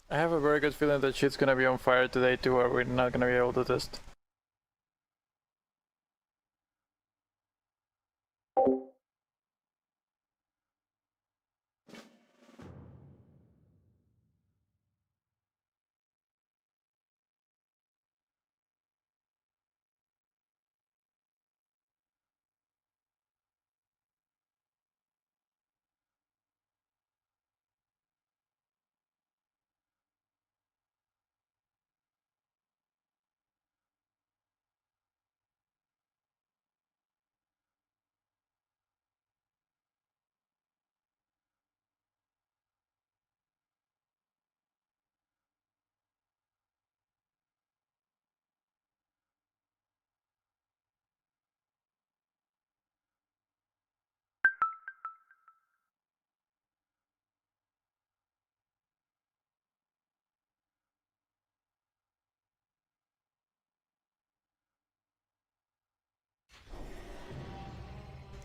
I have a very good feeling that shit's gonna be on fire today too, or we're not gonna be able to test.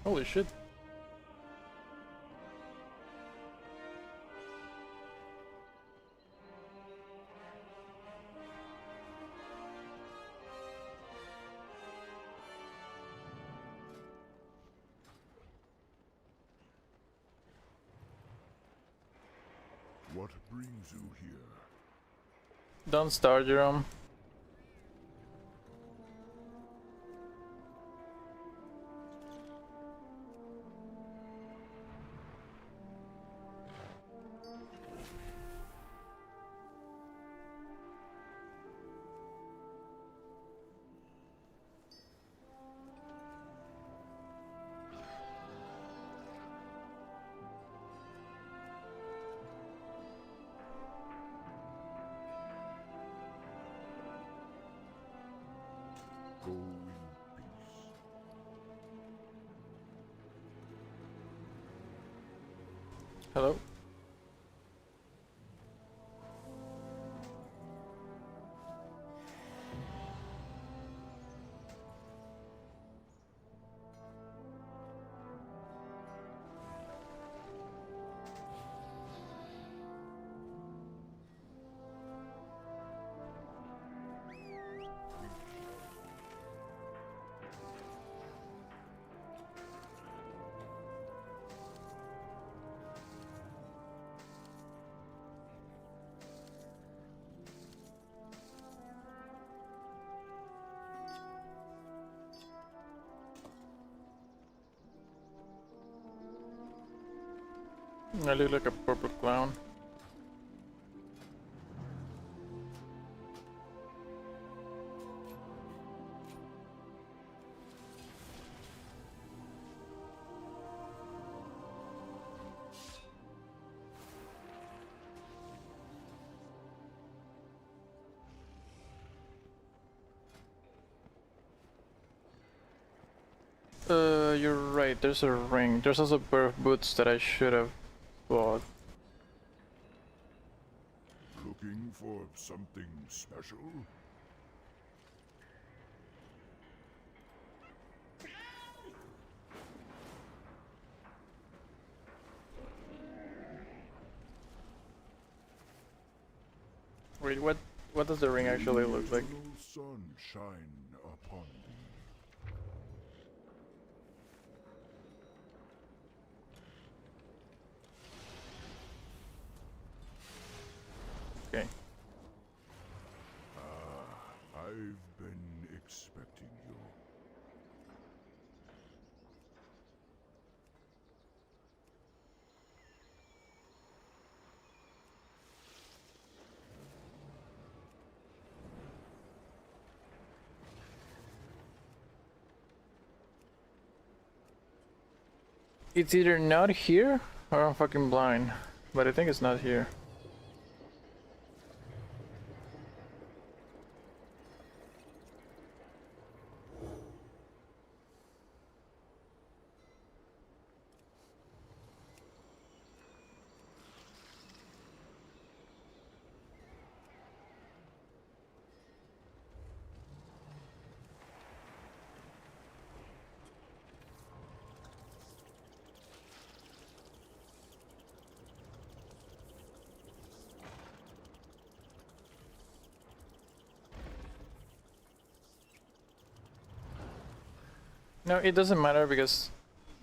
Holy shit. What brings you here? Don't start, Jerome. Go in peace. Hello? I look like a purple clown. You're right, there's a ring. There's also a pair of boots that I should have bought. Looking for something special? Wait, what does the ring actually look like? The eternal sun shine upon thee. Okay. I've been expecting you. It's either not here or I'm fucking blind. But I think it's not here. No, it doesn't matter because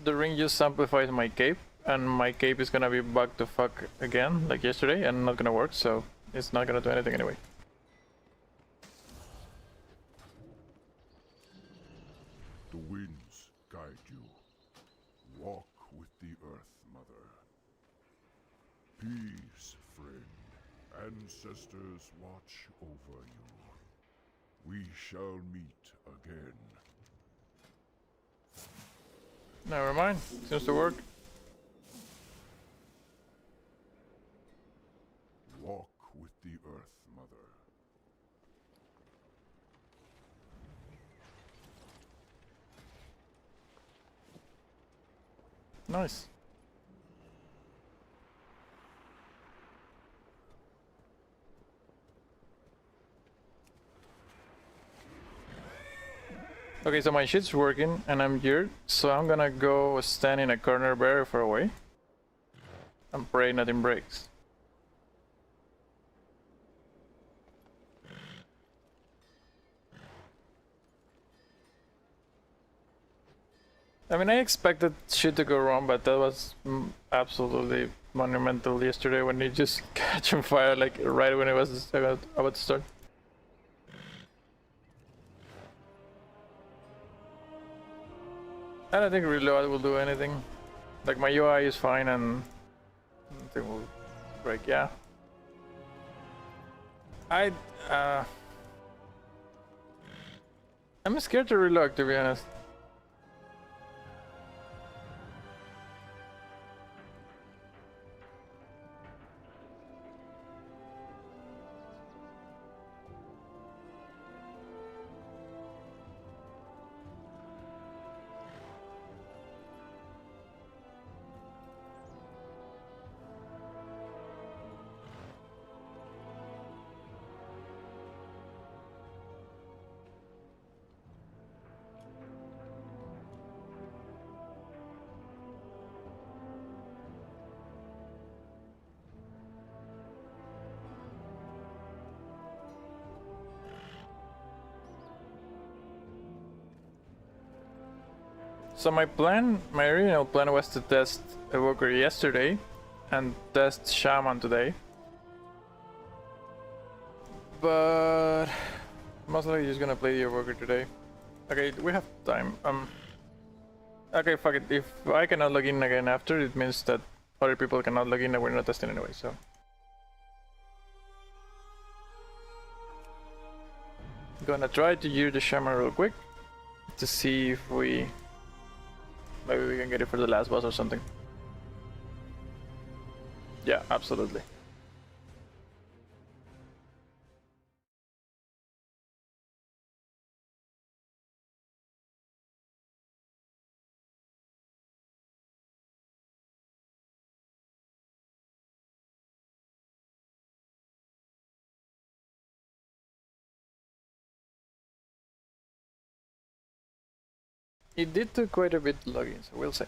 the ring just amplifies my cape, and my cape is gonna be bugged to fuck again, like yesterday, and not gonna work, so it's not gonna do anything anyway. The winds guide you. Walk with the earth, mother. Peace, friend. Ancestors watch over you. We shall meet again. Never mind, seems to work. Walk with the earth, mother. Nice. Okay, so my shit's working and I'm geared, so I'm gonna go stand in a corner very far away and pray nothing breaks. I mean, I expected shit to go wrong, but that was absolutely monumental yesterday when it just catch on fire, like right when it was about to start. I don't think reload will do anything. Like my UI is fine and nothing will break. Yeah. I'm scared to reload, to be honest. So my original plan was to test Evoker yesterday and test Shaman today. But most likely just gonna play the Evoker today. Okay, we have time. Okay, fuck it. If I cannot log in again after, it means that other people cannot log in and we're not testing anyway, so. Gonna try to use the Shaman real quick to see if maybe we can get it for the last boss or something. Yeah, absolutely. It did took quite a bit to log in, so we'll see.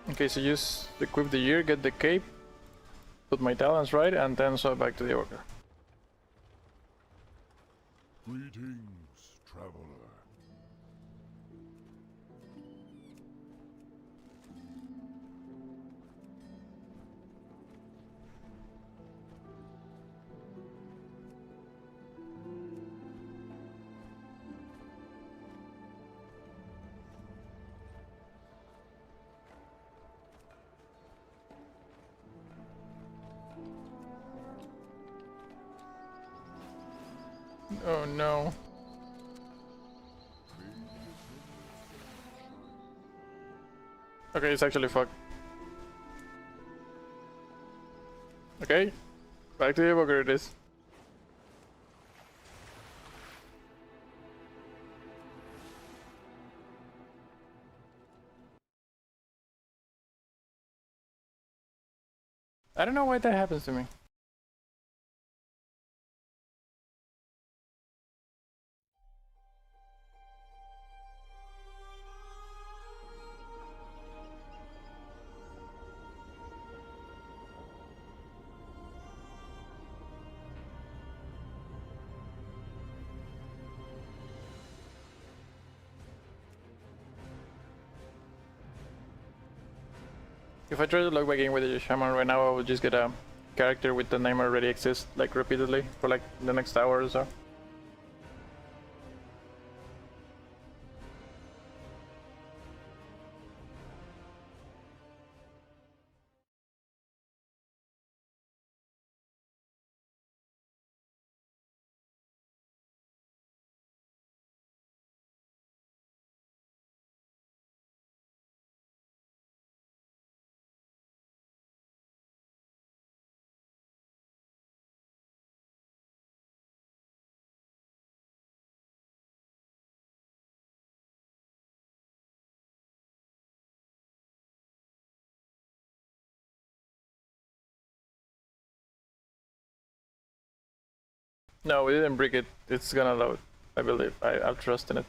Okay, so just equip the gear, get the cape, put my talents right, and then swap back to the Evoker. Greetings, traveler. Oh no. Okay, it's actually fucked. Okay, back to the Evoker it is. I don't know why that happens to me. If I try to log back in with the Shaman right now, I will just get a character with the name already exists, like repeatedly, for like the next hour or so. No, we didn't break it. It's gonna load, I believe. I'll trust in it.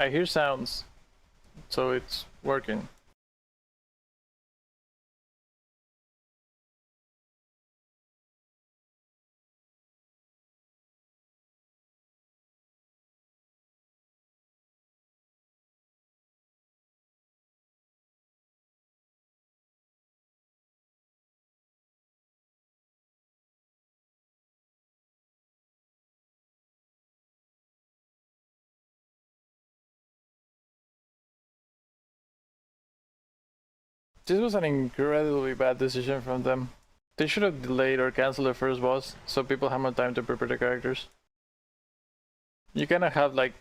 I hear sounds, so it's working. This was an incredibly bad decision from them. They should have delayed or canceled the first boss, so people have more time to prepare the characters. You cannot have like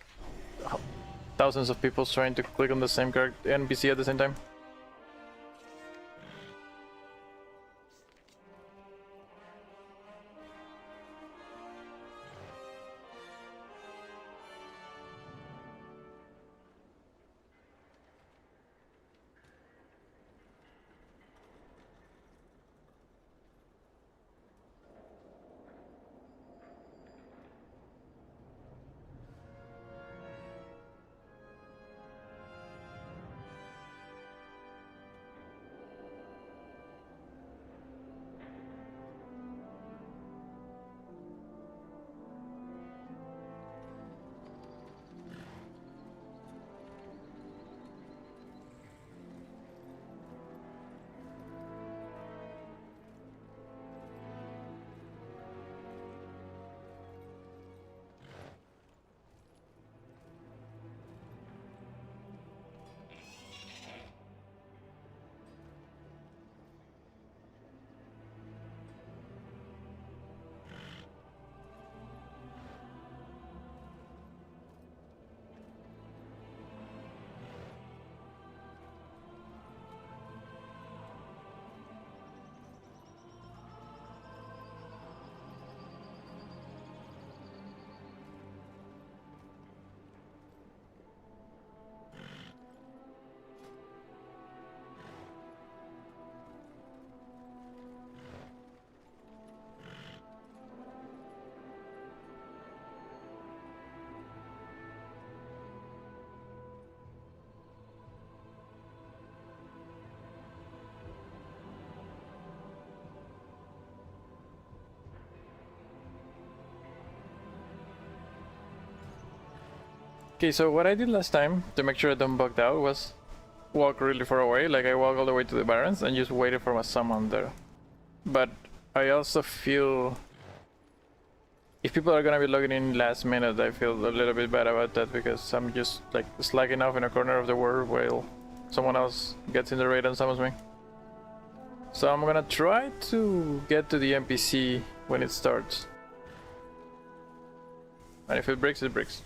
thousands of people trying to click on the same character NPC at the same time. Okay, so what I did last time to make sure I don't bugged out was walk really far away, like I walk all the way to the Barrens and just waited for my summon there. But I also feel if people are gonna be logging in last minute, I feel a little bit bad about that because I'm just like slacking off in a corner of the world while someone else gets in the raid and summons me. So I'm gonna try to get to the NPC when it starts. And if it breaks, it breaks.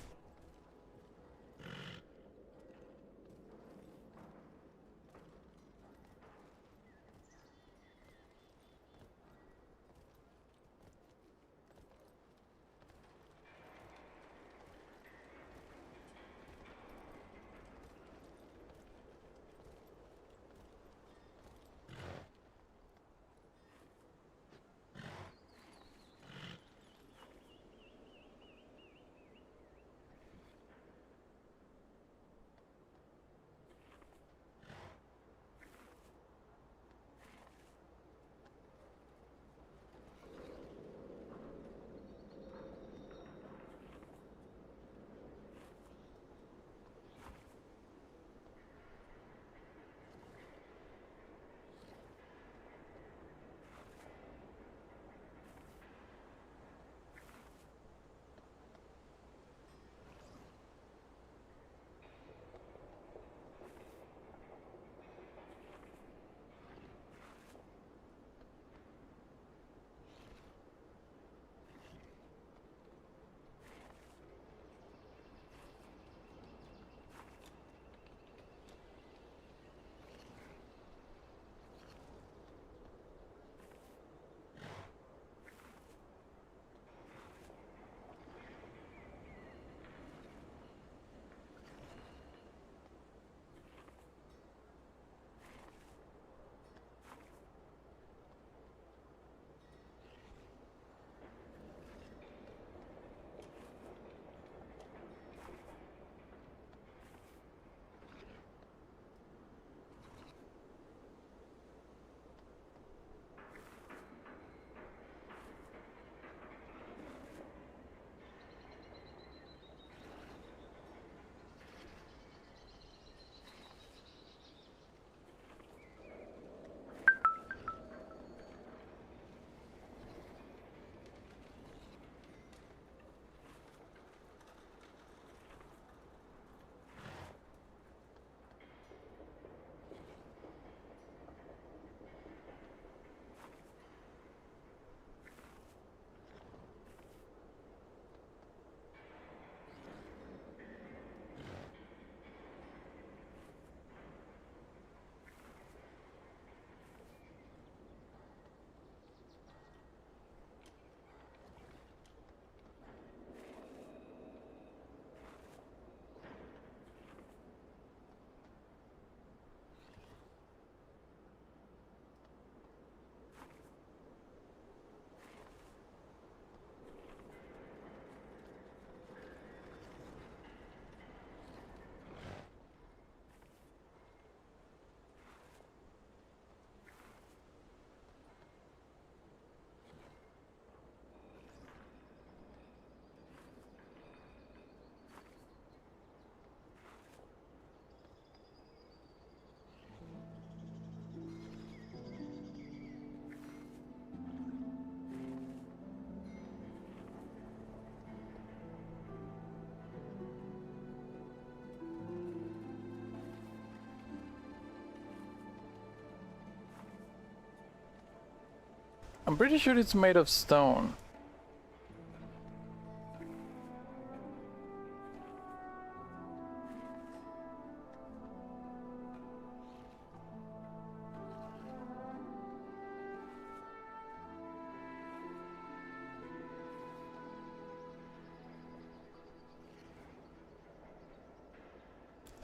I'm pretty sure it's made of stone.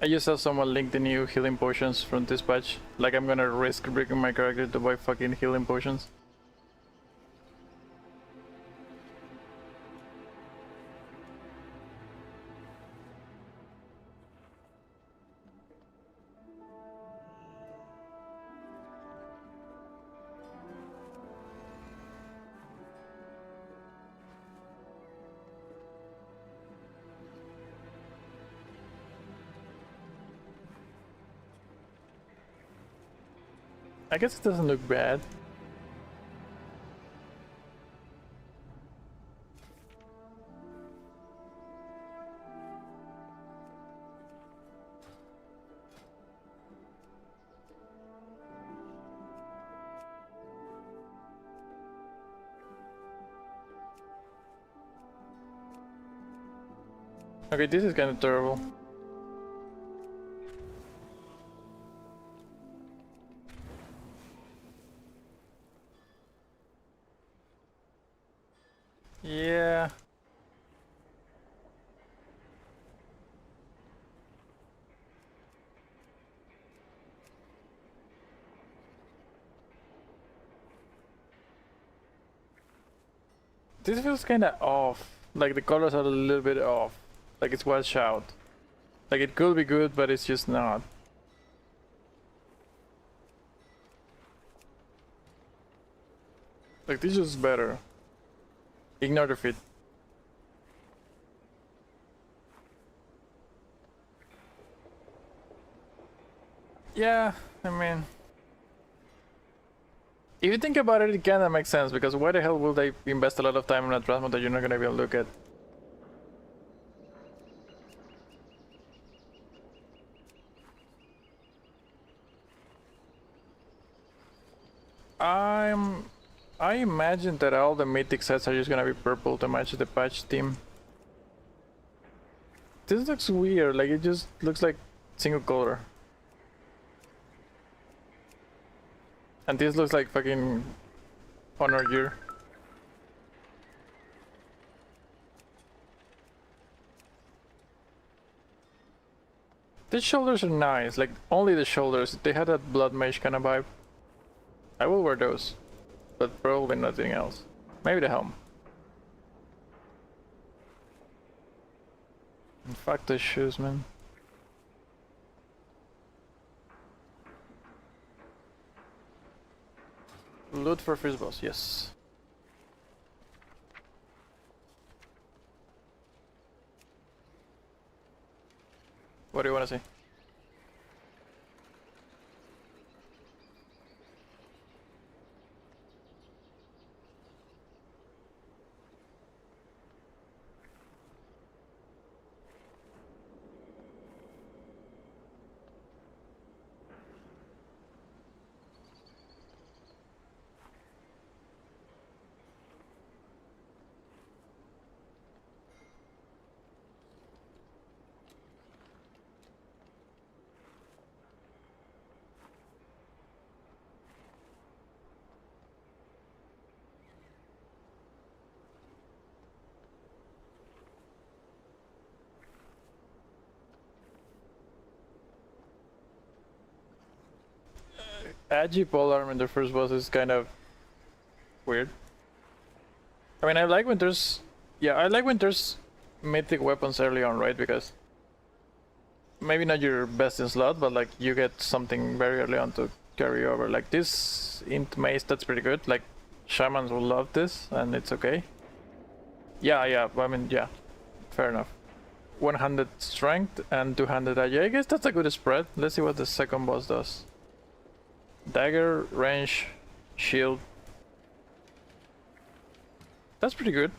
I just saw someone link the new healing potions from this patch. Like I'm gonna risk breaking my character to buy fucking healing potions. I guess it doesn't look bad. Okay, this is kind of terrible. Yeah. This feels kind of off. Like the colors are a little bit off. Like it's washed out. Like it could be good, but it's just not. Like this is better. Ignore the fit. Yeah, I mean, if you think about it, it kinda makes sense, because why the hell will they invest a lot of time in a transmog that you're not gonna be able to look at? I imagine that all the mythic sets are just gonna be purple to match the patch theme. This looks weird, like it just looks like single color. And this looks like fucking Honor Gear. These shoulders are nice, like only the shoulders. They had that blood mage kind of vibe. I will wear those, but probably nothing else. Maybe the helm. And fuck the shoes, man. Loot for first boss, yes. What do you want to see? Agi polearm in the first boss is kind of weird. I mean, I like when there's... Yeah, I like when there's mythic weapons early on, right? Because maybe not your best in slot, but like you get something very early on to carry over. Like this int mace, that's pretty good. Like shamans will love this, and it's okay. Yeah, I mean, yeah, fair enough. 100 strength and 200 agi. I guess that's a good spread. Let's see what the second boss does. Dagger, range, shield. That's pretty good.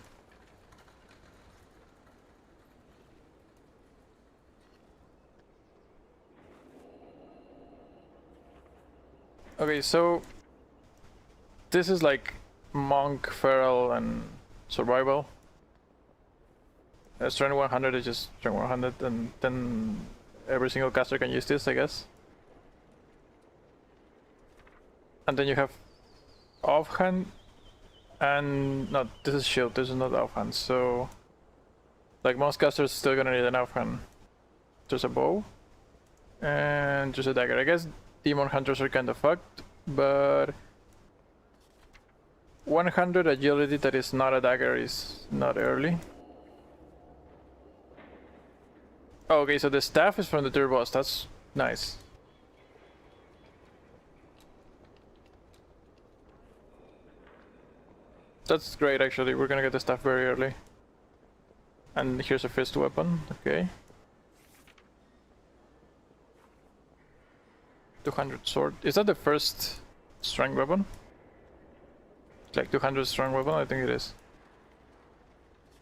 Okay, so this is like monk, feral, and survival. Strength 100 is just strength 100, and then every single caster can use this, I guess. And then you have offhand, and no, this is shield. This is not offhand. So, like most casters, still gonna need an offhand. There's a bow, and there's a dagger. I guess demon hunters are kind of fucked, but 100 agility that is not a dagger is not early. Oh, okay, so the staff is from the third boss. That's nice. That's great, actually. We're gonna get the staff very early. And here's a fist weapon. Okay. 200 sword. Is that the first strength weapon. It's like 200 strength weapon, I think it is.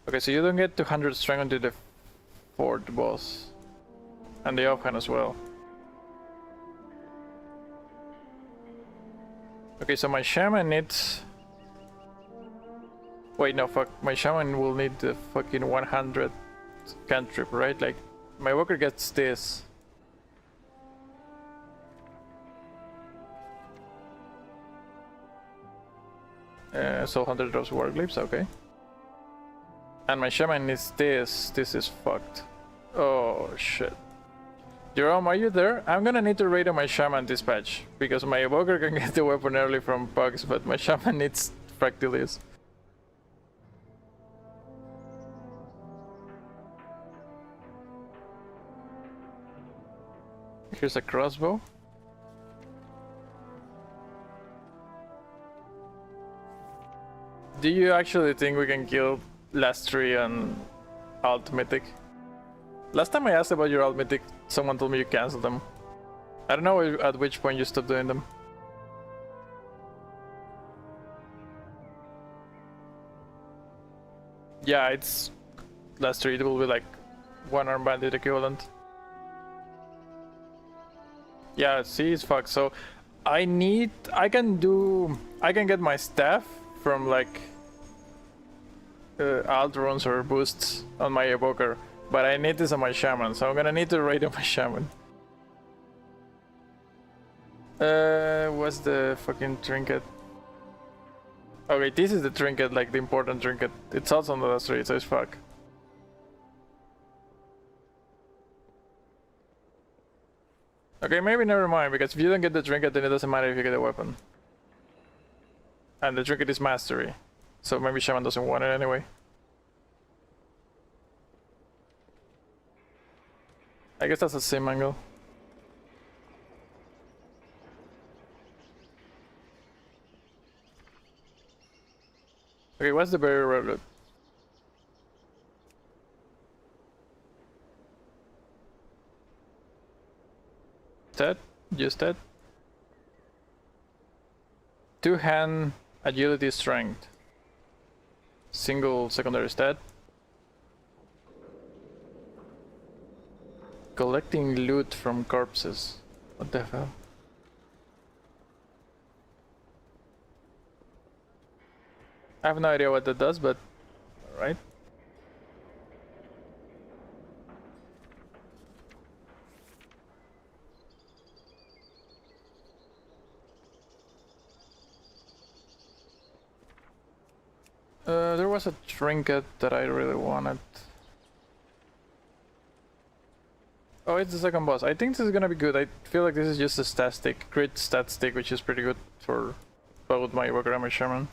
Okay, so you don't get 200 strength until the 4th boss. And the offhand as well. Okay, so my Shaman needs... Wait, no, fuck. My Shaman will need the fucking 100 cantrip, right? Like, my Evoker gets this. Soul Hunter drops War Glyphs, okay. And my Shaman needs this. This is fucked. Oh, shit. Jerome, are you there? I'm gonna need to raid on my Shaman dispatch. Because my Evoker can get the weapon early from bugs, but my Shaman needs Fractilius. Here's a crossbow. Do you actually think we can kill last 3 on alt mythic? Last time I asked about your alt mythic, someone told me you canceled them. I don't know at which point you stopped doing them. Yeah, it's last 3, it will be like 1 arm bandit equivalent. Yeah, see, it's fucked. So I can get my staff from like alt runes or boosts on my Evoker, but I need this on my Shaman, so I'm gonna need to raid on my Shaman. What's the fucking trinket? Okay, this is the trinket, like the important trinket. It's also on the last 3, so it's fuck. Okay, maybe never mind, because if you don't get the trinket, then it doesn't matter if you get a weapon. And the trinket is mastery. So maybe Shaman doesn't want it anyway. I guess that's the same angle. Okay, what's the barrier road? That? Just that? 2-hand agility strength. Single secondary stat. Collecting loot from corpses. What the hell? I have no idea what that does, but alright. There was a trinket that I really wanted. Oh, it's the second boss. I think this is gonna be good. I feel like this is just a stat stick, crit stat stick, which is pretty good for both my Evoker and my Shaman.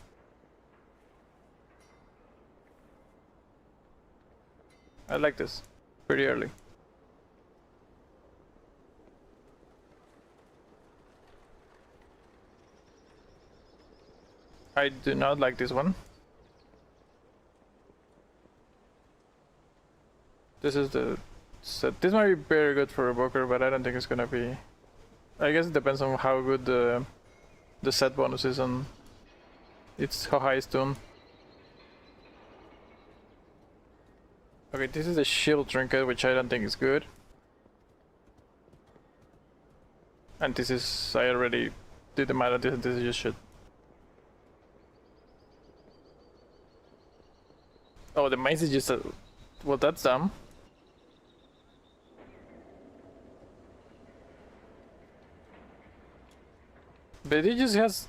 I like this. Pretty early. I do not like this one. This is the set. This might be very good for Evoker, but I don't think it's gonna be. I guess it depends on how good the set bonus is on. It's how high it's done. Okay, this is a shield trinket, which I don't think is good. And this is, I already did the math on this, and this is just shit. Oh, the mace is just a, well, that's dumb. But it just has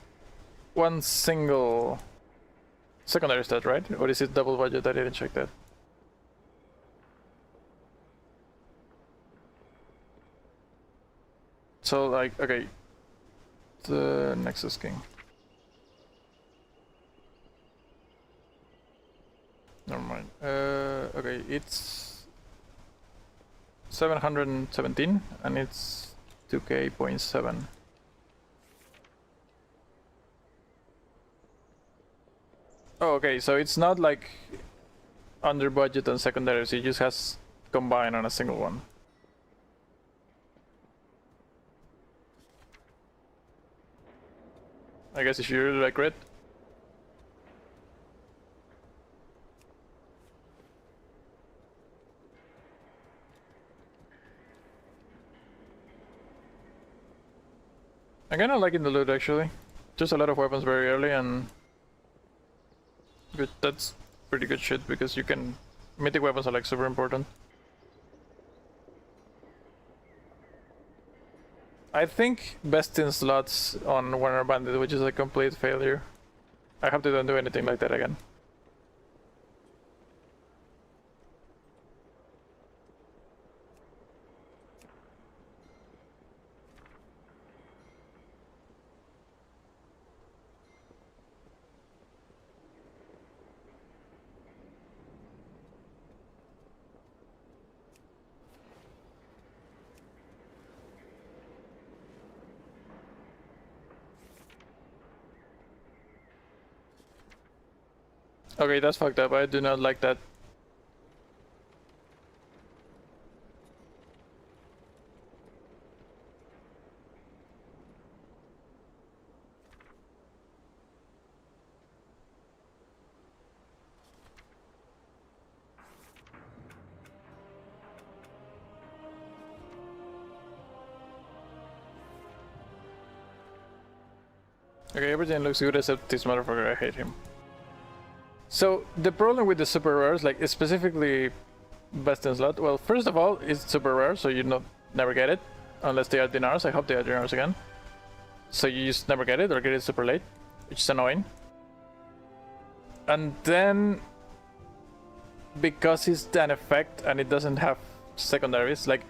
one single secondary stat, right? Or is it double budget? I didn't check that. So, like, okay, the Nexus King. Never mind. Okay, it's 717 and it's 2k.7. Oh, okay, so it's not like under budget on secondaries, it just has combined on a single one. I guess if you really like red. I'm kinda liking the loot actually. Just a lot of weapons very early and good. That's pretty good shit because you can mythic weapons are like super important. I think best in slots on Warner Bandit, which is a complete failure. I hope they don't do anything like that again. Okay, that's fucked up. I do not like that. Okay, everything looks good except this motherfucker. I hate him. So the problem with the super rares, like specifically best in slot, well, first of all, it's super rare, so you never get it unless they are dinars. I hope they are dinars again. So you just never get it or get it super late, which is annoying. And then because it's an effect and it doesn't have secondaries, like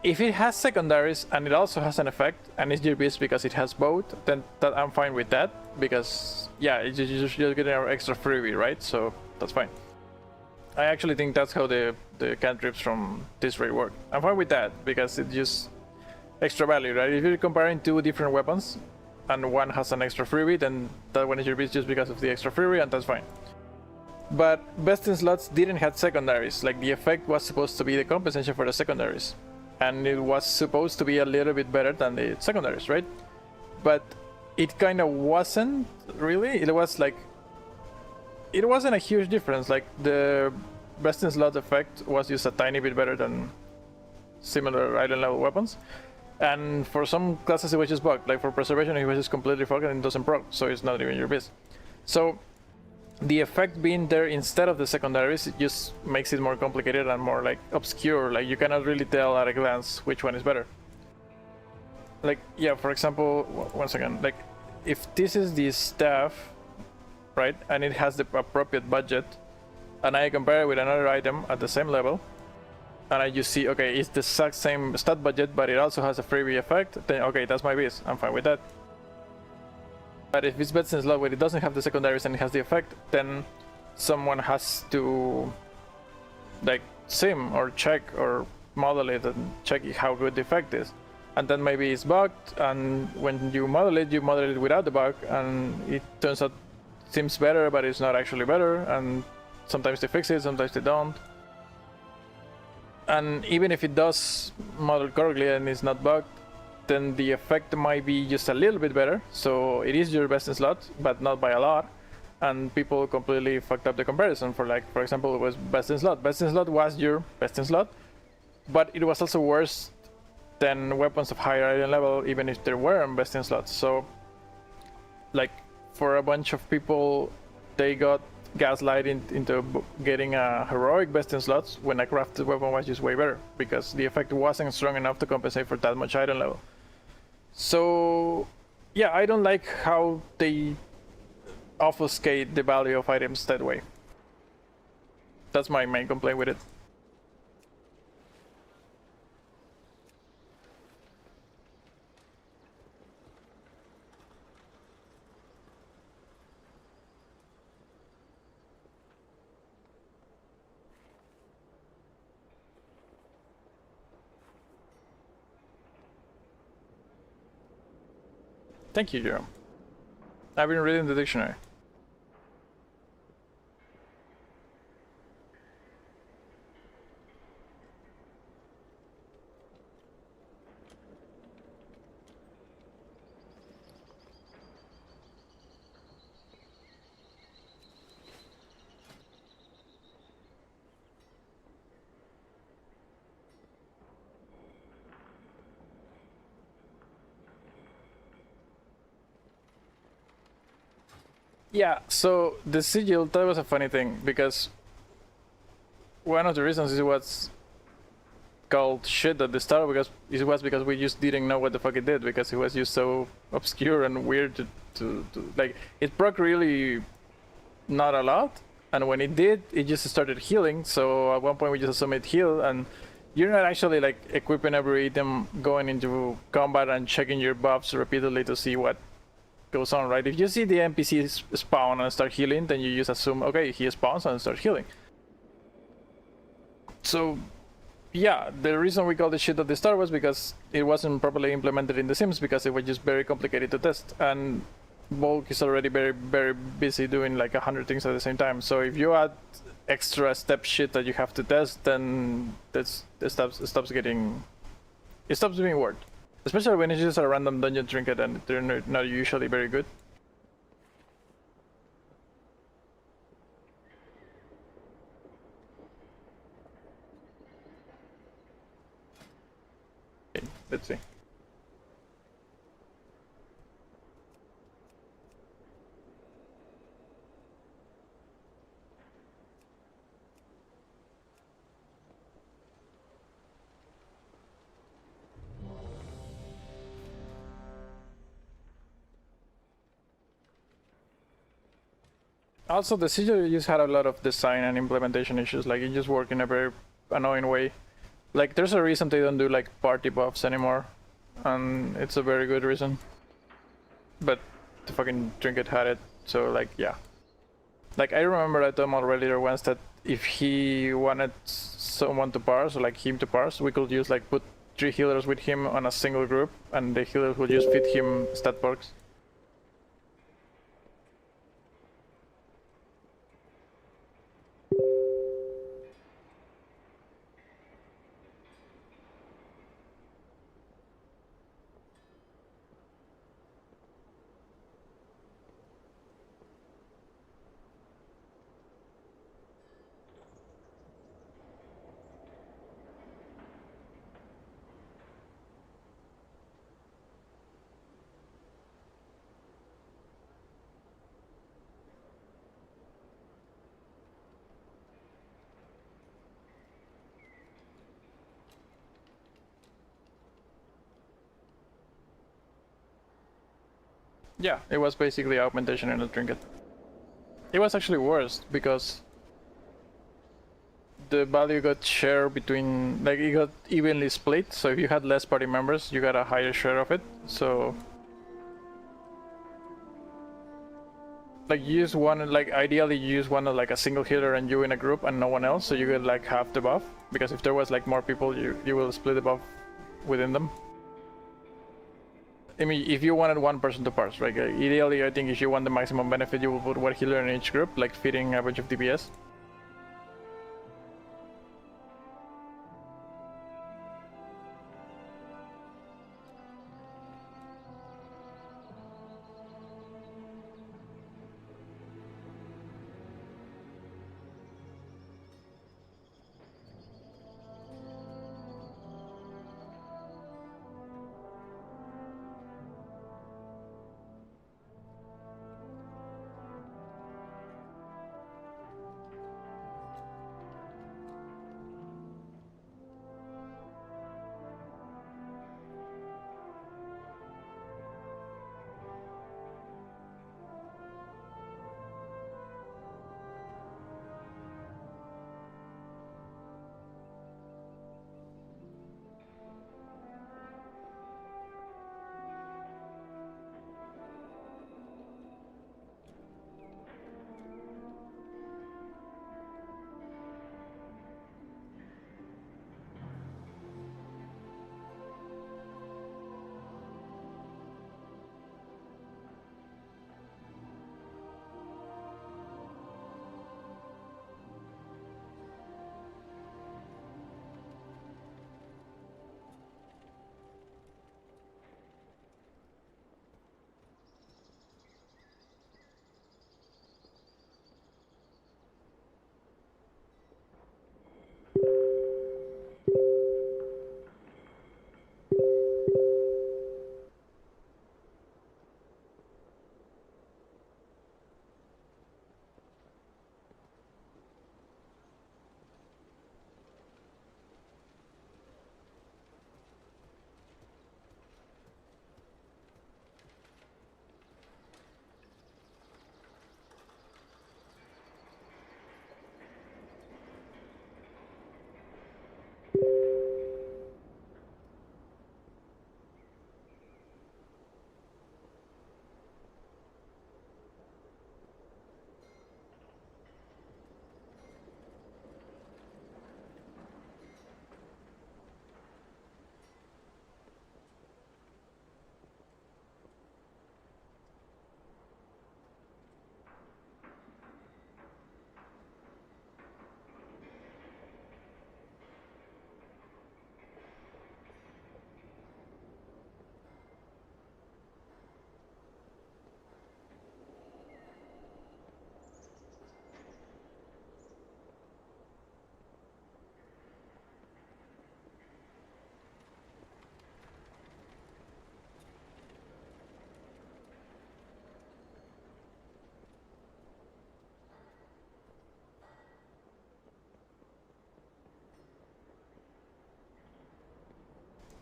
if it has secondaries and it also has an effect and it's your beast because it has both, then that I'm fine with that because yeah, you're just getting an extra freebie, right? So that's fine. I actually think that's how the cantrips from this raid work. I'm fine with that because it's just extra value, right? If you're comparing two different weapons and one has an extra freebie, then that one is your beast just because of the extra freebie, and that's fine. But best in slots didn't have secondaries. Like the effect was supposed to be the compensation for the secondaries, and it was supposed to be a little bit better than the secondaries, right? But it kind of wasn't really. It was like it wasn't a huge difference. Like the best in slot effect was just a tiny bit better than similar island level weapons, and for some classes it was just bugged. Like for preservation it was just completely fucked and it doesn't proc, so it's not even your beast. So the effect being there instead of the secondaries, it just makes it more complicated and more like obscure. Like you cannot really tell at a glance which one is better. Like yeah, for example, one second, like if this is the staff, right, and it has the appropriate budget, and I compare it with another item at the same level, and I just see, okay, it's the exact same stat budget, but it also has a freebie effect, then okay, that's my beast, I'm fine with that. But if it's best in slot where it doesn't have the secondaries and it has the effect, then someone has to like sim or check or model it and check how good the effect is. And then maybe it's bugged, and when you model it without the bug, and it turns out seems better, but it's not actually better, and sometimes they fix it, sometimes they don't. And even if it does model correctly and it's not bugged, then the effect might be just a little bit better, so it is your best in slot, but not by a lot, and people completely fucked up the comparison. For like, for example, it was best in slot. Best in slot was your best in slot, but it was also worse than weapons of higher item level, even if there weren't best in slots. So, like, for a bunch of people, they got gaslighted into getting a heroic best in slots when a crafted weapon was just way better, because the effect wasn't strong enough to compensate for that much item level. So yeah, I don't like how they obfuscate the value of items that way. That's my main complaint with it. Thank you, Jerome. I've been reading the dictionary. Yeah, so the sigil, that was a funny thing, because one of the reasons it was called shit at the start because we just didn't know what the fuck it did, because it was just so obscure and weird to like, it proc really not a lot, and when it did, it just started healing, so at one point we just assumed it healed, and you're not actually like equipping every item going into combat and checking your buffs repeatedly to see what goes on, right? If you see the NPC spawn and start healing, then you just assume, okay, he spawns and starts healing. So yeah, the reason we called it shit at the start was because it wasn't properly implemented in The Sims, because it was just very complicated to test, and Bulk is already very busy doing like 100 things at the same time. So if you add extra step shit that you have to test, then it stops being worked. Especially when it's just a random dungeon trinket and they're not usually very good. Okay, let's see. Also, the sigil just had a lot of design and implementation issues. Like, it just worked in a very annoying way. Like, there's a reason they don't do like party buffs anymore, and it's a very good reason. But the fucking Trinket had it, so like, yeah. Like, I remember I told him already there once that if he wanted someone to parse, or like him to parse, we could just like put 3 healers with him on a single group, and the healers would just feed him stat perks. Yeah, it was basically augmentation in a trinket. It was actually worse because the value got shared between, like, it got evenly split. So if you had less party members, you got a higher share of it. So like, you just wanted, like, ideally you just wanted like a single healer and you in a group and no one else, so you get like half the buff, because if there was like more people, you will split the buff within them. I mean, if you wanted one person to parse, right? Ideally, I think if you want the maximum benefit, you will put one healer in each group, like feeding a bunch of DPS.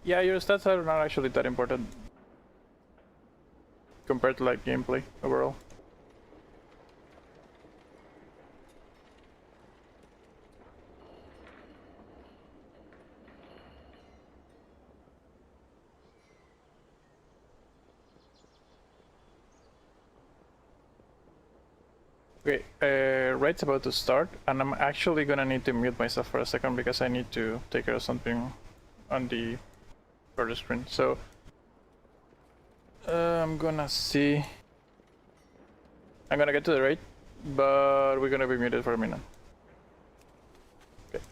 Yeah, your stats are not actually that important compared to like gameplay overall. Okay, raid's about to start, and I'm actually gonna need to mute myself for a second because I need to take care of something on the border screen. So I'm gonna see. I'm gonna get to the raid, but we're gonna be muted for a minute. Okay.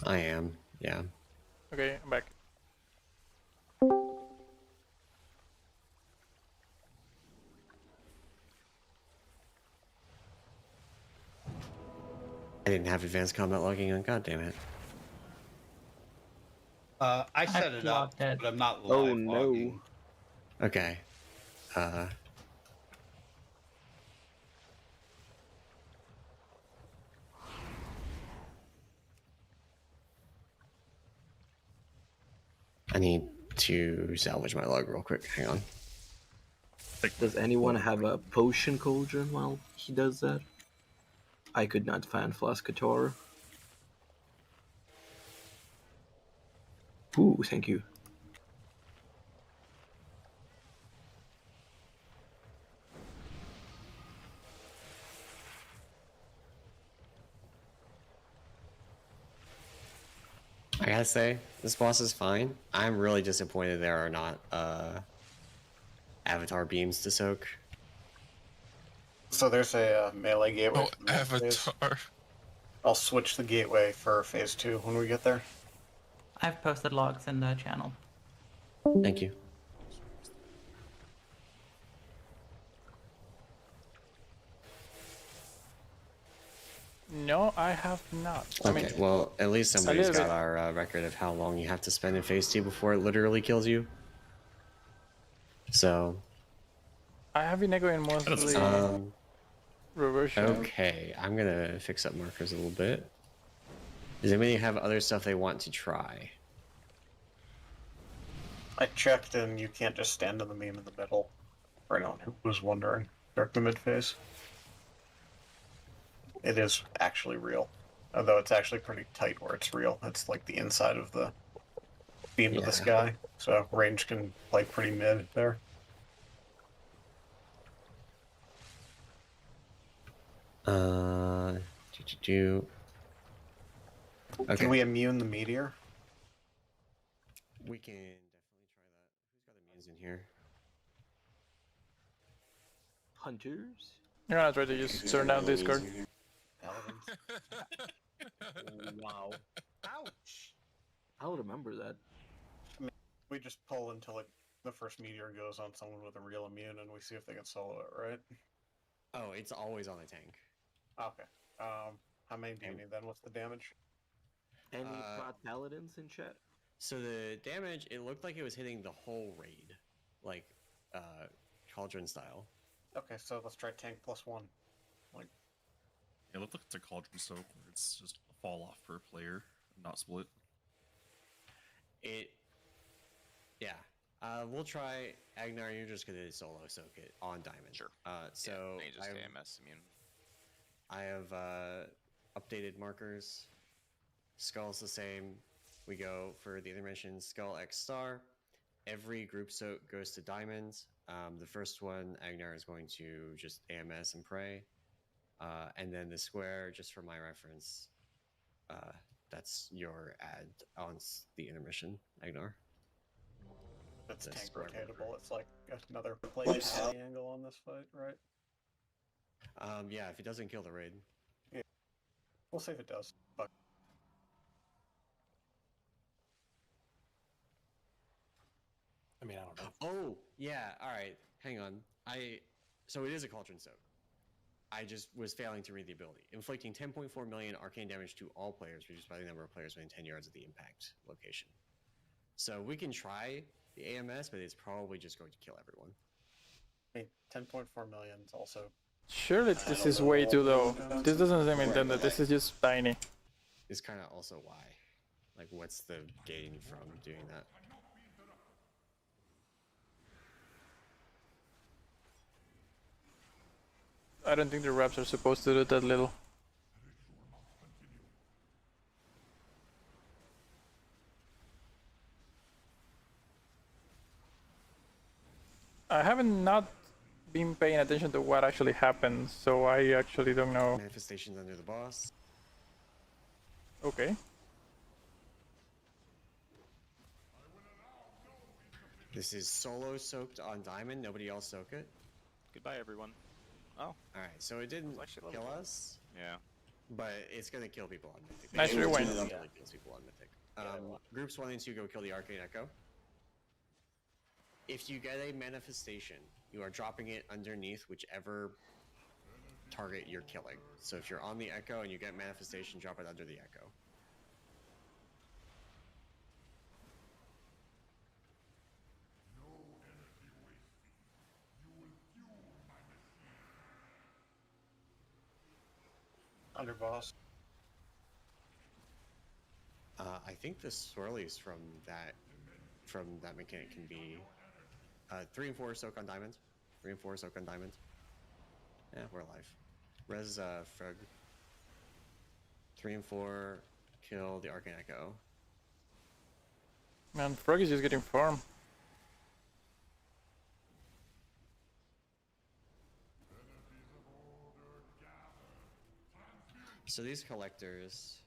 I am, yeah. Okay, I'm back. I didn't have advanced combat logging on, god damn it. I set it up, logged it. but I'm not live Oh, no. logging. Okay. I need to salvage my log real quick. Hang on. Does anyone have a potion cauldron while he does that? I could not find Flascator. Ooh, thank you. I gotta say, this boss is fine. I'm really disappointed there are not avatar beams to soak. So there's a melee gateway. Oh, for the next phase. Avatar. I'll switch the gateway for phase 2 when we get there. I've posted logs in the channel. Thank you. No, I have not. Okay, well, at least somebody's little got bit. our record of how long you have to spend in phase 2 before it literally kills you. So, I have been echoing mostly reversion. okay, I'm gonna fix up markers a little bit. Does anybody have other stuff they want to try? I checked, and you can't just stand in the meme in the middle. For anyone who was wondering, during the mid phase. It is actually real, although it's actually pretty tight where it's real. It's like the inside of the beam of the sky, so range can play pretty mid there. Okay. Can we immune the meteor? We can definitely try that. Who's got immunes in here? Hunters? You're gonna try to just turn down Discord. Paladins. Wow. Ouch! I'll remember that. We just pull until like the first meteor goes on someone with a real immune, and we see if they can solo it, right? Oh, it's always on the tank. Okay. How many do you need then? What's the damage? Any Plat Paladins in chat? So the damage, it looked like it was hitting the whole raid, like cauldron style. Okay, so let's try tank +1. Like, It looks like it's a cauldron soak where it's just a fall off per player, not split. Yeah. We'll try Agnar. You're just gonna solo soak it on diamond. Sure. So yeah, you just AMS immune. I have updated markers. Skull's the same. We go for the other missions. Skull X star. Every group soak goes to diamond. The first one, Agnar is going to just AMS and pray. And then the square, just for my reference, that's your add on the intermission, Agnar. it's This tank square rotatable. It's like another play Whoops. angle on this fight, right? Yeah, if it doesn't kill the raid. We'll see if it does. But I mean, I don't know. Oh, yeah, alright. Hang on. So it is a cauldron soak. I just was failing to read the ability. Inflicting 10.4 million arcane damage to all players, reduced by the number of players within 10 yards of the impact location. So we can try the AMS, but it's probably just going to kill everyone. I mean, 10.4 million is also. Surely this is way too low. This doesn't seem intended. This is just tiny. Is kind of also why. Like, what's the gain from doing that? I don't think the reps are supposed to do that little. I haven't not been paying attention to what actually happens, so I actually don't know. Manifestations under the boss. Okay. This is solo soaked on diamond. Nobody else soak it. Goodbye, everyone. Oh, Alright, so it didn't It's actually kill level us. yeah. but it's gonna kill people on Mythic. Nice rewind. It really kills people on Mythic. Groups 1 and 2 go kill the Arcane Echo. If you get a manifestation, you are dropping it underneath whichever target you're killing. So if you're on the Echo and you get manifestation, drop it under the Echo. Underboss. I think the swirlies from that mechanic can be 3 and 4 soak on diamond. 3 and 4 soak on diamond. Yeah, we're alive. Res Frog. 3 and 4 kill the Arcane Echo. Man, Frog is just getting farm. So these collectors,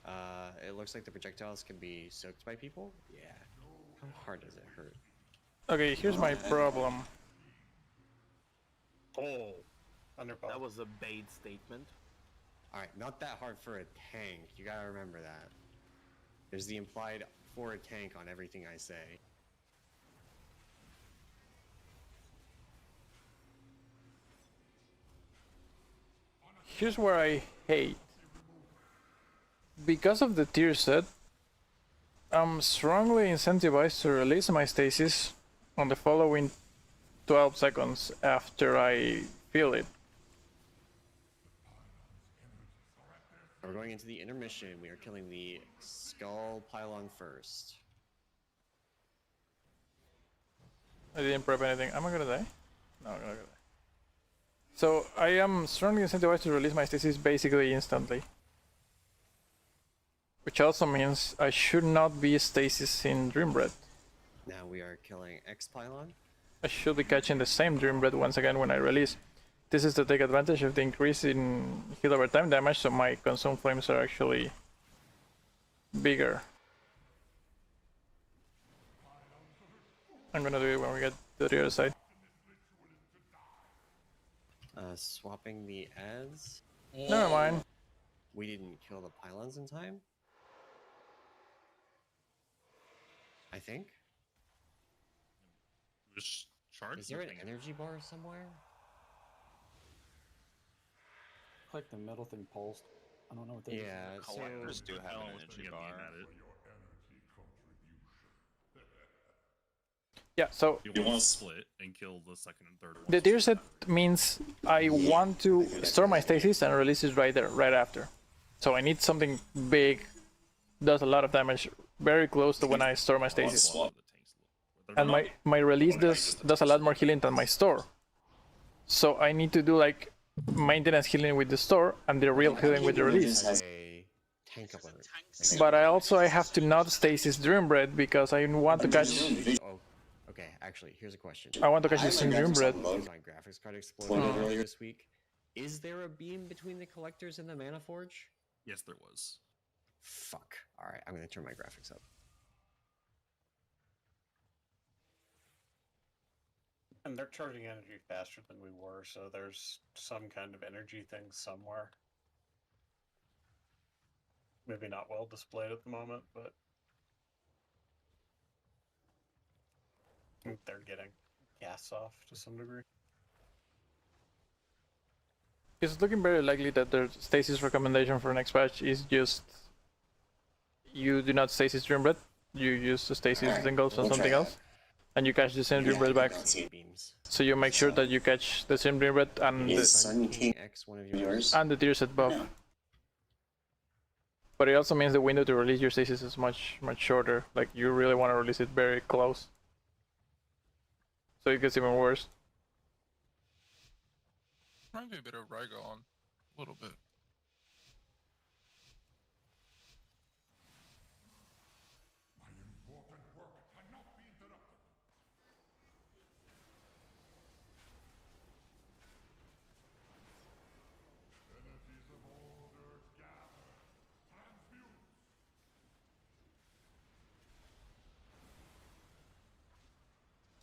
it looks like the projectiles can be soaked by people. Yeah. How hard does it hurt? Okay, here's my problem. Oh, Underboss. that was a bait statement. Alright, not that hard for a tank. You gotta remember that. There's the implied for a tank on everything I say. Here's where I hate. Because of the tier set, I'm strongly incentivized to release my stasis on the following 12 seconds after I feel it. We're going into the intermission. We are killing the skull pylon first. I didn't prep anything. Am I gonna die? No, I'm not gonna die. So I am strongly incentivized to release my stasis basically instantly. Which also means I should not be stasis in Dreambread. Now we are killing X pylon. I should be catching the same Dreambread once again when I release. This is to take advantage of the increase in heal over time damage, so my consume flames are actually bigger. I'm gonna do it when we get to the other side. Swapping the ads. Never mind. We didn't kill the pylons in time. I think. Just charge. Is there an energy bar somewhere? Like the middle thing pulsed. I don't know what that is. Yeah, so Collectors do have an Alan was energy getting bar. at it. Yeah, so You want to split and kill the second and third one. the tier set means I want to store my stasis and release it right there, right after. So I need something big, does a lot of damage, very close to when I store my stasis. And my release does a lot more healing than my store. So I need to do like maintenance healing with the store and the real healing with the release. a tank alert. But I have to not stasis Dreambread because I want to catch. Oh, okay. Actually, here's a question. I want to catch this in Dreambread. My graphics card exploded earlier this week. Is there a beam between the collectors and the Manaforge? Yes, there was. Fuck. All right, I'm gonna turn my graphics up. And they're charging energy faster than we were, so there's some kind of energy thing somewhere. Maybe not well displayed at the moment, but I think they're getting gas off to some degree. It's looking very likely that their stasis recommendation for next patch is just you do not stasis Dreambread, you use the stasis engulfs on something else, and you catch the same Dreambread back. Beams. So you make sure that you catch the same Dreambread and Sun King X, one of yours. and the tier set buff. But it also means the window to release your stasis is much shorter. Like you really want to release it very close. So it gets even worse. Trying to do a bit of Rygon, a little bit.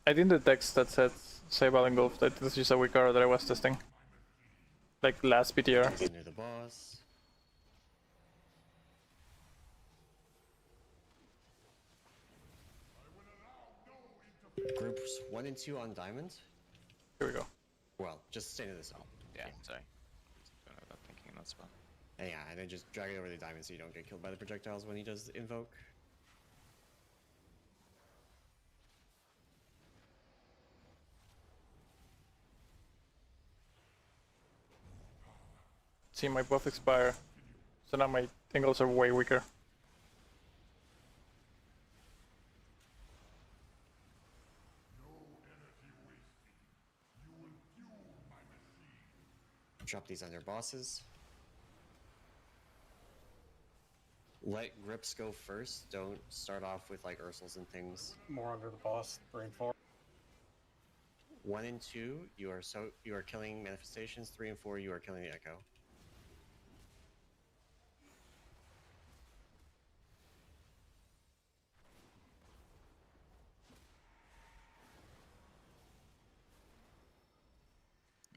I think the text that said Sable engulfed, that's just a weak arrow that I was testing. Like last BTR. Under the boss. Groups 1 and 2 on diamond. Here we go. Well, just stay to this. Yeah, sorry. Going without thinking in that spot. And yeah, and then just drag it over the diamond so you don't get killed by the projectiles when he does invoke. See my buff expire. So now my angles are way weaker. Drop these under bosses. Let grips go first. Don't start off with like Ursals and things. More under the boss. 3 and 4. 1 and 2, you are killing manifestations. 3 and 4, you are killing the echo.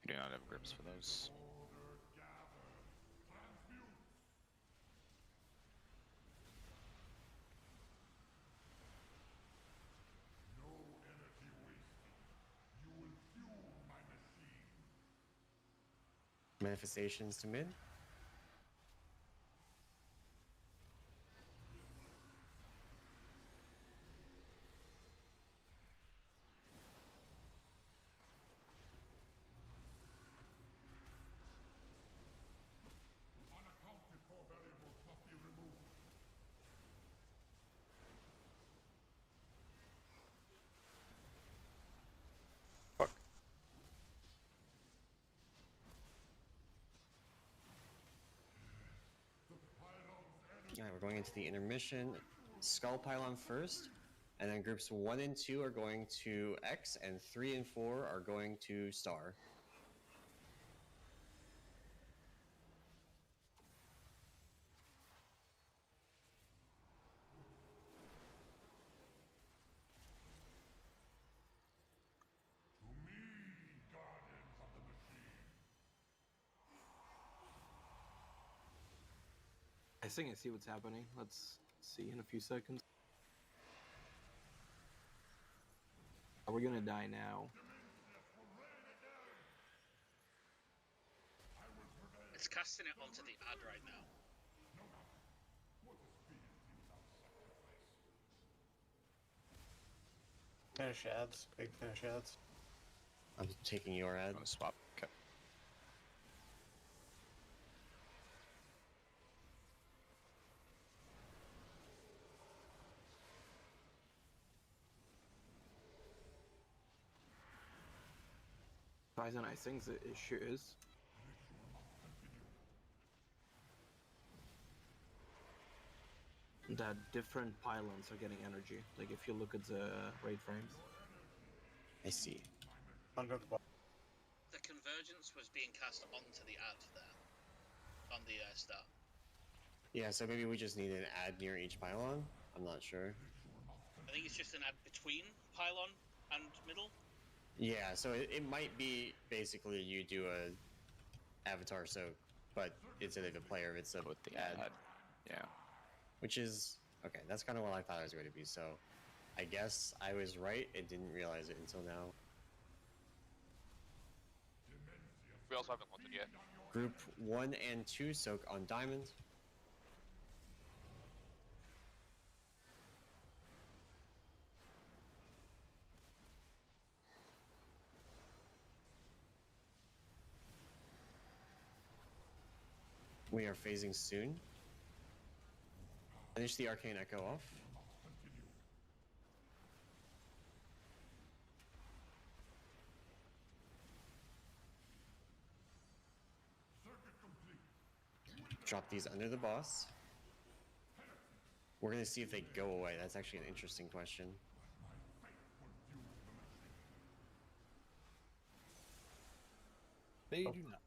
We do not have grips for those. Manifestations to mid. Fuck. Alright, we're going into the intermission. Skull pylon first, and then groups 1 and 2 are going to X, and 3 and 4 are going to Star. I think I see what's happening. Let's see in a few seconds. Are we gonna die now? It's casting it onto the ad right now. Finish ads. Big finish ads. I'm taking your ad. On the swap. Okay. Tyson, I think the issue is that different pylons are getting energy. Like if you look at the rate frames. I see. Under the boss. The convergence was being cast onto the ad there. On the start. Yeah, so maybe we just need an ad near each pylon? I'm not sure. I think it's just an ad between pylon and middle. Yeah, so it might be basically you do a avatar soak, but instead of a player, it's a With the ad. ad. Yeah. Which is okay. That's kind of what I thought it was going to be. So, I guess I was right and didn't realize it until now. We also haven't looked yet. Group 1 and 2 soak on diamond. We are phasing soon. Finish the arcane echo off. Drop these under the boss. We're gonna see if they go away. That's actually an interesting question. They do not.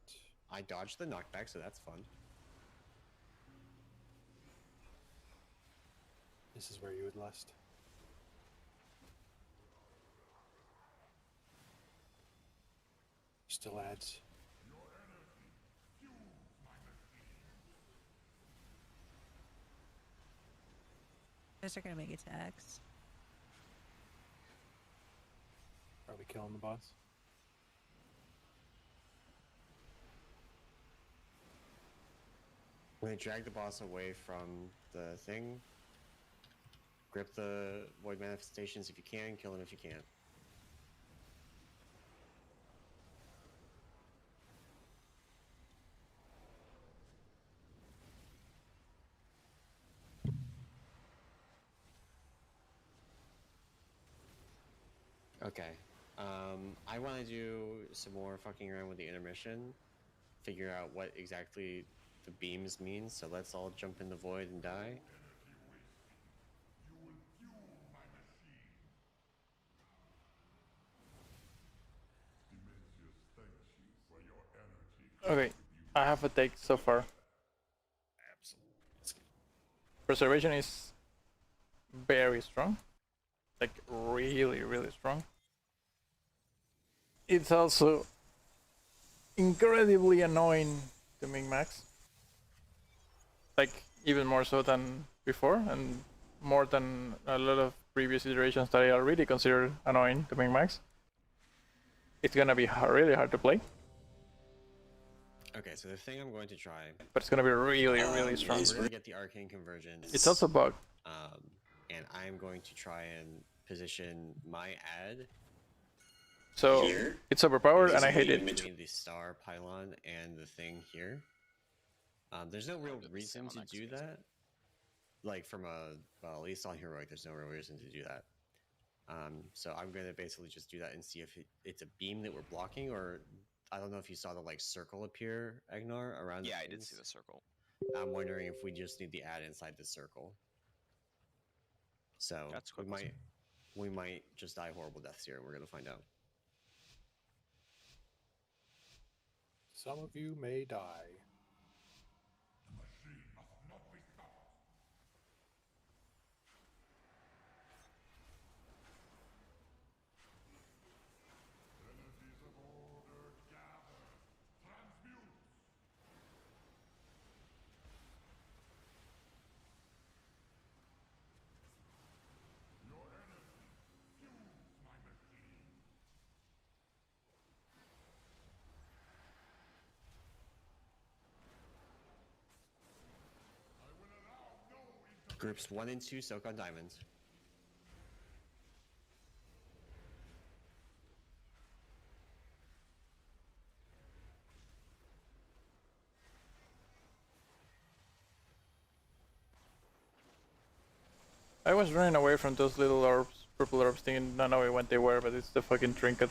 I dodged the knockback, so that's fun. This is where you would lust. Still adds. Guys are gonna make it to X. Are we killing the boss? I'm gonna drag the boss away from the thing. Grip the void manifestations if you can, kill them if you can't. Okay. I want to do some more fucking around with the intermission. Figure out what exactly the beams mean, so let's all jump in the void and die. Okay, I have a take so far. Absolutely. Preservation is very strong. Like, really, really strong. It's also incredibly annoying to min-max. Like, even more so than before, and more than a lot of previous iterations that I already considered annoying to min-max. It's gonna be really hard to play. Okay, so the thing I'm going to try, But it's gonna be really, really strong. we're gonna get the arcane convergence. It's also bugged. And I'm going to try and position my ad So here. it's overpowered and I hate In it. between the star pylon and the thing here. There's no real reason to do that. Like from a, well, at least on heroic, there's no real reason to do that. So I'm gonna basically just do that and see if it's a beam that we're blocking, or I don't know if you saw the like circle appear, Agnar, around. Yeah, the I did things. see the circle. I'm wondering if we just need the ad inside the circle. So That's we might just die horrible deaths here. We're gonna find out. Some of you may die. Groups 1 and 2 soak on diamonds. I was running away from those little orbs, purple orbs, thinking not knowing what they were, but it's the fucking trinket.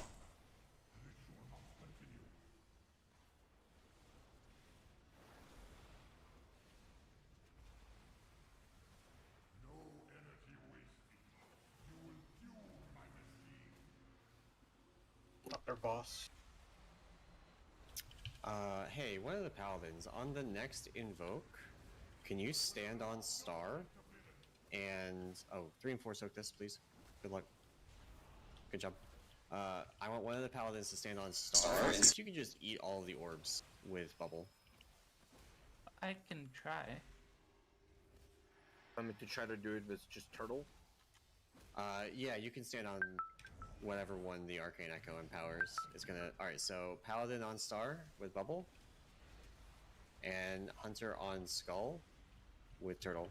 Another boss. Hey, one of the paladins, on the next invoke, can you stand on star? And, oh, 3 and 4 soak this, please. Good luck. Good job. I want one of the paladins to stand on star, and if you can just eat all of the orbs with bubble. I can try. I mean, to try to do it with just turtle. Yeah, you can stand on whatever one the Arcane Echo empowers. It's gonna... Alright, so Paladin on Star with Bubble. And Hunter on Skull with Turtle.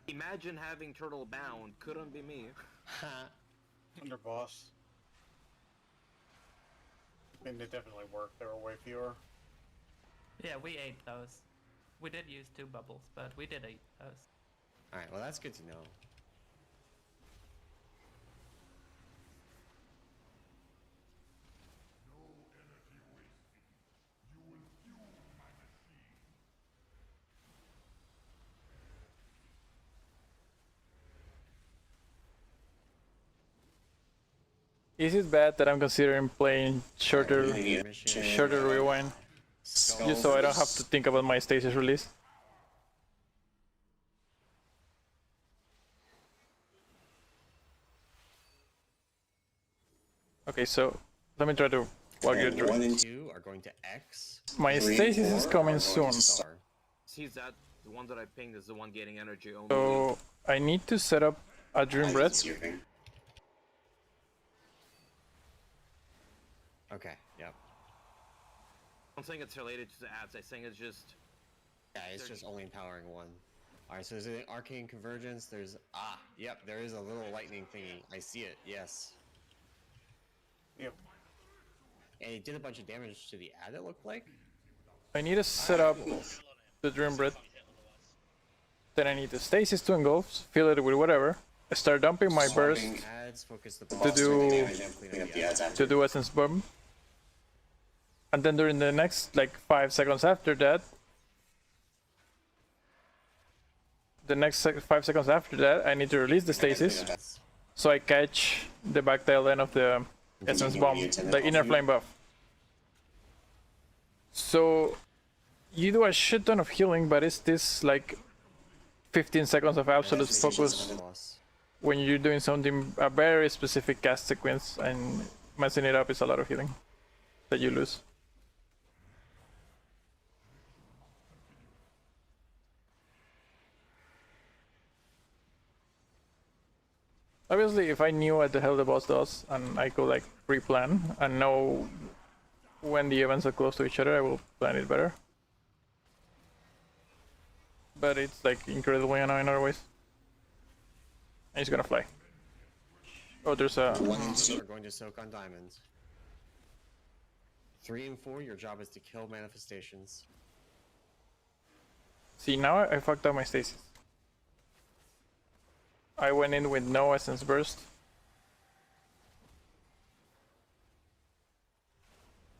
Imagine having turtle bound. Couldn't be me. Under boss. I mean, they definitely work. They were way fewer. Yeah, we ate those. We did use 2 bubbles, but we did eat those. Alright, well that's good to know. Is it bad that I'm considering playing shorter rewind? Just so I don't have to think about my stasis release? Okay, so let me try to walk you through. 1 and 2 are going to X. My stasis is coming soon. He's at The one that I pinged is the one getting energy only. So I need to set up a Dream Breath. Okay, yep. I'm saying it's related to the ads. I think it's just... Yeah, it's just only empowering one. Alright, so there's an arcane convergence, there's... Ah, yep, there is a little lightning thingy. I see it, yes. Yep. And it did a bunch of damage to the ad, it looked like? I need to set up the Dream Breath. Then I need the Stasis to engulf, fill it with whatever. I start dumping my burst to do Essence Bomb. And then during the next like 5 seconds after that, I need to release the Stasis, so I catch the back tail end of the Essence Bomb, the inner flame buff. So you do a shit ton of healing, but it's this like 15 seconds of absolute focus when you're doing something, a very specific cast sequence, and messing it up is a lot of healing that you lose. Obviously, if I knew what the hell the boss does, and I could like pre-plan and know when the events are close to each other, I will plan it better. But it's like incredibly annoying otherwise. And he's gonna fly. Oh, there's a... We're going to soak on diamonds. 3 and 4, your job is to kill manifestations. See, now I fucked up my stasis. I went in with no Essence Burst.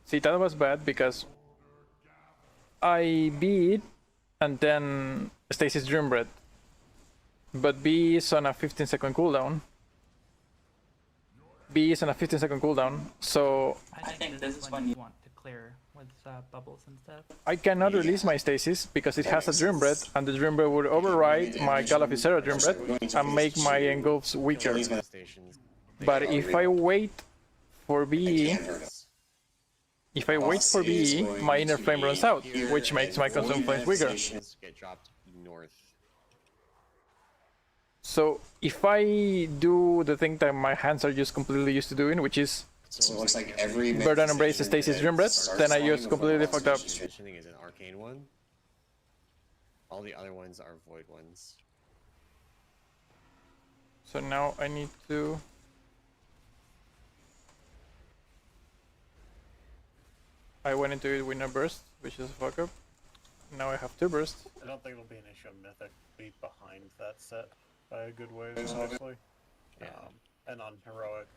See, that was bad because I beat and then Stasis Dream Breath. But B is on a 15-second cooldown. So I think this is when you want to clear with bubbles and stuff. I cannot release my Stasis because it has a Dream Breath, and the Dream Breath would override my Galaphisera Dream Breath and make my engulfs weaker. But if I wait for BE, my inner flame runs out, which makes my consume flames weaker. Get dropped north. So if I do the thing that my hands are just completely used to doing, which is So it looks like every Burden Embrace Stasis Dream Breath, then I just completely fucked up. Mentioning is an arcane one. All the other ones are void ones. So now I need to... I went into it with no burst, which is a fuck up. Now I have 2 bursts. I don't think it'll be an issue of Mythic be behind that set by a good way, honestly. Yeah. And on Heroic,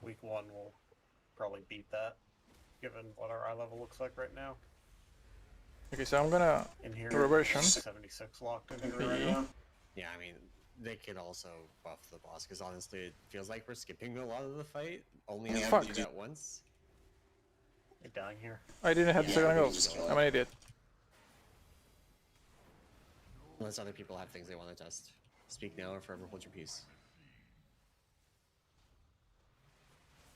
week 1 will probably beat that, given what our eye level looks like right now. Okay, so I'm gonna In here, reversion. 76 locked in here right now. Yeah, I mean, they could also buff the boss, because honestly, it feels like we're skipping a lot of the fight. Only have to do that once. You're dying here. I didn't have the second go. I'm an idiot. Unless other people have things they want to test. Speak now or forever hold your peace.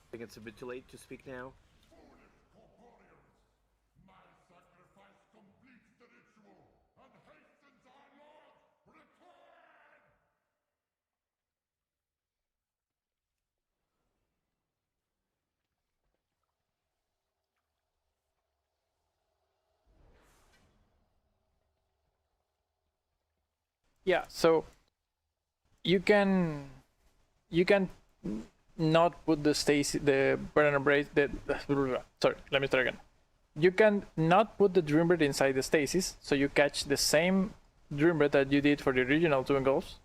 I think it's a bit too late to speak now. Yeah, so you can not put the Burden Embrace, sorry, let me start again. You can not put the Dream Breath inside the stasis, so you catch the same Dream Breath that you did for the original 2 engulfs,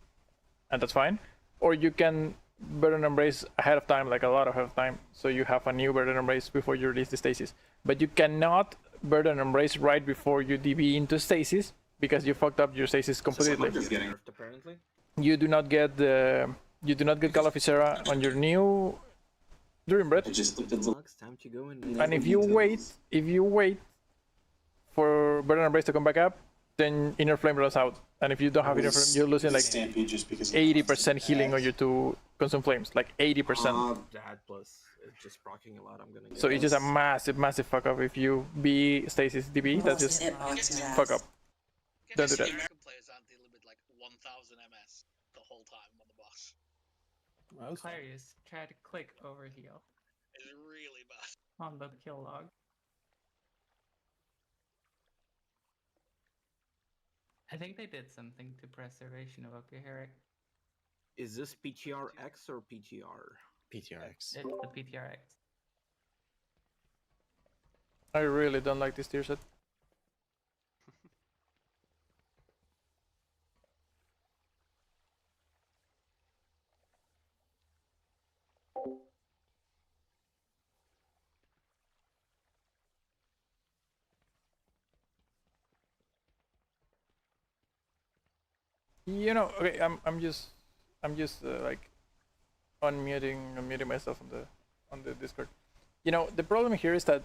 and that's fine. Or you can Burden Embrace ahead of time, like a lot ahead of time, so you have a new Burden Embrace before you release the stasis. But you cannot Burden Embrace right before you DB into stasis, because you fucked up your stasis completely. Apparently. You do not get Galaphisera on your new Dream Breath. Time to go in. And if you wait for Burden Embrace to come back up, then Inner Flame runs out. And if you don't have Inner Flame, you're losing like 80% healing on your 2 Consume Flames, like 80%. That plus it's just proccing a lot. I'm gonna. So it's just a massive fuck up if you be stasis DB. That's just fuck up. Don't do The that. American players aren't dealing with like 1000 MS the whole time on the boss. Well, that's fine. Clarius, try to click over heal It's really bad. on the kill log. I think they did something to preservation of Evoker here. Is this PTRX or PTR? PTRX. It's the PTRX. I really don't like this tier set. You know, okay, I'm just like unmuting myself on the Discord. You know, the problem here is that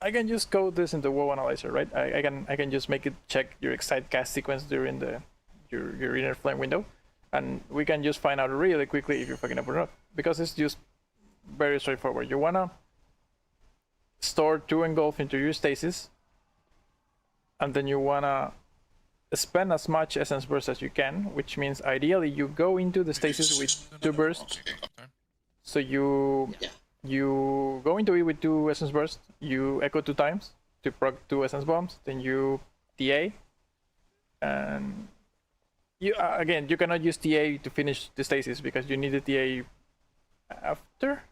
I can just code this into WoW Analyzer, right? I can just make it check your excite cast sequence during your inner flame window, and we can just find out really quickly if you're fucking up or not, because it's just very straightforward. You wanna store 2 engulf into your stasis, and then you wanna spend as much essence burst as you can, which means ideally you go into the stasis with 2 bursts. So you go into it with 2 essence bursts, you echo 2 times to proc 2 essence bombs, then you TA, and you again you cannot use TA to finish the stasis because you need the TA after.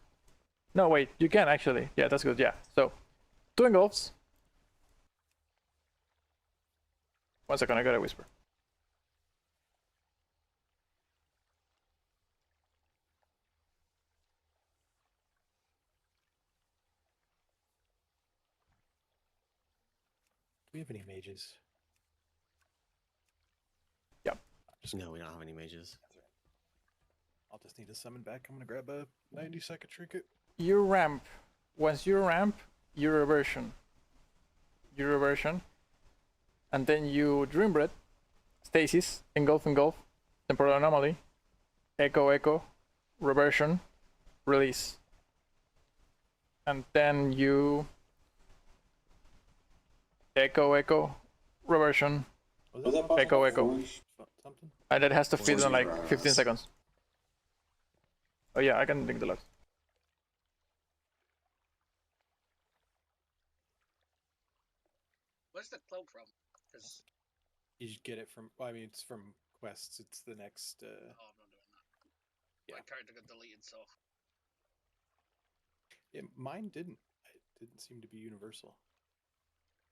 No, wait, you can actually. Yeah, that's good. Yeah, so 2 engulfs. One second, I gotta whisper. Do we have any mages? Yep. No, we don't have any mages. I'll just need to summon back. I'm gonna grab a 90-second trinket. You ramp. Once you ramp, you reversion. And then you Dream Breath, Stasis, Engulf, Temporal Anomaly, Echo, Reversion, Release. And then you Echo, Reversion, Echo. Something? And that has to fit in like 15 seconds. Oh yeah, I can link the logs. Where's the cloak from? Because You should get it from. Well, I mean, it's from quests. It's the next. I'm not doing that. Yeah. My character got deleted, so Yeah, mine didn't. It didn't seem to be universal.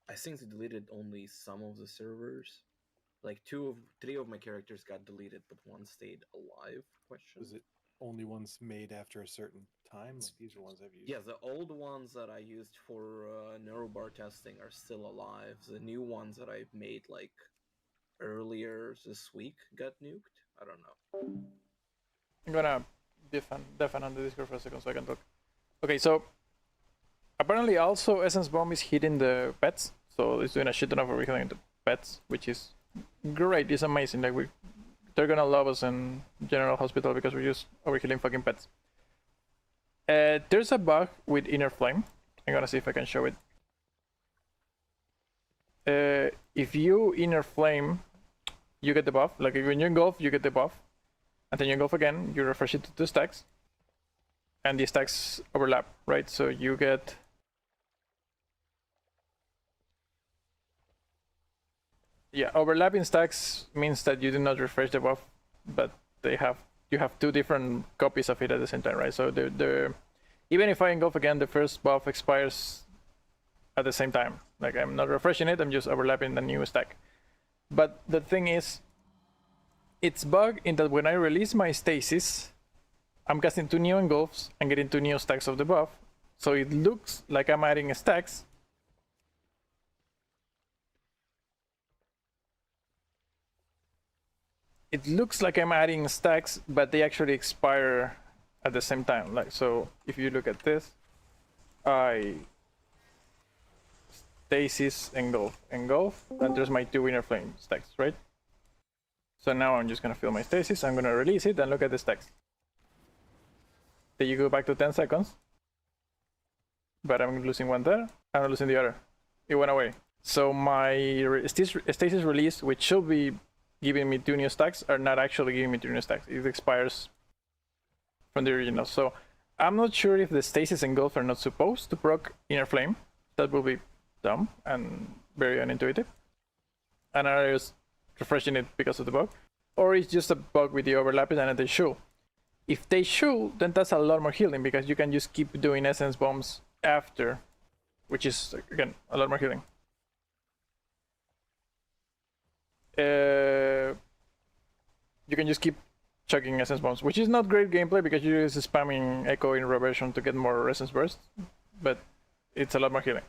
I think they deleted only some of the servers. Like 3 of my characters got deleted, but 1 stayed alive. Question. Was it only ones made after a certain time? Like these are ones I've used. Yeah, the old ones that I used for neurobar testing are still alive. The new ones that I made like earlier this week got nuked. I don't know. I'm gonna deafen on the Discord for a second so I can talk. Okay, so apparently also Essence Bomb is hitting the pets, so it's doing a shit ton of overhealing the pets, which is great. It's amazing. Like they're gonna love us in General Hospital because we're just overhealing fucking pets. There's a bug with Inner Flame. I'm gonna see if I can show it. If you Inner Flame, you get the buff. Like when you engulf, you get the buff. And then you engulf again, you refresh it to 2 stacks. And the stacks overlap, right? So you get... Yeah, overlapping stacks means that you do not refresh the buff, but you have 2 different copies of it at the same time, right? So even if I engulf again, the first buff expires at the same time. Like I'm not refreshing it, I'm just overlapping the new stack. But the thing is, it's bug in that when I release my stasis, I'm casting 2 new engulfs and getting 2 new stacks of the buff. So it looks like I'm adding stacks. It looks like I'm adding stacks, but they actually expire at the same time. Like so, if you look at this, I stasis engulf, and there's my 2 Inner Flame stacks, right? So now I'm just gonna fill my stasis. I'm gonna release it and look at the stacks. Then you go back to 10 seconds, but I'm losing 1 there. I'm losing the other. It went away. So my stasis release, which should be giving me 2 new stacks, are not actually giving me 2 new stacks. It expires from the original. So I'm not sure if the stasis engulf are not supposed to proc Inner Flame. That will be dumb and very unintuitive. And I'm just refreshing it because of the bug. Or it's just a bug with the overlapping and they should. If they should, then that's a lot more healing because you can just keep doing essence bombs after, which is, again, a lot more healing. You can just keep chucking essence bombs, which is not great gameplay because you're just spamming echo in reversion to get more essence burst, but it's a lot more healing.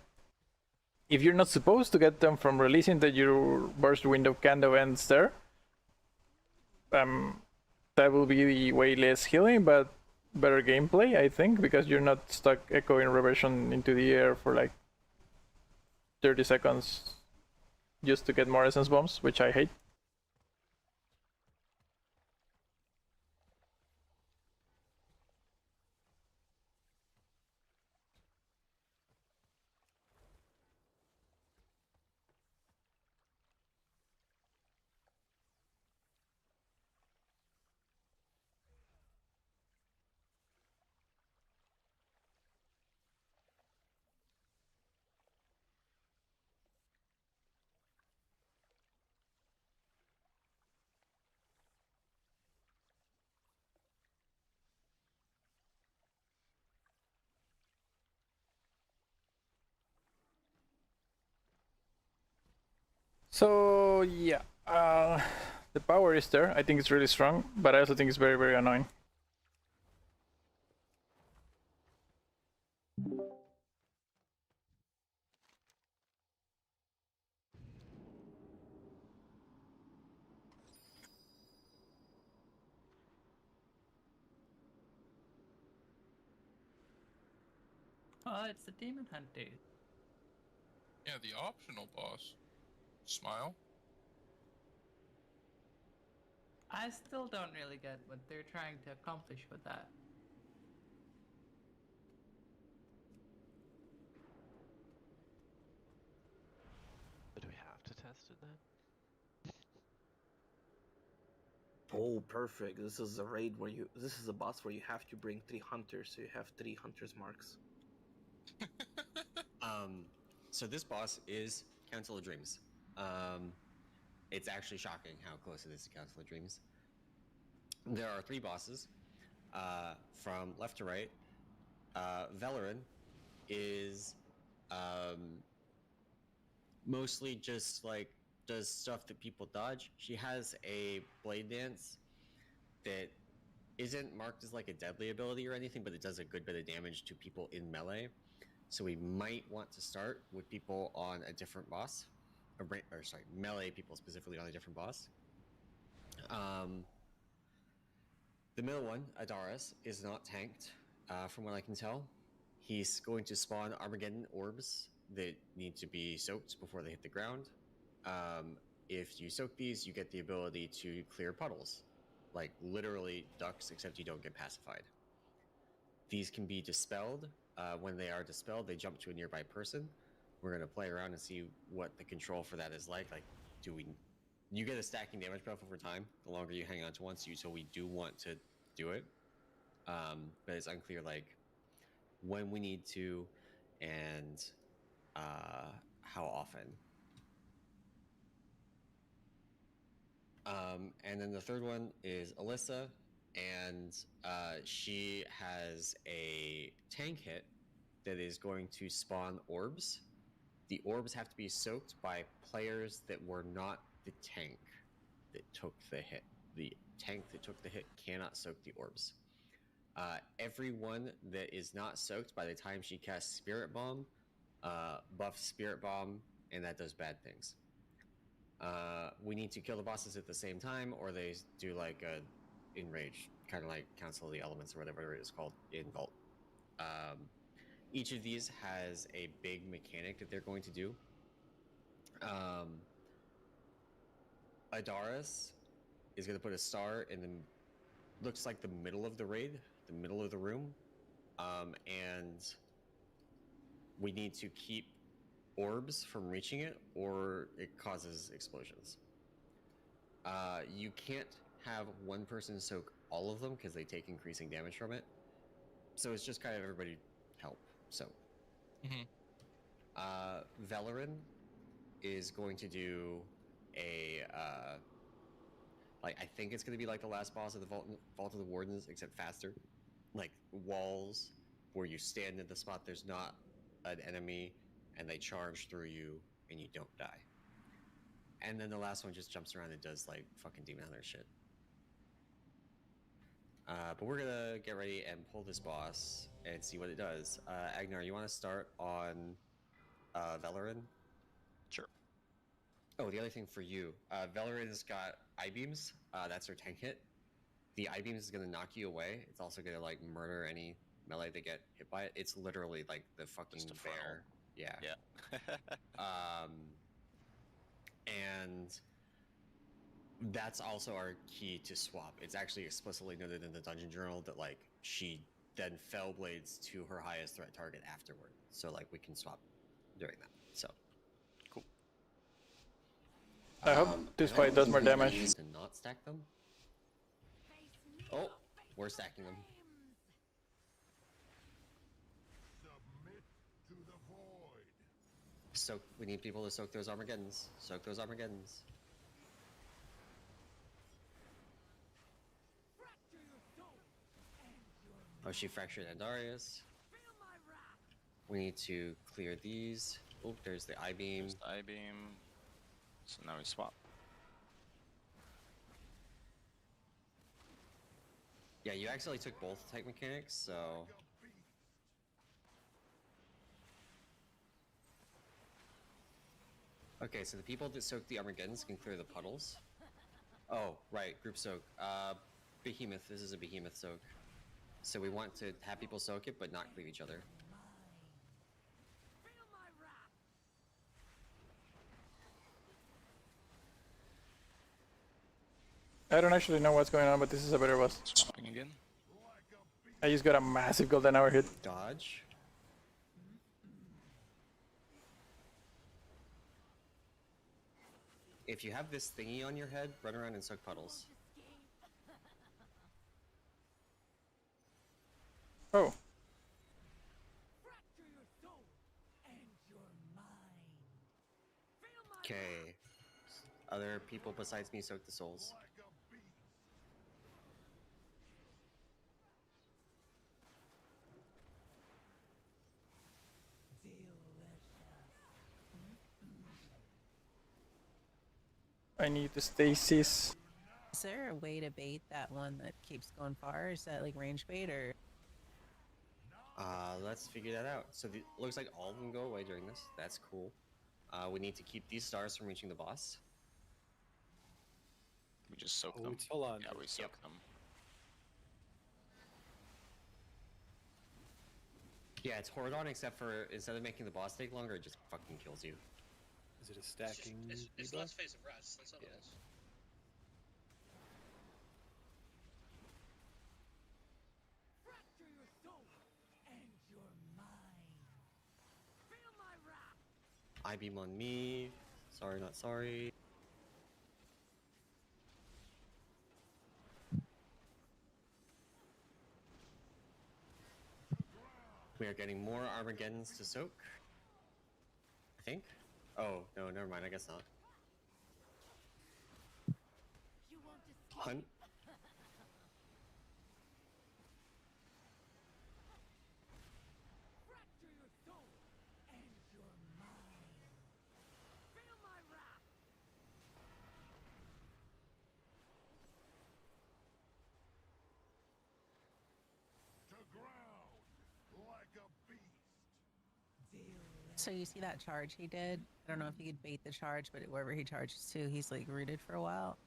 If you're not supposed to get them from releasing that your burst window kind of ends there, that will be way less healing, but better gameplay, I think, because you're not stuck echoing reversion into the air for like 30 seconds just to get more essence bombs, which I hate. So yeah, the power is there. I think it's really strong, but I also think it's very, very annoying. Oh, it's the demon hunt dude. Yeah, the optional boss. Smile. I still don't really get what they're trying to accomplish with that. But do we have to test it then? Oh, perfect. This is a raid where you. This is a boss where you have to bring 3 hunters, so you have 3 hunters marks. So this boss is Council of Dreams. It's actually shocking how close it is to Council of Dreams. There are 3 bosses, from left to right. Velerin is mostly just like does stuff that people dodge. She has a blade dance that isn't marked as like a deadly ability or anything, but it does a good bit of damage to people in melee. So we might want to start with people on a different boss, or sorry, melee people specifically on a different boss. The middle one, Adaris, is not tanked, from what I can tell. He's going to spawn Armageddon orbs that need to be soaked before they hit the ground. If you soak these, you get the ability to clear puddles, like literally ducks, except you don't get pacified. These can be dispelled. When they are dispelled, they jump to a nearby person. We're going to play around and see what the control for that is like. Like, you get a stacking damage buff over time the longer you hang on to one, so we do want to do it. But it's unclear, like, when we need to and how often. And then the third one is Alyssa, and she has a tank hit that is going to spawn orbs. The orbs have to be soaked by players that were not the tank that took the hit. The tank that took the hit cannot soak the orbs. Everyone that is not soaked by the time she casts Spirit Bomb, buffs Spirit Bomb, and that does bad things. We need to kill the bosses at the same time, or they do like a Enrage, kind of like Council of the Elements or whatever it is called in Vault. Each of these has a big mechanic that they're going to do. Adaris is going to put a star in the, looks like the middle of the raid, the middle of the room, and we need to keep orbs from reaching it, or it causes explosions. You can't have one person soak all of them because they take increasing damage from it. So it's just kind of everybody help. So, Valorin is going to do a like I think it's going to be like the last boss of the Vault of the Wardens, except faster. Like walls where you stand in the spot there's not an enemy, and they charge through you, and you don't die. And then the last one just jumps around and does like fucking Demon Hunter shit. But we're gonna get ready and pull this boss and see what it does. Agnar, you want to start on Valorin? Sure. Oh, the other thing for you, Valorin's got I-beams. That's her tank hit. The I-beams is gonna knock you away. It's also gonna like murder any melee that get hit by it. It's literally like the fucking bear. Yeah. Yeah. And that's also our key to swap. It's actually explicitly noted in the dungeon journal that like she then fell blades to her highest threat target afterward. So like we can swap during that. So cool. I hope this fight does more damage. To not stack them. Oh, we're stacking them. Soak. We need people to soak those Armageddons. Soak those Armageddons. Oh, she fractured Andarius. We need to clear these. Oh, there's the I-beam. There's the I-beam. So now we swap. Yeah, you actually took both type mechanics, so... Okay, so the people that soak the Armageddons can clear the puddles. Oh, right, group soak. Behemoth, this is a Behemoth soak. So we want to have people soak it, but not cleave each other. I don't actually know what's going on, but this is a better boss. Swapping again. I just got a massive golden hour hit. Dodge. If you have this thingy on your head, run around and soak puddles. Oh. Okay. Other people besides me soak the souls. I need the stasis. Is there a way to bait that one that keeps going far? Is that like range bait or? Let's figure that out. So it looks like all of them go away during this. That's cool. We need to keep these stars from reaching the boss. We just soak them. Hold on. Yeah, we soak them. Yeah, it's Hordon, except for instead of making the boss take longer, it just fucking kills you. Is it a stacking? It's less phase of rats. That's all it is. I-beam on me. Sorry, not sorry. We are getting more Armageddons to soak. I think. Oh, no, never mind. I guess not. Hunt. So you see that charge he did? I don't know if he could bait the charge, but wherever he charges to, he's like rooted for a while.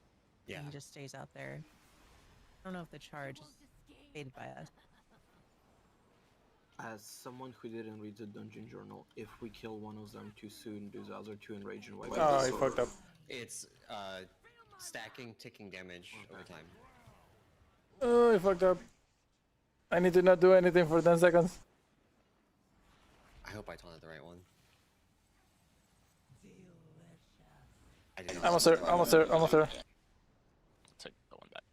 Yeah. And he just stays out there. I don't know if the charge is baited by us. As someone who didn't read the dungeon journal, if we kill one of them too soon, do the other two enrage and wipe Oh, out? I fucked up. It's stacking, ticking damage over time. Oh, I fucked up. I need to not do anything for 10 seconds. I hope I taunted the right one. Almost there, almost there, almost there. Take the one back.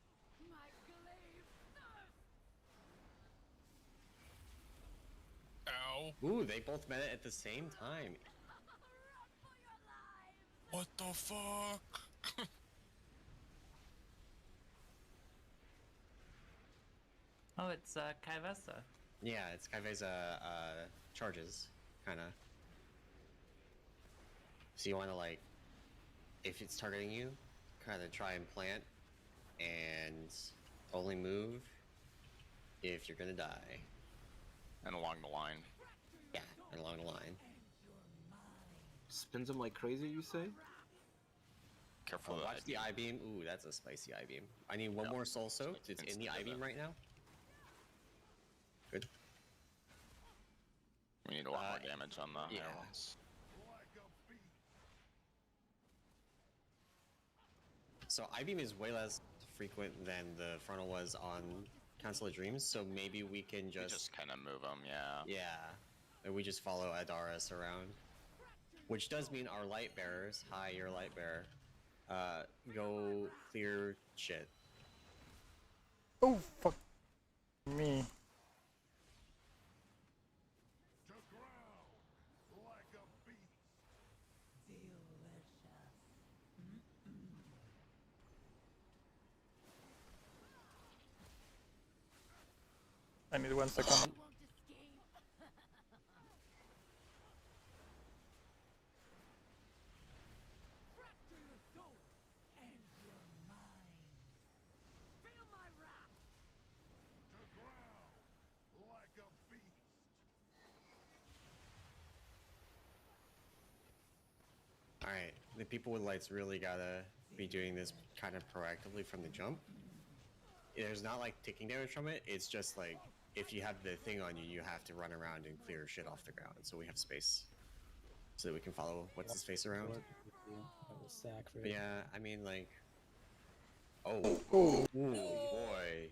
Ow. Ooh, they both met it at the same time. What the fuck? Oh, it's Kaivesa. Yeah, it's Kaivesa charges, kinda. So you wanna like, if it's targeting you, kinda try and plant, and only move if you're gonna die. And along the line. Yeah, and along the line. Spins him like crazy, you say? Careful of Watch that. the I-beam. Ooh, that's a spicy I-beam. I need one more soul soaked. It's in the I-beam right now. Good. We need a lot more damage on the higher yeah. ones. So I-beam is way less frequent than the frontal was on Council of Dreams, so maybe we can We just kind of move them, yeah. Yeah. And we just follow Adaris around. Which does mean our light bearers, hi, you're a light bearer, go clear shit. Oh, fuck me. I need 1 second. Alright, the people with lights really gotta be doing this kind of proactively from the jump. There's not like taking damage from it, it's just like, if you have the thing on you, you have to run around and clear shit off the ground, so we have space. So that we can follow what's his face around. But yeah, I mean like... Oh. Ooh, boy.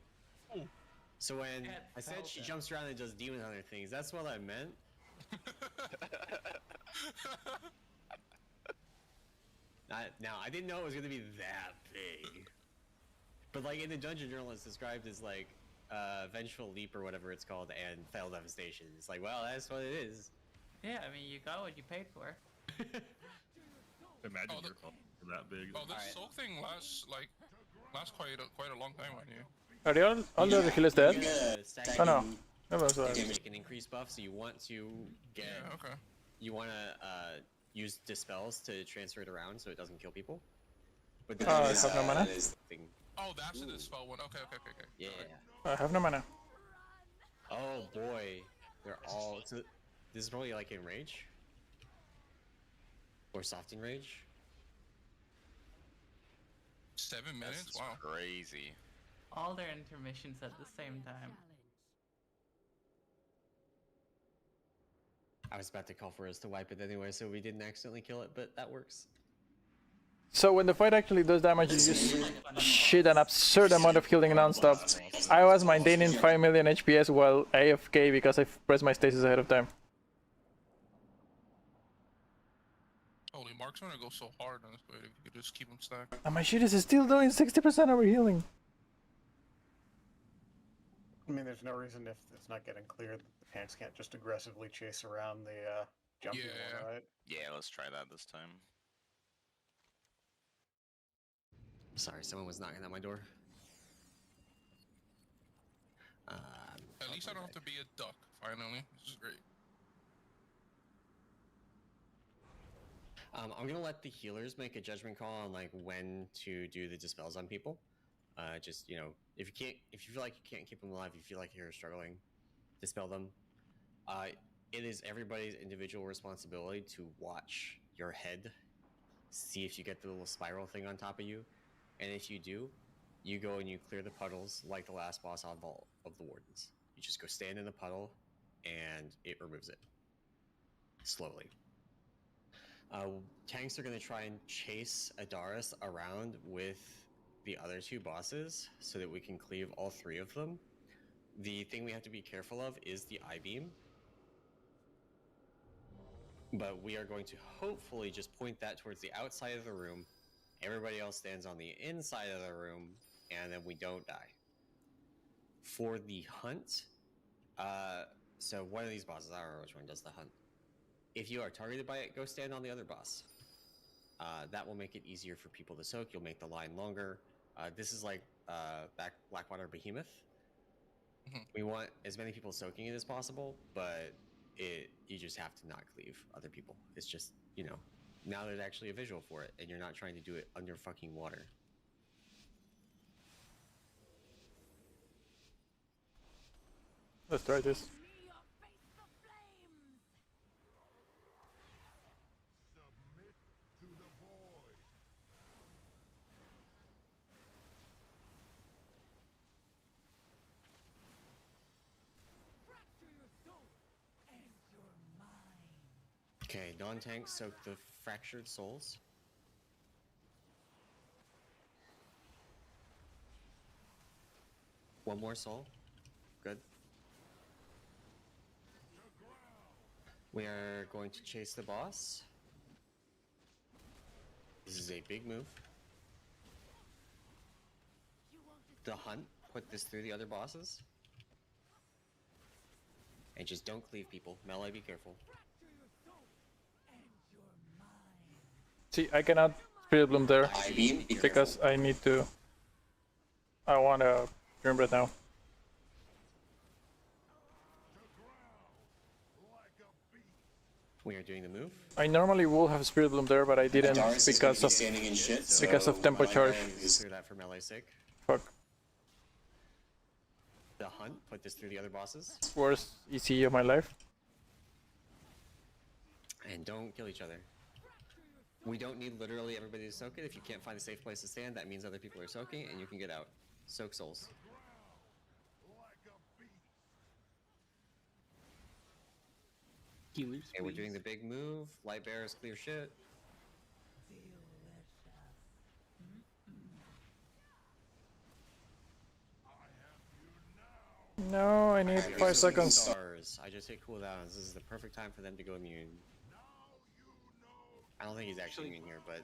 So when I said she jumps around and does demon hunter things, that's what I meant. Now, I didn't know it was gonna be that big. But like in the Dungeon Journal, it's described as like Vengeful Leap or whatever it's called, and Fell Devastation. It's like, well, that's what it is. Yeah, I mean, you got what you paid for. Imagine you're that big. Oh, this soul thing lasts quite a long time on you. Are they all the other healers dead? Oh no. Never was that. Make an increased buff, so you want to get. Yeah, okay. You want to use dispels to transfer it around so it doesn't kill people. But Oh, I have no mana. Oh, that's the dispel one. Okay. Yeah. I have no mana. Oh boy, they're all. So this is probably like in rage or soft in rage. 7 minutes. This is wow. Crazy. All their intermissions at the same time. I was about to call for us to wipe it anyway, so we didn't accidentally kill it, but that works. So when the fight actually does damage, you just shit an absurd amount of healing non-stop. I was maintaining 5 million HPS while AFK because I pressed my stasis ahead of time. Holy, Mark's gonna go so hard on this fight if you could just keep him stacked. And my shit is still doing 60% over healing. I mean, there's no reason if it's not getting cleared that the tanks can't just aggressively chase around the jumpy one, right? Yeah, let's try that this time. Sorry, someone was knocking at my door. At least I don't have to be a duck, finally. This is great. I'm gonna let the healers make a judgment call on like when to do the dispels on people. Just, you know, if you feel like you can't keep them alive, you feel like you're struggling, dispel them. It is everybody's individual responsibility to watch your head, see if you get the little spiral thing on top of you, and if you do, you go and you clear the puddles like the last boss of all of the wardens. You just go stand in the puddle, and it removes it slowly. Tanks are going to try and chase Adaris around with the other two bosses so that we can cleave all three of them. The thing we have to be careful of is the I-beam. But we are going to hopefully just point that towards the outside of the room Everybody else stands on the inside of the room, and then we don't die. For the hunt, so one of these bosses, I don't know which one does the hunt. If you are targeted by it, go stand on the other boss. That will make it easier for people to soak. You'll make the line longer. This is like Blackwater Behemoth. We want as many people soaking it as possible, but you just have to not cleave other people. It's just, you know, now there's actually a visual for it, and you're not trying to do it under fucking water. Let's try this. Okay, non-tank soak the fractured souls. One more soul. Good. We are going to chase the boss. This is a big move. The hunt. Put this through the other bosses. And just don't cleave people. Melee, be careful. See, I cannot Spirit Bloom there because I need to. I want to remember it now. We are doing the move. I normally will have Spirit Bloom there, but I didn't because of tempo charge. Clear that for melee sake. Fuck. The hunt. Put this through the other bosses. Worst EC of my life. And don't kill each other. We don't need literally everybody to soak it. If you can't find a safe place to stand, that means other people are soaking and you can get out. Soak souls. Healers, okay, we're doing the big move. Light bearers clear shit. No, I need 5 seconds. Stars. I just hit cooldowns. This is the perfect time for them to go immune. I don't think he's actually immune here, but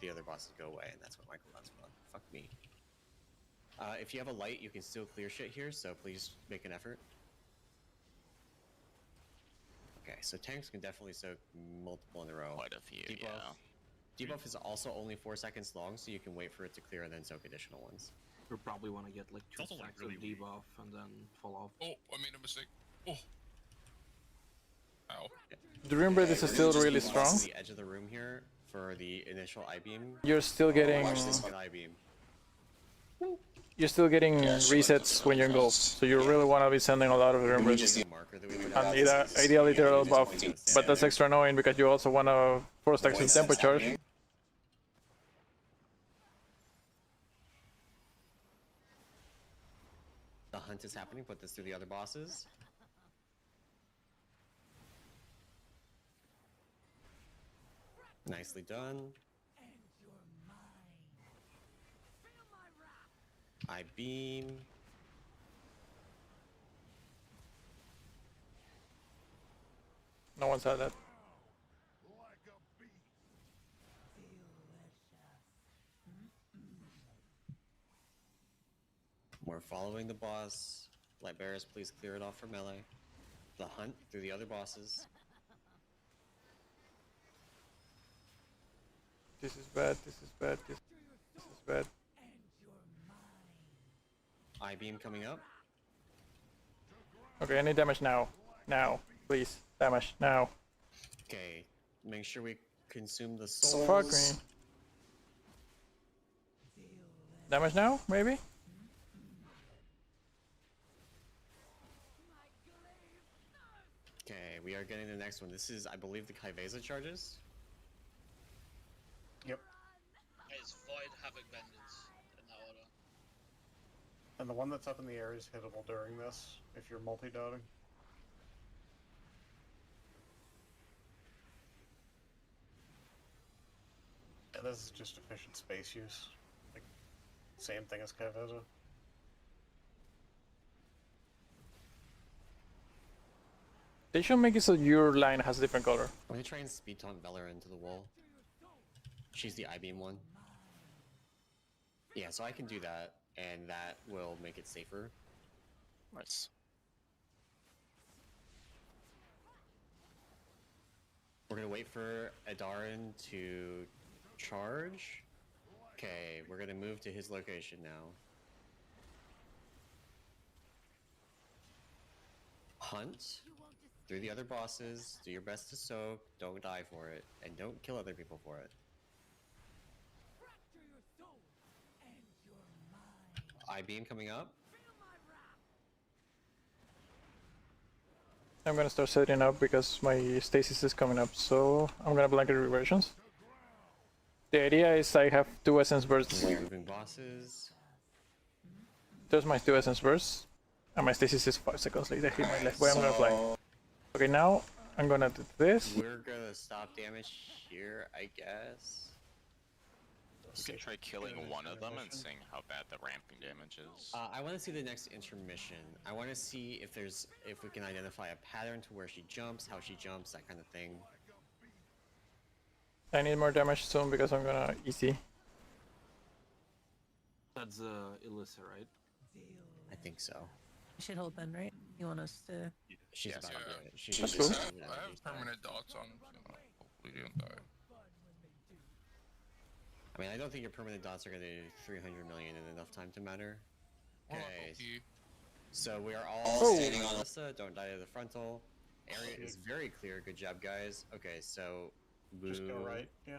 the other bosses go away, and that's what my cooldown's for. Fuck me. If you have a light, you can still clear shit here, so please make an effort. Okay, so tanks can definitely soak multiple in a row. Quite a few, Debuff. yeah. Debuff is also only 4 seconds long, so you can wait for it to clear and then soak additional ones. You'll probably want to get like 2 also, like, stacks really of debuff and then fall off. Oh, I made a mistake. Oh. Ow. Dream Breath is still really strong. The edge of the room here for the initial I-beam. You're still getting. Watch this I-beam. You're still getting resets when you're in gold, so you really want to be sending a lot of Dream Breath. And ideally they're all buff, but that's extra annoying because you also want to 4 stacks of tempo charge. The hunt is happening. Put this through the other bosses. Nicely done. I beam. No one said that. We're following the boss. Light bearers, please clear it off for melee. The hunt through the other bosses. This is bad, this is bad, this is bad. I-beam coming up. Okay, I need damage now. Now, please. Damage, now. Okay, make sure we consume the souls. Fuck me. Damage now, maybe? Okay, we are getting the next one. This is, I believe, the Kaiveza charges. Yep. It's Void, Havoc, Vengeance in that order. And the one that's up in the air is hittable during this, if you're multi-dotting. Yeah, this is just efficient space use. Like, same thing as Kaiveza. They should make it so your line has a different color. I'm gonna try and speed taunt Valor into the wall. She's the I-beam one. Yeah, so I can do that, and that will make it safer. Nice. We're gonna wait for Adarin to charge. Okay, we're gonna move to his location now. Hunt through the other bosses, do your best to soak, don't die for it, and don't kill other people for it. I-beam coming up. I'm gonna start setting up because my stasis is coming up, so I'm gonna blanket reversions. The idea is I have 2 essence bursts. Moving bosses. There's my 2 essence bursts, and my stasis is 5 seconds later. Hit my left way. I'm gonna fly. Okay, now I'm gonna do this. We're gonna stop damage here, I guess. We can try killing one of them and seeing how bad the ramping damage is. I want to see the next intermission. I want to see if we can identify a pattern to where she jumps, how she jumps, that kind of thing. I need more damage soon because I'm gonna easy. That's Alyssa, right? I think so. You should hold then, right? You want us to? She's Yes, about to yeah. do it. She's That's cool. I have permanent dots on, so hopefully you don't die. I mean, I don't think your permanent dots are gonna do 300 million in enough time to matter. Well, Okay. okay. So we are all standing on Alyssa. Don't die to the frontal. Area is very clear. Good job, guys. Okay, so Just go Boo- right. Yeah.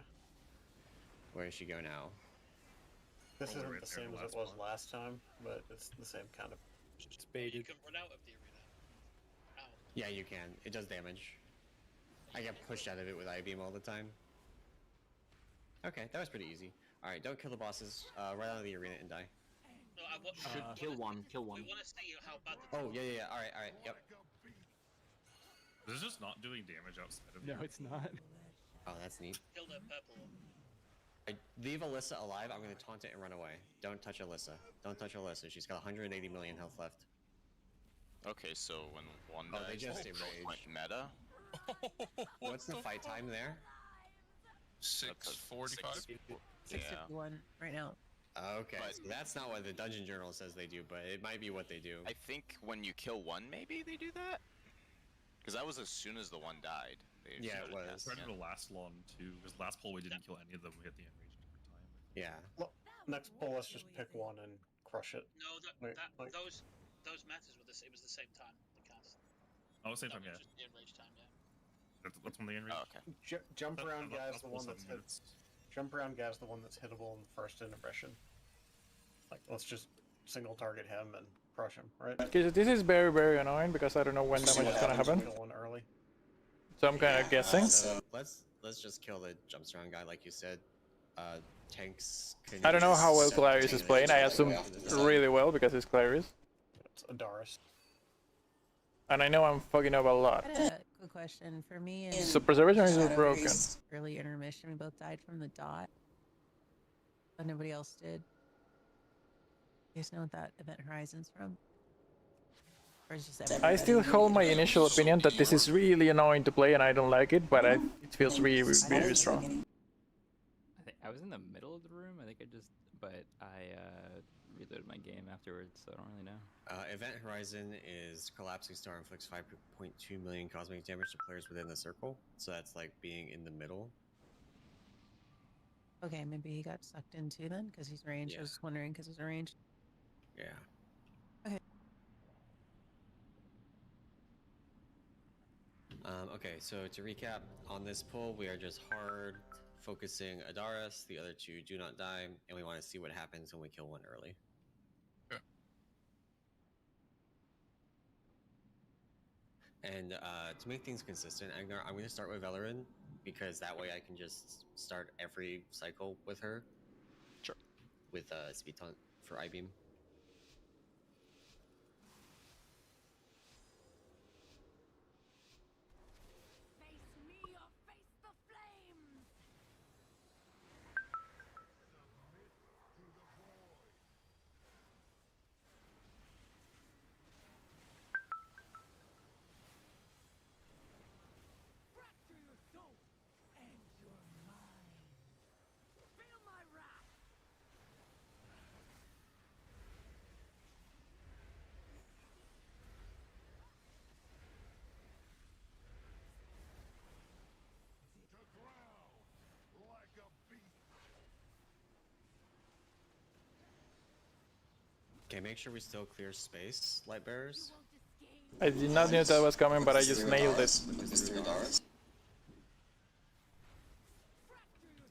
Where does she go now? This All the isn't way the there, same the as it last was one. last time, but it's the same kind of. It's You baited. can run out of the arena. Ow. Yeah, you can. It does damage. I get pushed out of it with I-beam all the time. Okay, that was pretty easy. Alright, don't kill the bosses. Right out of the arena and die. No, I wa- Should kill one. Kill We one. want to see how bad the Oh, yeah. Alright, yep. This is just not doing damage outside of No, you. it's not. Oh, that's neat. kill the purple one. Leave Alyssa alive. I'm gonna taunt it and run away. Don't touch Alyssa. Don't touch Alyssa. She's got 180 million health left. Okay, so when one Oh, dies, they just it goes rage. like meta. What's the fight time there? 6:45. 651 right now. Okay, But- so that's not what the Dungeon Journal says they do, but it might be what they do. I think when you kill one, maybe they do that. Because that was as soon as the one died. They Yeah, it started was. casting Tried to last long too, because last poll we didn't kill any of them. We hit the enraged every time. Yeah. Well, next pull, let's just pick one and crush it. No, Wait, like- those matters were the same. It was the same time. The cast. Oh, same That time, was yeah. just the enrage time. Yeah. That's when they enraged. Oh, okay. Jump around That- guy's that's the full one that's 7 hit. minutes. Jump around guy's the one that's hittable in the first intermission. Like, let's just single target him and crush him, right? Okay, so this is very, very annoying because I don't know when damage is gonna happen. Kill one early. So I'm kind of guessing. So let's just kill the jumps around guy, like you said. Tanks. I don't know how well Can Clarius is playing. I assume really well because it's Clarius. It's Adaris. And I know I'm fucking up a lot. I had a quick question for me. And So preservation is broken. early intermission, we both died from the dot, but nobody else did. You guys know what that event horizon's from? Or is just I everybody? still hold my initial opinion that this is really annoying to play and I don't like it, but it feels really, very strong. I think I was in the middle of the room. I think but I reloaded my game afterwards, so I don't really know. Event Horizon is collapsing star inflicts 5.2 million cosmic damage to players within the circle. So that's like being in the middle. Okay, maybe he got sucked in too then, because he's ranged. I Yeah. was just wondering because he's ranged. Yeah. Okay. Okay, so to recap, on this pull, we are just hard focusing Adaris. The other two do not die, and we want to see what happens when we kill one early. Yeah. And to make things consistent, Agnar, I'm going to start with Velerin, because that way I can just start every cycle with her. Sure. With Speed Taunt for I-beam. make sure we still clear space, light bearers. I did not know that was coming, but I just nailed it.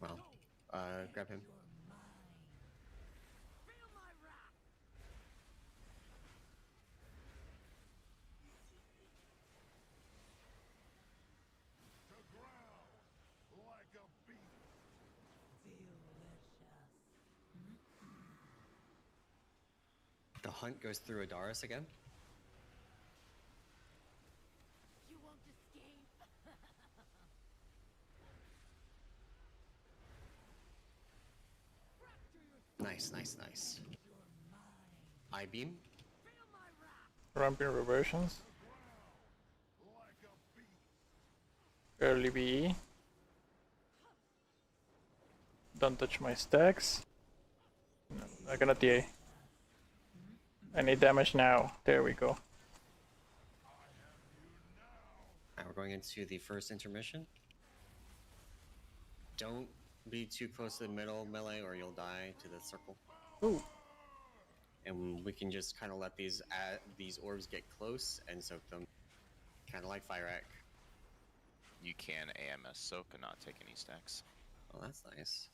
Well, grab him. The hunt goes through Adaris again. Nice, nice, nice. I-beam. Ramping reversions. Early BE. Don't touch my stacks. No, I cannot TA. I need damage now. There we go. Now we're going into the first intermission. Don't be too close to the middle melee or you'll die to the circle. Ooh. And we can just kind of let these orbs get close and soak them. Kind of like Fire Act. You can AMS soak and not take any stacks. Oh, that's nice.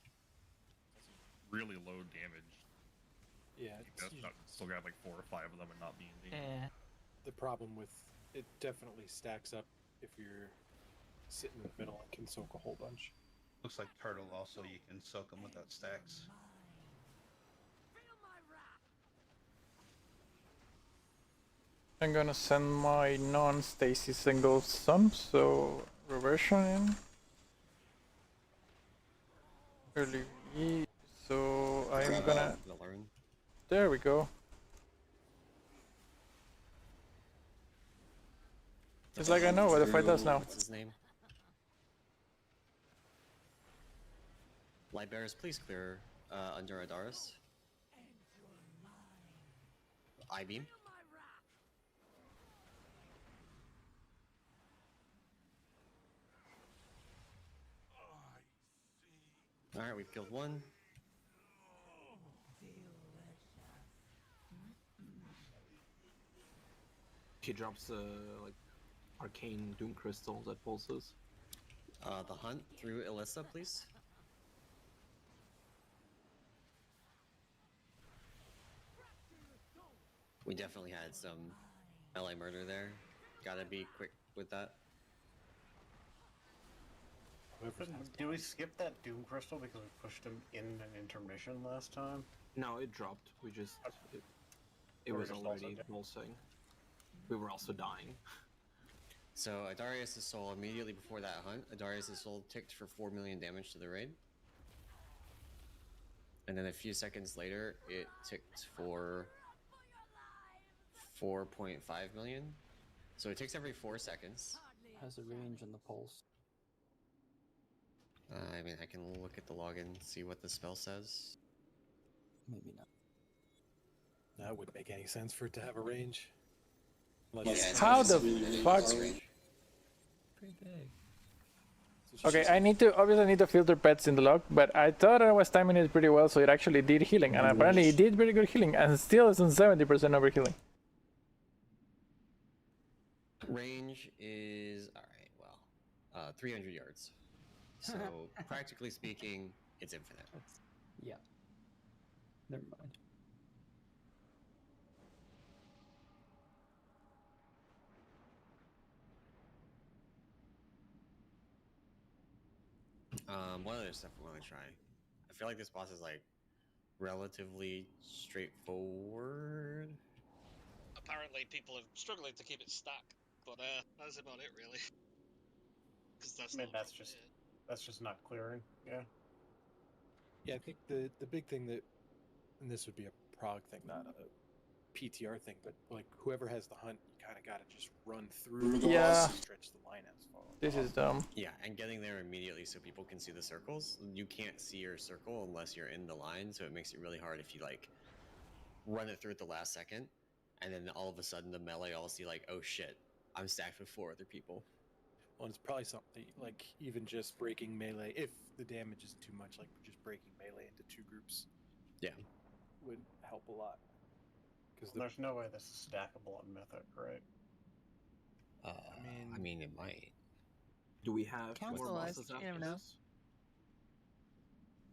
Really low damage. Yeah, still got like 4 or 5 of them and not being danger. Yeah. The problem with it definitely stacks up if you're sitting in the middle and can soak a whole bunch. Looks like Turtle also, you can soak them without stacks. I'm gonna send my non-Stacy single sum, so reversion in. Early VE, so I'm gonna... There we go. It's like I know what the fight does now. What's his name? Light bearers, please clear under Adaris. I-beam. Alright, we've killed one. He drops like arcane doom crystal that pulses. The hunt through Alyssa, please. We definitely had some melee murder there. Gotta be quick with that. Did we skip that Doom Crystal because we pushed him in an intermission last time? No, it dropped. We just it was already pulsing. We were also dying. So Adarius' soul immediately before that hunt, Adarius' soul ticked for 4 million damage to the raid. And then a few seconds later, it ticked for 4.5 million. So it ticks every 4 seconds. Has a range on the pulse. I mean, I can look at the login, see what the spell says. Maybe not. That wouldn't make any sense for it to have a range. How the fuck? Pretty big. Okay, I obviously need to filter pets in the log, but I thought I was timing it pretty well, so it actually did healing, and apparently it did pretty good healing, and still isn't 70% over healing. Range is, alright, well, 300 yards. So, practically speaking, it's infinite. Yeah. Never mind. What other stuff we want to try? I feel like this boss is like relatively straightforward. Apparently, people are struggling to keep it stacked, but that's about it, really. Because that's that's just not clearing. Yeah. Yeah, I think the big thing that, and this would be a prog thing, not a PTR thing, but like whoever has the hunt, you kind of got to just run through the boss and stretch the line as far. This is dumb. Yeah, and getting there immediately so people can see the circles. You can't see your circle unless you're in the line, so it makes it really hard if you like run it through at the last second, and then all of a sudden the melee all see like, oh shit, I'm stacked with 4 other people. Well, it's probably something like even just breaking melee, if the damage is too much, like just breaking melee into 2 groups. Yeah, would help a lot. Because There's no way this is stackable on Mythic, right? I mean, it might. Do we have more Council us. bosses You after never know. this?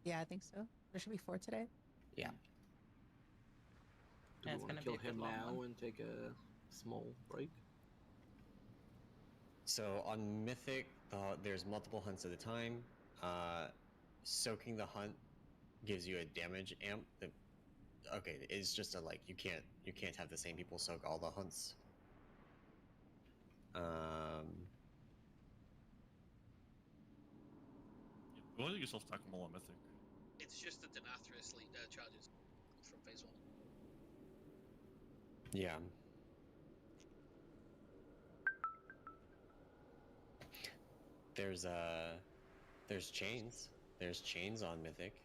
Yeah, I think so. There should be 4 today. Yeah. Do we it's want gonna to kill be a good him long now one. and take a small break? So on Mythic, there's multiple hunts at a time. Soaking the hunt gives you a damage amp. Okay, it's just a you can't have the same people soak all the hunts. Why do you self-stackable on Mythic? It's just the Denathris charges from phase 1. Yeah. There's chains. There's chains on Mythic.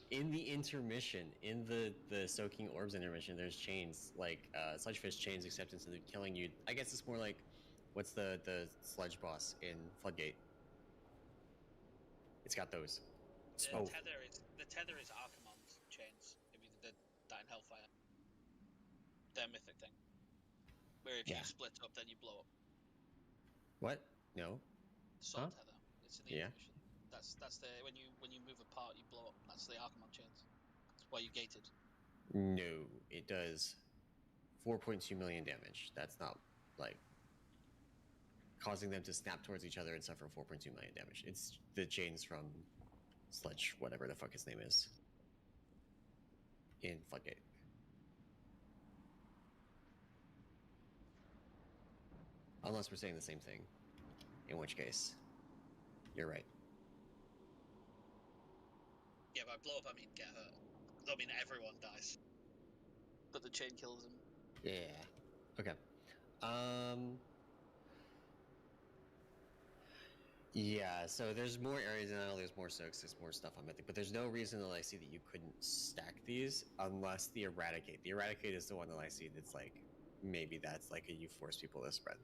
In the intermission, in the soaking orbs intermission, there's chains like sludgefish chains, except instead of killing you, I guess it's more like what's the sludge boss in Floodgate? It's got those. The tether is Archimond chains. If you did that in Hellfire, their mythic thing, where if you split up, then you blow up. What? No. Soul tether. It's in the Yeah. intermission. That's the when you move apart, you blow up. That's the Archimond chains. That's why you gated. No, it does 4.2 million damage. That's not like causing them to snap towards each other and suffer 4.2 million damage. It's the chains from Sledge, whatever the fuck his name is, in Floodgate. Unless we're saying the same thing, in which case, you're right. Yeah, by blow up I mean get hurt. I don't mean everyone dies, but the chain kills them. Yeah. Okay. Yeah, so there's more areas now, there's more soaks, there's more stuff on Mythic, but there's no reason that I see that you couldn't stack these unless the Eradicate. The Eradicate is the one that I see that's like, maybe that's like a you force people to spread.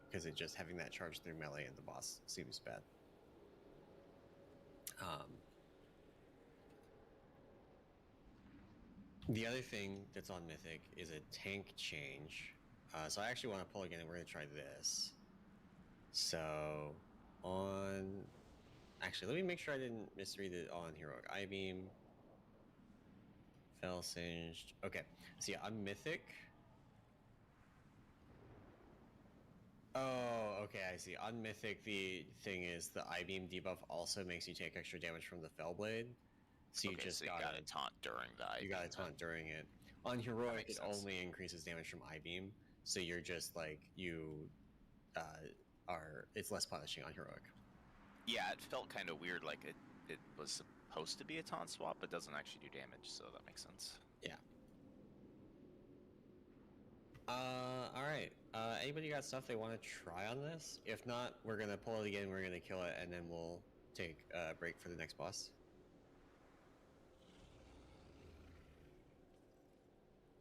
Because it just having that charge through melee and the boss seems bad. The other thing that's on Mythic is a tank change. So I actually want to pull again and we're going to try this. So on... Actually, let me make sure I didn't misread it on Heroic. I-Beam. Fell Singed. Okay. So yeah, on Mythic... Oh, okay, I see. On Mythic, the thing is the I-Beam debuff also makes you take extra damage from the Fellblade. So you just gotta taunt during the I-Beam. You gotta taunt during it. On Heroic, it only increases damage from I-Beam. So you're just like, it's less punishing on Heroic. Yeah, it felt kind of weird, like it was supposed to be a taunt swap, but doesn't actually do damage, so that makes sense. Yeah. Alright. Anybody got stuff they want to try on this? If not, we're gonna pull it again, we're gonna kill it, and then we'll take a break for the next boss.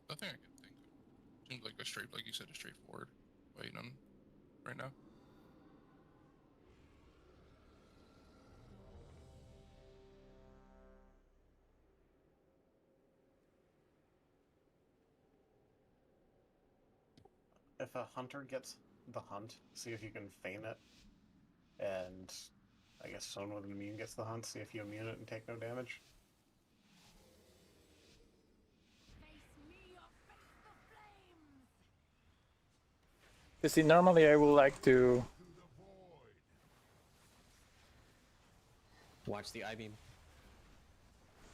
Nothing I can think of. Seems like like you said, a straightforward way on right now. If a hunter gets the hunt, see if you can feign it. And I guess someone with an immune gets the hunt, see if you immune it and take no damage. You see, normally I would like to... Watch the I-Beam.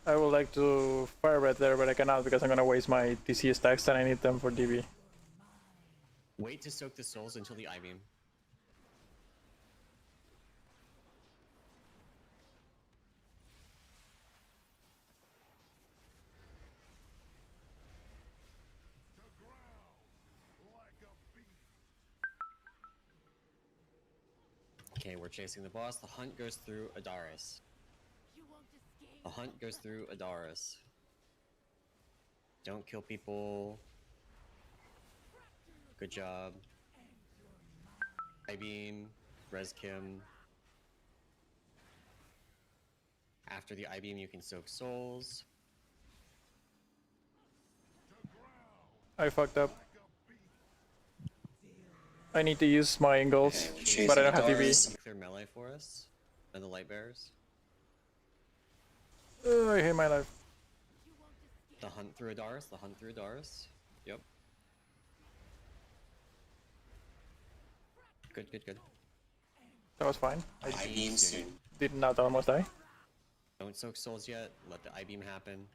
I would like to fire red there, but I cannot because I'm gonna waste my TC stacks and I need them for DB. Wait to soak the souls until the I-Beam. Okay, we're chasing the boss. The hunt goes through Adaris. The hunt goes through Adaris. Don't kill people. Good job. I-Beam. Res Kim. After the I-Beam, you can soak souls. I fucked up. I need to use my angles, but I don't have TV. Clear melee for us, and the light bearers. I hate my life. The hunt through Adaris. The hunt through Adaris. Yep. Good, good, good. That was fine. I I-beam soon. did not almost die. Don't soak souls yet. Let the I-beam happen.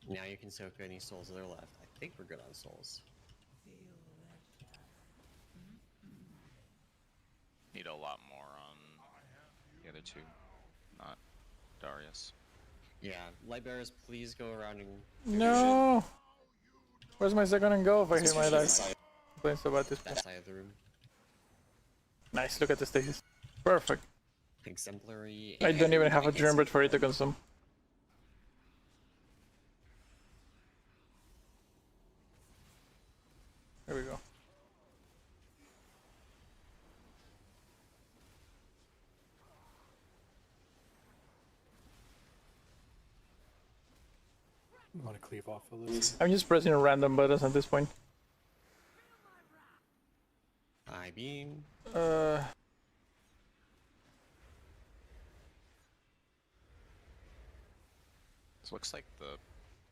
Now you can soak any souls that are left. I think we're good on souls. Need a lot more on the other two, not Darius. Yeah, light bearers, please go around and. No! Where's my second and go if I hear my life? I'm playing so bad this That side of the room. Nice, look at the stages. Perfect. Exemplary. I don't even have a dream bread for it to consume. There we go. You want to cleave off a little? I'm just pressing random buttons at this point. I-beam. This looks like the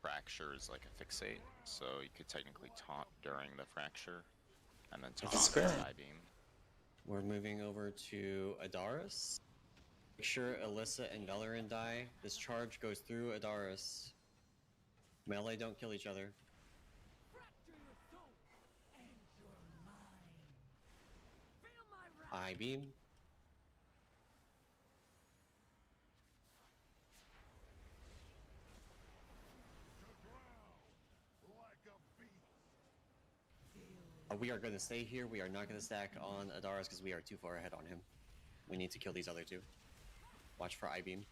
fracture is like a fixate, so you could technically taunt during the fracture, and then taunt with I-beam. We're moving over to Adaris. Make sure Alyssa and Valoran die. This charge goes through Adaris. Melee don't kill each other. I-beam. We are going to stay here. We are not going to stack on Adaris because we are too far ahead on him. We need to kill these other two. Watch for I-beam.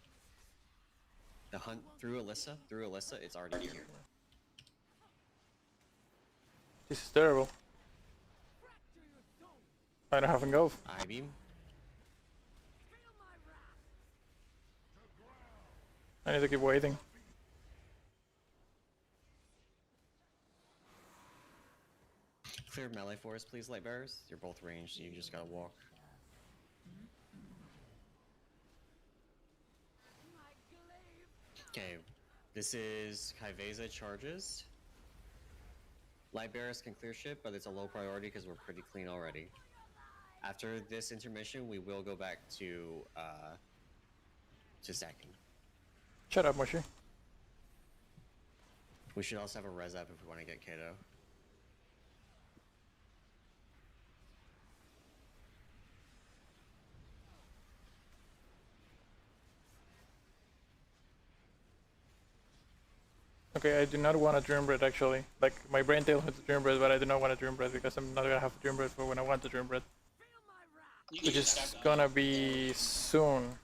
The hunt through Alyssa. Through Alyssa, it's already here. This is terrible. I don't have a go. I-beam. I need to keep waiting. Clear melee for us, please, light bearers. You're both ranged, so you just gotta walk. Okay, this is Kaiveza charges. Light bearers can clear shit, but it's a low priority because we're pretty clean already. After this intermission, we will go back to stacking. Shut up, Moshi. We should also have a res up if we want to get Kato. Okay, I do not want a dream bread actually. Like, my brain tells me to dream bread, but I do not want a dream bread because I'm not gonna have a dream bread for when I want the dream bread. Which is gonna be soon.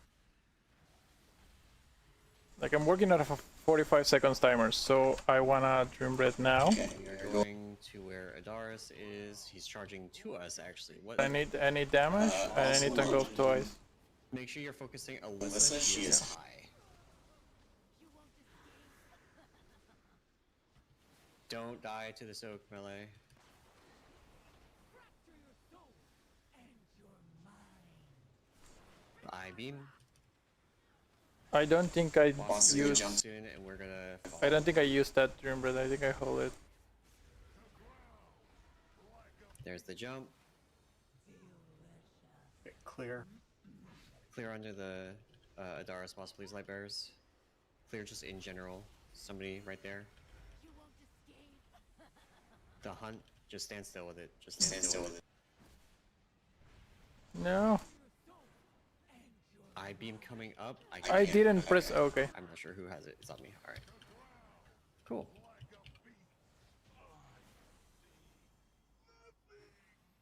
Like, I'm working out of a 45 seconds timer, so I want a dream bread now. Okay, we are going to where Adaris is. He's charging to us, actually. What? I need damage, and I need to engulf twice. Make sure you're focusing Alyssa. She is high. Don't die to the soak melee. I-beam. I don't think I used. Soon and we're gonna fall. I don't think I used that dream bread. I think I hold it. There's the jump. Clear. Clear under the Adaris boss, please, light bearers. Clear just in general. Somebody right there. The hunt, just stand still with it. Just stand still with it. No. I-beam coming up. I didn't press. Okay. I'm not sure who has it. It's on me. All right. Cool.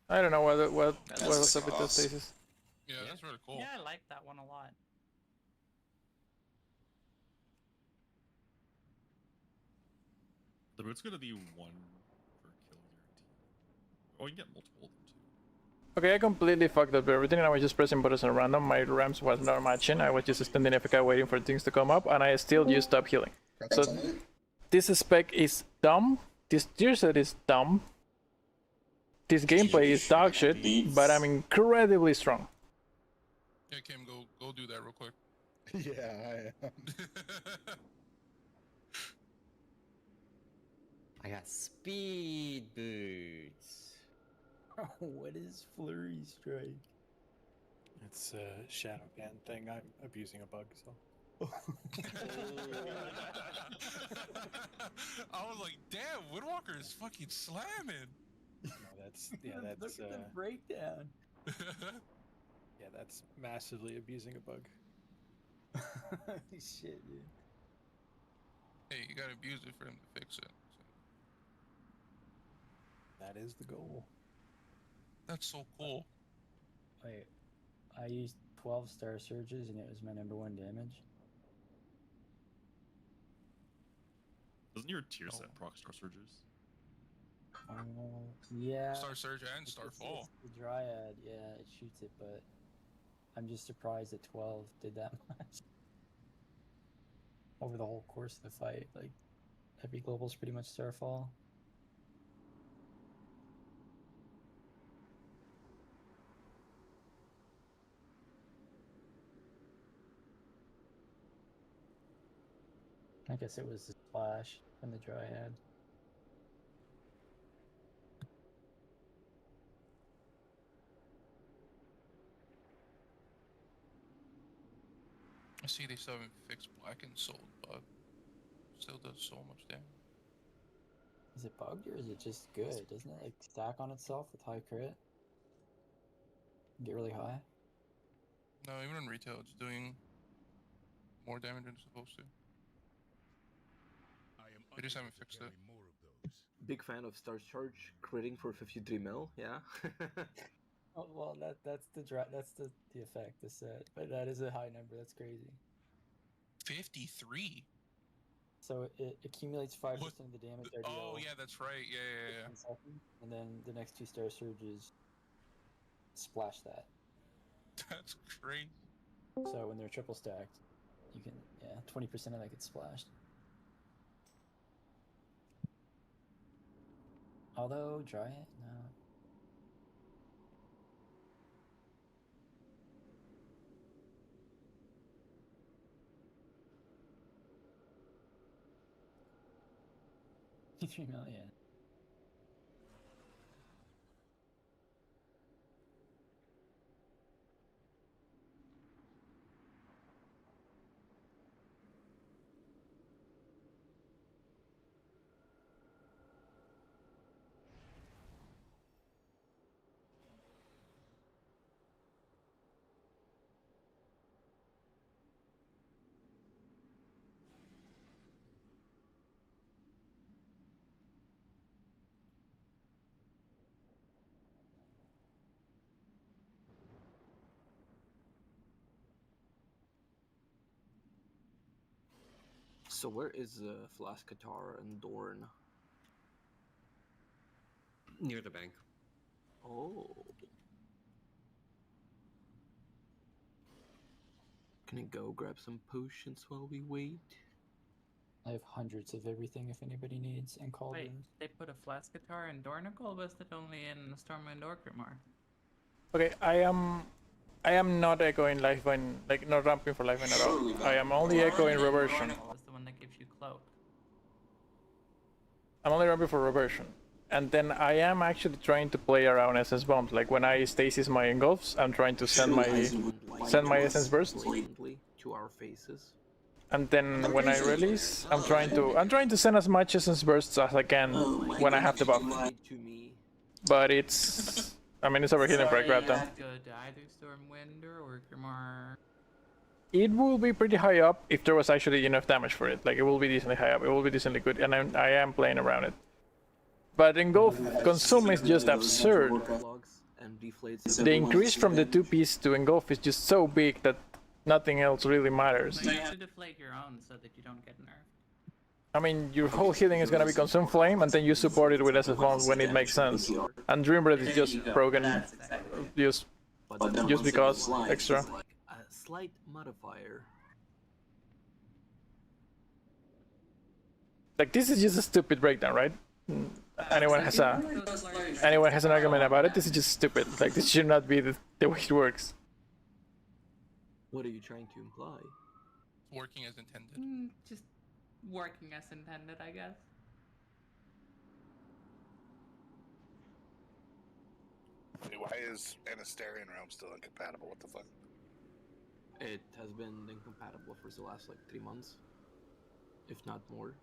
I don't know what was up with the stasis. Yeah, that's really cool. Yeah, I like that one a lot. The boot's gonna be one per kill guarantee. Oh, you can get multiple of them too. Okay, I completely fucked up everything and I was just pressing buttons at random. My ramps was not matching. I was just standing AFK waiting for things to come up and I still used up healing. So this spec is dumb. This tier set is dumb. This gameplay is dog shit, but I'm incredibly strong. Yeah, Kim, go do that real quick. Yeah, I am. I got speed boots. What is Flurry Strike? It's a shadow can thing. I'm abusing a bug, so. I was like, damn, Woodwalker is fucking slamming. No, that's Look at the breakdown. yeah, that's massively abusing a bug. Shit, dude. Hey, you gotta abuse it for him to fix it. So. That is the goal. That's so cool. Wait, I used 12 star surges and it was my #1 damage. Doesn't your tier set proc star surges? Yeah. Star Surge and it's- Star it's Fall. The Dryad, yeah, it shoots it, but I'm just surprised that 12 did that much. Over the whole course of the fight, like, every global's pretty much Starfall. I guess it was the splash from the Dryad. I see they still haven't fixed Black and Soul, but still does so much damage. Is it bugged or is it just good? Doesn't it like stack on itself with high crit? Get really high? No, even in retail, it's doing more damage than it's supposed to. They just haven't fixed it. Big fan of Star Charge critting for 53 mil. Yeah. Oh, well, that's the effect, the set. But that is a high number. That's crazy. 53. So it accumulates 5% of the damage I deal. Oh yeah, that's right. Yeah. in seconds, and then the next 2 star surges splash that. That's crazy. So when they're triple stacked, you can 20% of that gets splashed. Although dry it, no. $3 million. So where is Flaskatar and Dorn? Near the bank. Oh. Can I go grab some potions while we wait? I have hundreds of everything if anybody needs, and Wait, cauldrons. they put a flask guitar in Dornicle, was it only in Stormwind Orgrimmar? Okay, I am not echoing Lifeline, like not ramping for Lifeline at all. I am only echoing Reversion. Is the one that gives you cloak. I'm only ramping for Reversion. And then I am actually trying to play around Essence Bombs. Like when I stasis my engulfs, I'm trying to send my Essence Bursts. To our faces. And then when I release, I'm trying to send as much Essence Bursts as I can when I have the buff. But it's it's overhealing for a grab down. Go to either Stormwind or Orgrimmar. It will be pretty high up if there was actually enough damage for it. Like it will be decently high up. It will be decently good, and I am playing around it. But Engulf Consume is just absurd. The increase from the 2-piece to Engulf is just so big that nothing else really matters. You have to deflate your own so that you don't get nerfed. I mean, your whole healing is gonna be Consume Flame, and then you support it with SS Bombs when it makes sense. And Dream Breath is just broken, just because extra. A slight modifier. Like this is just a stupid breakdown, right? Anyone has an argument about it? This is just stupid. Like this should not be the way it works. What are you trying to imply? Working as intended. Just working as intended, I guess. Wait, why is Anasterian Realm still incompatible? What the fuck? It has been incompatible for the last like 3 months, if not more.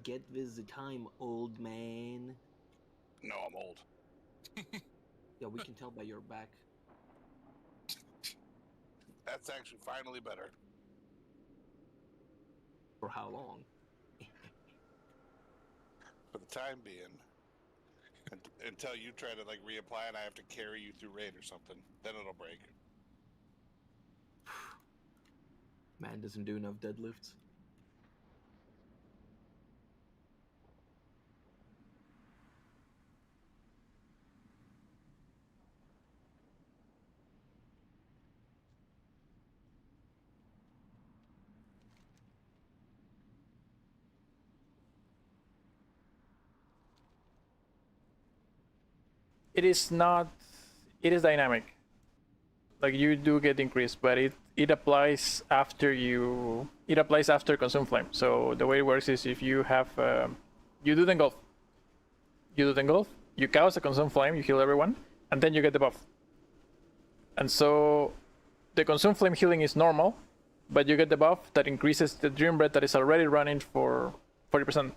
Get with the time, old man. No, I'm old. Yeah, we can tell by your back. That's actually finally better. For how long? For the time being. Until you try to like reapply and I have to carry you through raid or something. Then it'll break. Man doesn't do enough deadlifts. It is not. It is dynamic. Like you do get increased, but it applies after you. It applies after consume flame. So the way it works is if you have you do the engulf. You do the engulf. You cause a consume flame. You heal everyone, and then you get the buff. And so the consume flame healing is normal, but you get the buff that increases the dream breath that is already running for 40%.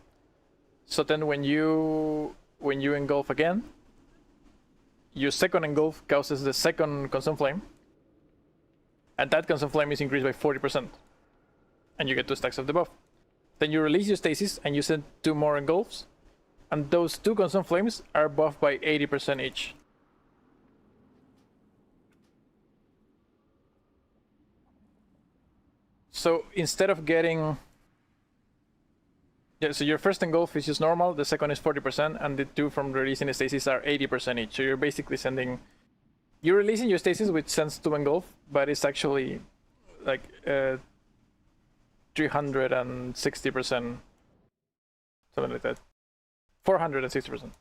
So then when you engulf again, your second engulf causes the second consume flame, and that consume flame is increased by 40%, and you get 2 stacks of the buff. Then you release your stasis and you send 2 more engulfs, and those 2 consume flames are buffed by 80% each. So instead of getting... Yeah, so your first engulf is just normal, the second is 40%, and the 2 from releasing the stasis are 80% each. So you're basically sending... You're releasing your stasis, which sends 2 engulf, but it's actually like 360%, something like that. 460%.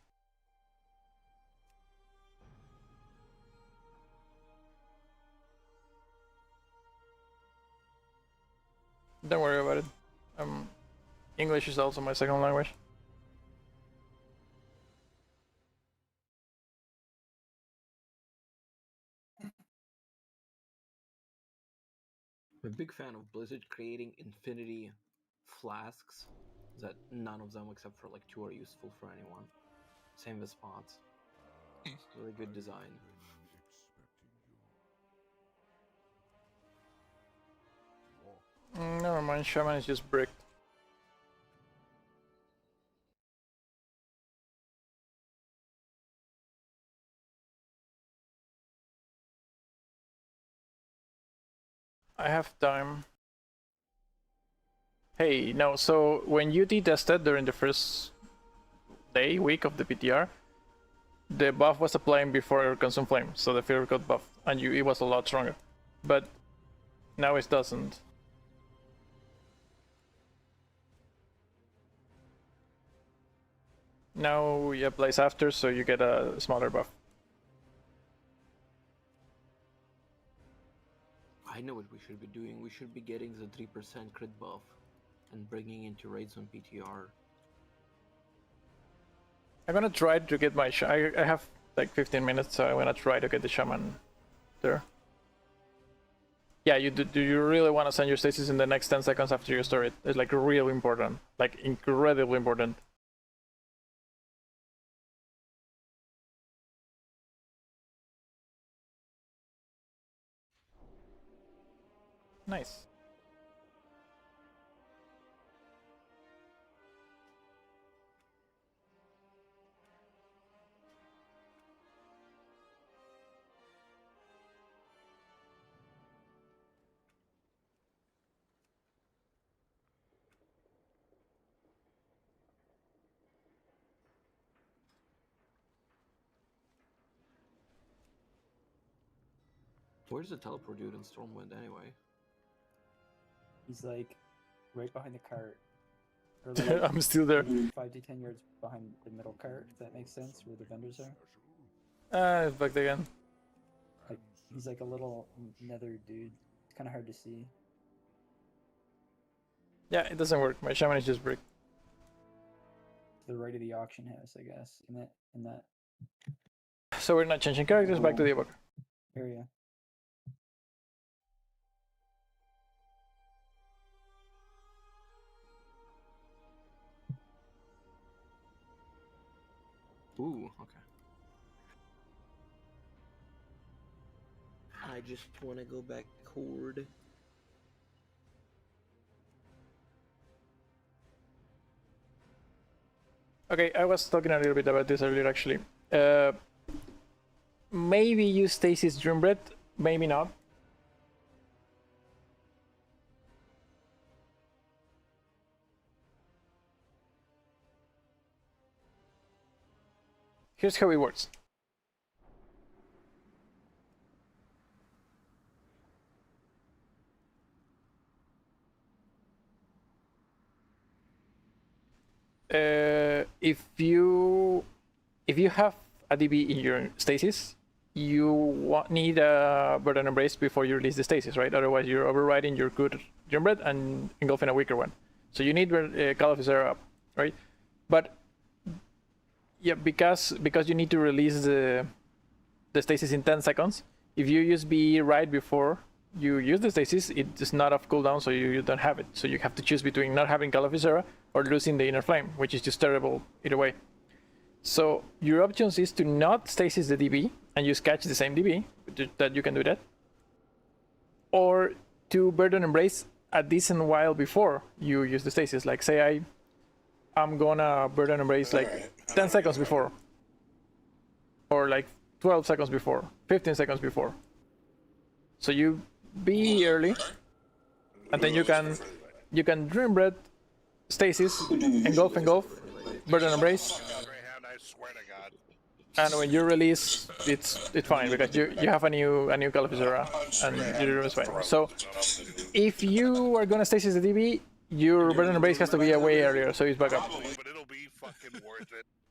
Don't worry about it. English is also my second language. I'm a big fan of Blizzard creating infinity flasks that none of them except for like 2 are useful for anyone. Same with spots. Really good design. Never mind, Shaman is just bricked. I have time. Hey, no, so when you detested during the first week of the PTR, the buff was applying before Consume Flame, so the Fear got buffed, and it was a lot stronger. But now it doesn't. Now it applies after, so you get a smaller buff. I know what we should be doing. We should be getting the 3% crit buff and bringing into raids on PTR. I'm gonna try to get my... I have like 15 minutes, so I'm gonna try to get the Shaman there. Yeah, do you really want to send your stasis in the next 10 seconds after you store it? It's like real important. Like incredibly important. Nice. Where's the teleport dude in Stormwind anyway? He's like right behind the cart. Or I'm still there. 5 to 10 yards behind the middle cart, if that makes sense, where the vendors are. It's back again. Like, he's like a little nether dude. It's kind of hard to see. Yeah, it doesn't work. My shaman is just brick. To the right of the auction house, I guess. In that So we're not changing characters. Back to the Evoker. area. Ooh, okay. I just want to go back horde. Okay, I was talking a little bit about this earlier, actually. Maybe use Stasis Dreambread, maybe not. Here's how it works. If you have a DB in your stasis, you need a burden embrace before you release the stasis, right? Otherwise, you're overriding your good Dreambread and engulfing a weaker one. So you need Call of Isera up, right? But yeah, because you need to release the stasis in 10 seconds. If you use B right before you use the stasis, it is not off cooldown, so you don't have it. So you have to choose between not having Call of Isera or losing the Inner Flame, which is just terrible either way. So your options is to not stasis the DB and just catch the same DB, that you can do that. Or to Burden Embrace a decent while before you use the stasis. Like say I'm gonna Burden Embrace like 10 seconds before. Or like 12 seconds before, 15 seconds before. So you be early, and then you can Dreambread, stasis, engulf, burden embrace, and when you release, it's fine because you have a new Call of Isera and your room is fine. So if you are gonna stasis the DB, your burden embrace has to be way earlier, so it's back up.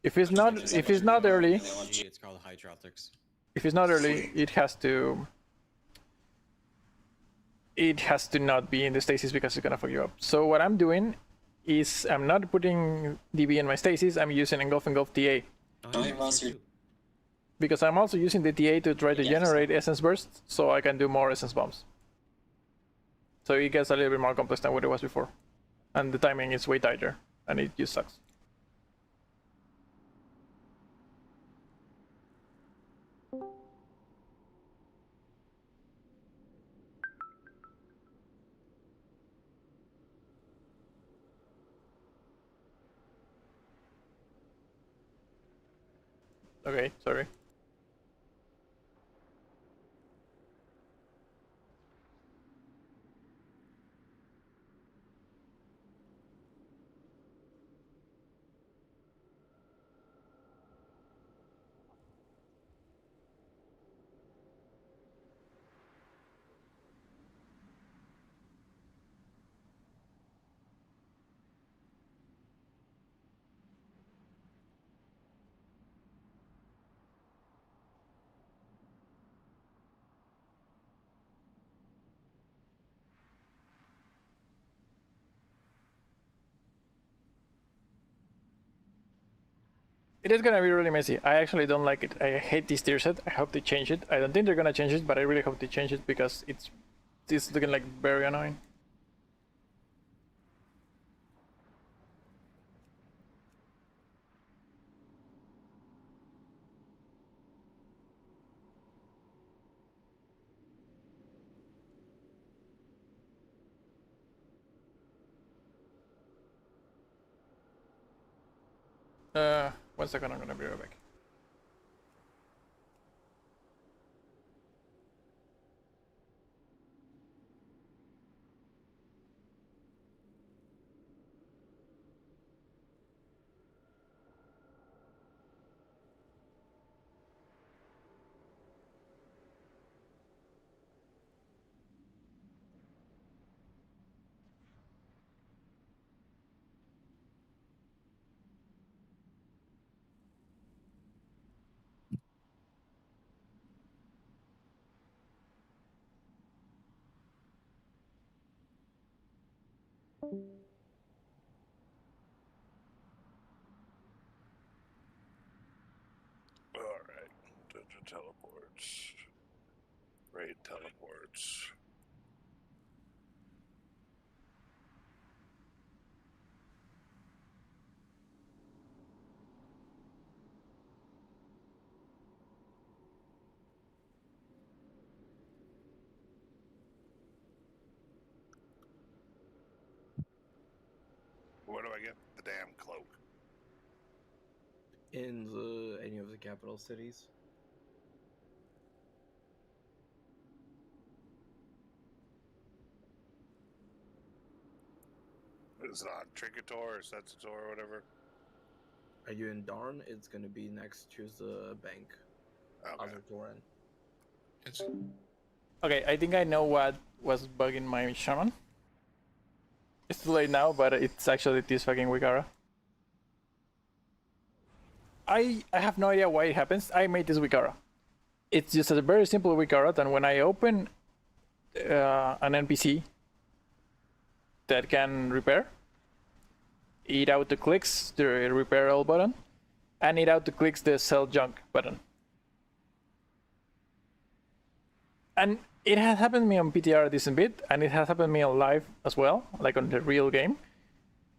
If it's not early, It's called Hydrotics. if it's not early, it has to not be in the stasis because it's gonna fuck you up. So what I'm doing is I'm not putting DB in my stasis, I'm using engulf TA. Because I'm also using the TA to try to generate essence bursts so I can do more essence bombs. So it gets a little bit more complex than what it was before. And the timing is way tighter and it just sucks. Okay, sorry. It is gonna be really messy. I actually don't like it. I hate this tier set. I hope they change it. I don't think they're gonna change it, but I really hope they change it because it's looking like very annoying. One second, I'm gonna be right back. Alright. Dungeon teleports. Raid teleports. Where do I get the damn cloak? In any of the capital cities. Is it on Trinket or Sensator or whatever? Are you in Darn? It's gonna be next to the bank. Other Torin. It's Okay, I think I know what was bugging my Shaman. It's too late now, but it's actually this fucking Wigara. I have no idea why it happens. I made this Wigara. It's just a very simple Wigara that when I open an NPC that can repair, it auto-clicks the repair all button, and it auto-clicks the sell junk button. And it has happened to me on PTR a decent bit, and it has happened to me on live as well, like on the real game,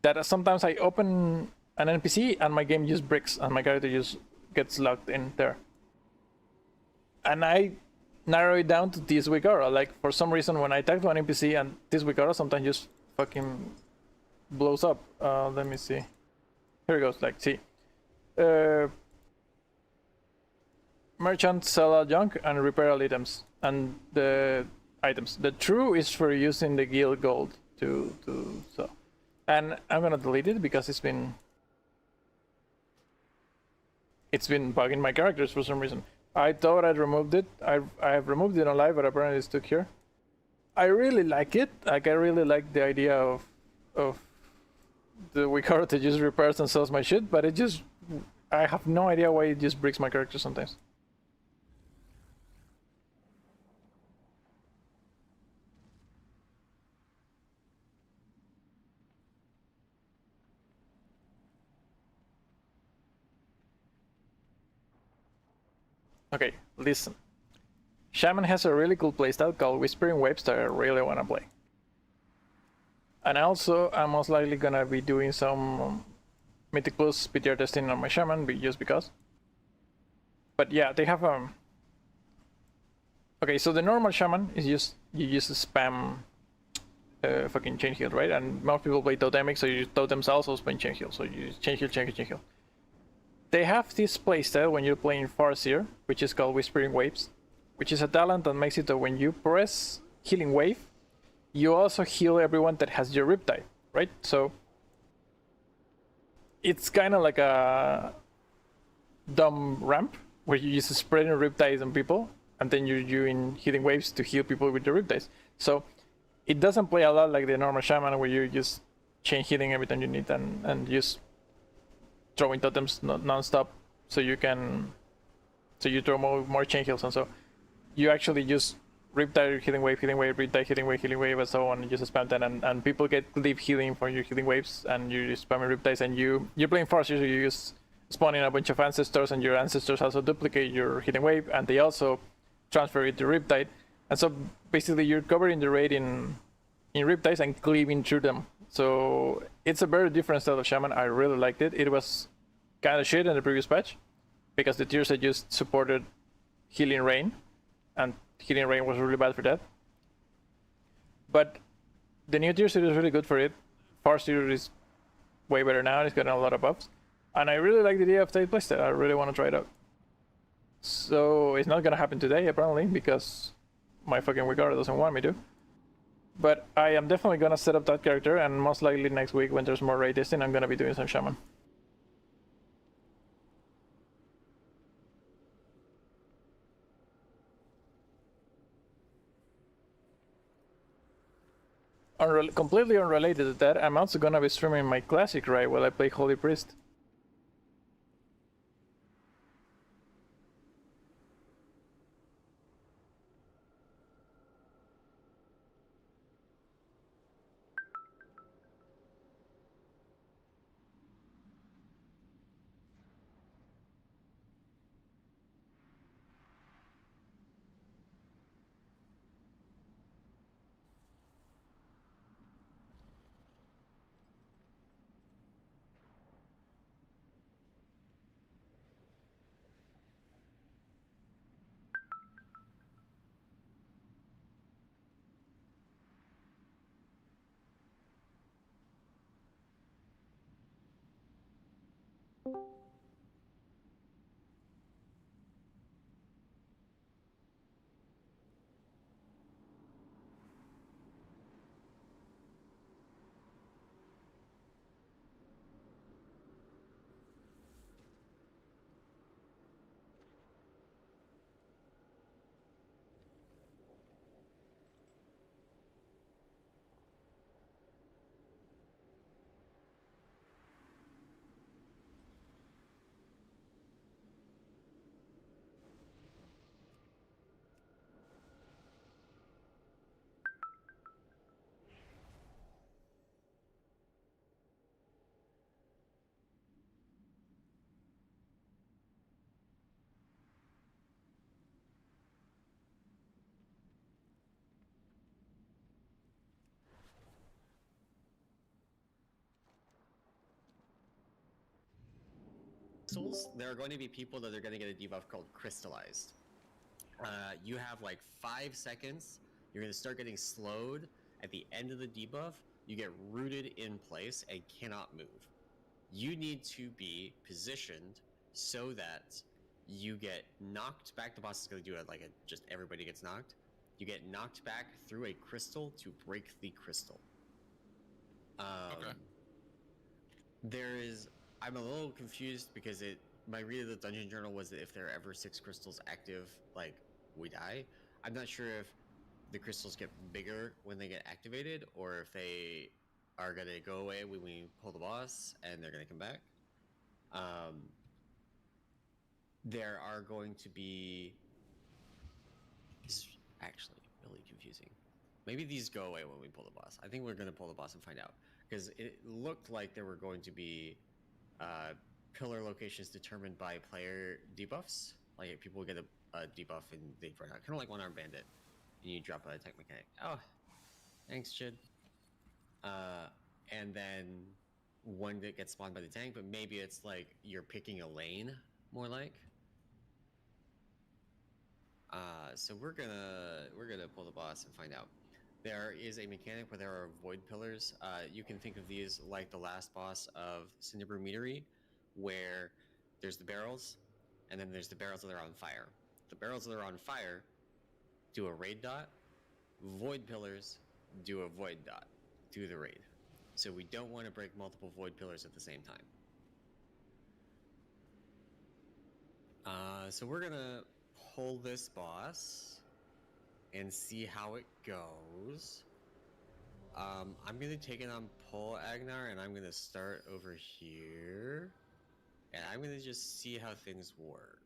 that sometimes I open an NPC and my game just bricks and my character just gets locked in there. And I narrow it down to this Wigara. Like, for some reason, when I talk to an NPC and this Wigara sometimes just fucking blows up. Let me see. Here it goes, like, see. Merchant, sell all junk, and repair all items. And the items. The true is for using the guild gold to so. And I'm gonna delete it because it's been bugging my characters for some reason. I thought I'd removed it. I have removed it on live, but apparently it's stuck here. I really like it. Like, I really like the idea of the Wicaro that just repairs and sells my shit, but it just, I have no idea why it just breaks my character sometimes. Okay, listen. Shaman has a really cool playstyle called Whispering Waves that I really want to play. And also, I'm most likely gonna be doing some Mythic Plus PTR testing on my Shaman, just because. But yeah, they have okay, so the normal Shaman is just, you just spam fucking chain heal, right? And most people play totemic, so you totems also spam chain heal, so you chain heal, chain heal, chain heal. They have this playstyle when you're playing Farseer, which is called Whispering Waves, which is a talent that makes it that when you press Healing Wave, you also heal everyone that has your Riptide, right? So it's kind of like a dumb ramp where you just spread in Riptides on people, and then you're doing Healing Waves to heal people with the Riptides. So it doesn't play a lot like the normal Shaman where you just chain healing every time you need and just throwing totems non-stop, so you throw more chain heals, and so you actually just Riptide, healing wave, Riptide, healing wave, and so on. You just spam that, and people get leave healing for your healing waves, and you just spamming Riptides, and you're playing Farseer, so you just spawning a bunch of ancestors, and your ancestors also duplicate your healing wave, and they also transfer it to Riptide, and so basically you're covering the raid in Riptides and cleaving through them. So it's a very different style of Shaman. I really liked it. It was kind of shit in the previous patch because the tiers had just supported Healing Rain, and Healing Rain was really bad for that. But the new tier set is really good for it. Farseer is way better now. It's gotten a lot of buffs, and I really like the idea of tight playstyle. I really want to try it out. So it's not gonna happen today apparently because my fucking Wigara doesn't want me to. But I am definitely gonna set up that character, and most likely next week when there's more raid testing, I'm gonna be doing some Shaman. Completely unrelated to that, I'm also gonna be streaming my classic raid while I play Holy Priest. Crystals, there are going to be people that are going to get a debuff called crystallized. You have like 5 seconds. You're going to start getting slowed. At the end of the debuff, you get rooted in place and cannot move. You need to be positioned so that you get knocked back. The boss is going to do it like just everybody gets knocked. You get knocked back through a crystal to break the crystal. Okay. I'm a little confused because my read of the dungeon journal was that if there are ever 6 crystals active, like, we die. I'm not sure if the crystals get bigger when they get activated or if they are gonna go away when we pull the boss and they're gonna come back. There are going to be... This is actually really confusing. Maybe these go away when we pull the boss. I think we're gonna pull the boss and find out. Because it looked like there were going to be pillar locations determined by player debuffs. Like if people get a debuff and they run out, kind of like One Arm Bandit, and you drop a tech mechanic. Oh, thanks, Chid. And then one that gets spawned by the tank, but maybe it's like you're picking a lane, more like. So we're gonna pull the boss and find out. There is a mechanic where there are void pillars. You can think of these like the last boss of Cinderbrew Meadery, where there's the barrels, and then there's the barrels that are on fire. The barrels that are on fire do a raid dot. Void pillars do a void dot through the raid. So we don't want to break multiple void pillars at the same time. So we're gonna pull this boss and see how it goes. I'm gonna take it on pull Agnar, and I'm gonna start over here, and I'm gonna just see how things work.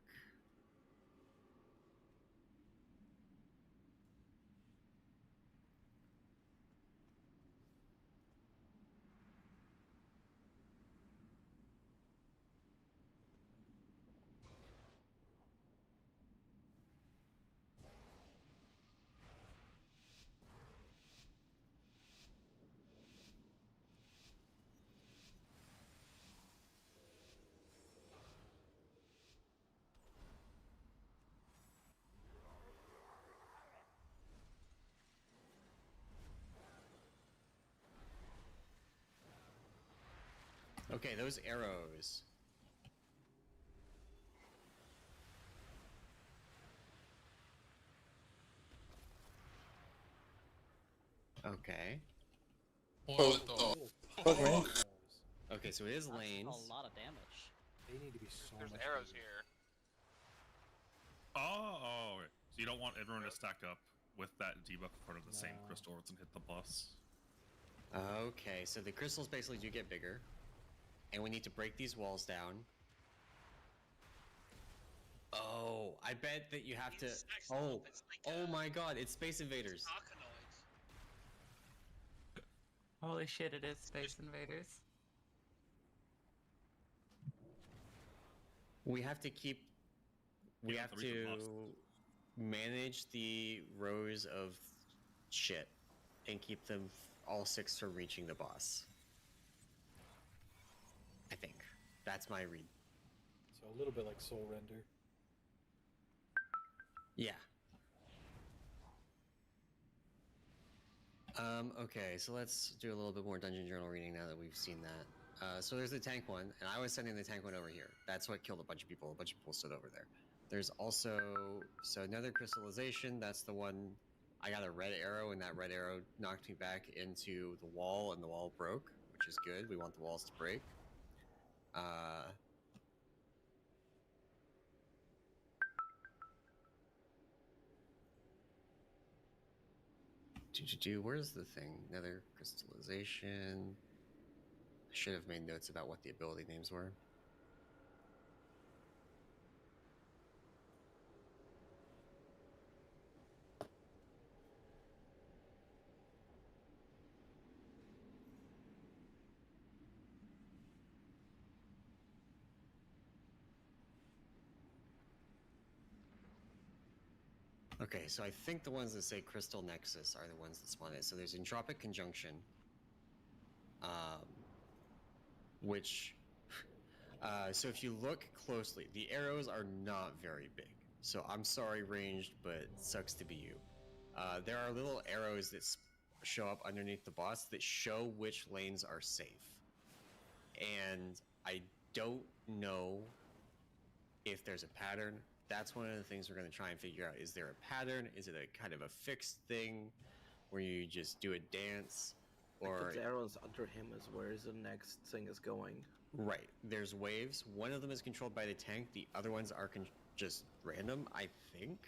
Okay, those arrows. Okay. What the Fuck me. Okay, so it is lanes. A lot of damage. They need to be so There's much arrows bigger. here. Oh, okay. So you don't want everyone to stack up with that debuff in front of the same No. crystals and hit the boss. Okay, so the crystals basically do get bigger, and we need to break these walls down. Oh, I bet that you have to. Oh, oh my God! It's Space Invaders. Holy shit, it is Space Invaders. We have to keep. We Yeah, have the reason to manage the rows of shit and keep them all 6 from reaching the boss. I think that's my read. So a little bit like Soul Render. Yeah. Okay, so let's do a little bit more Dungeon Journal reading now that we've seen that. So there's the tank one, and I was sending the tank one over here. That's what killed a bunch of people. A bunch of people stood over there. There's also another crystallization. That's the one. I got a red arrow, and that red arrow knocked me back into the wall, and the wall broke, which is good. We want the walls to break. Where's the thing? Another crystallization. I should have made notes about what the ability names were. Okay, so I think the ones that say Crystal Nexus are the ones that spawn it. So there's Entropic Conjunction, which, so if you look closely, the arrows are not very big. So I'm sorry, ranged, but it sucks to be you. There are little arrows that show up underneath the boss that show which lanes are safe. And I don't know if there's a pattern. That's one of the things we're going to try and figure out. Is there a pattern? Is it a kind of a fixed thing where you just do a dance? Or the arrows under him is where the next thing is going. Right. There's waves. One of them is controlled by the tank. The other ones are just random, I think.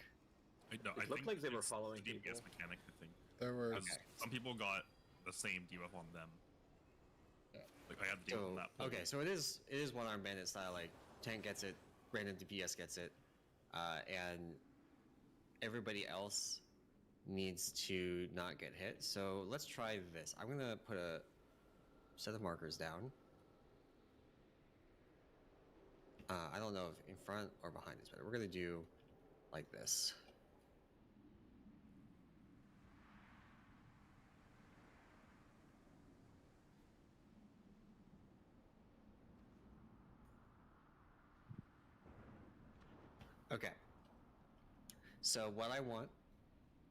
It looked like they were following the people. DPS mechanic, I think. There were some people got the same debuff on them. Like I had the debuff on that. Okay, so it is one-arm bandit style. Like tank gets it, random DPS gets it, and everybody else needs to not get hit. So let's try this. I'm gonna put a set of markers down. I don't know if in front or behind is better. We're gonna do like this. Okay. So what I want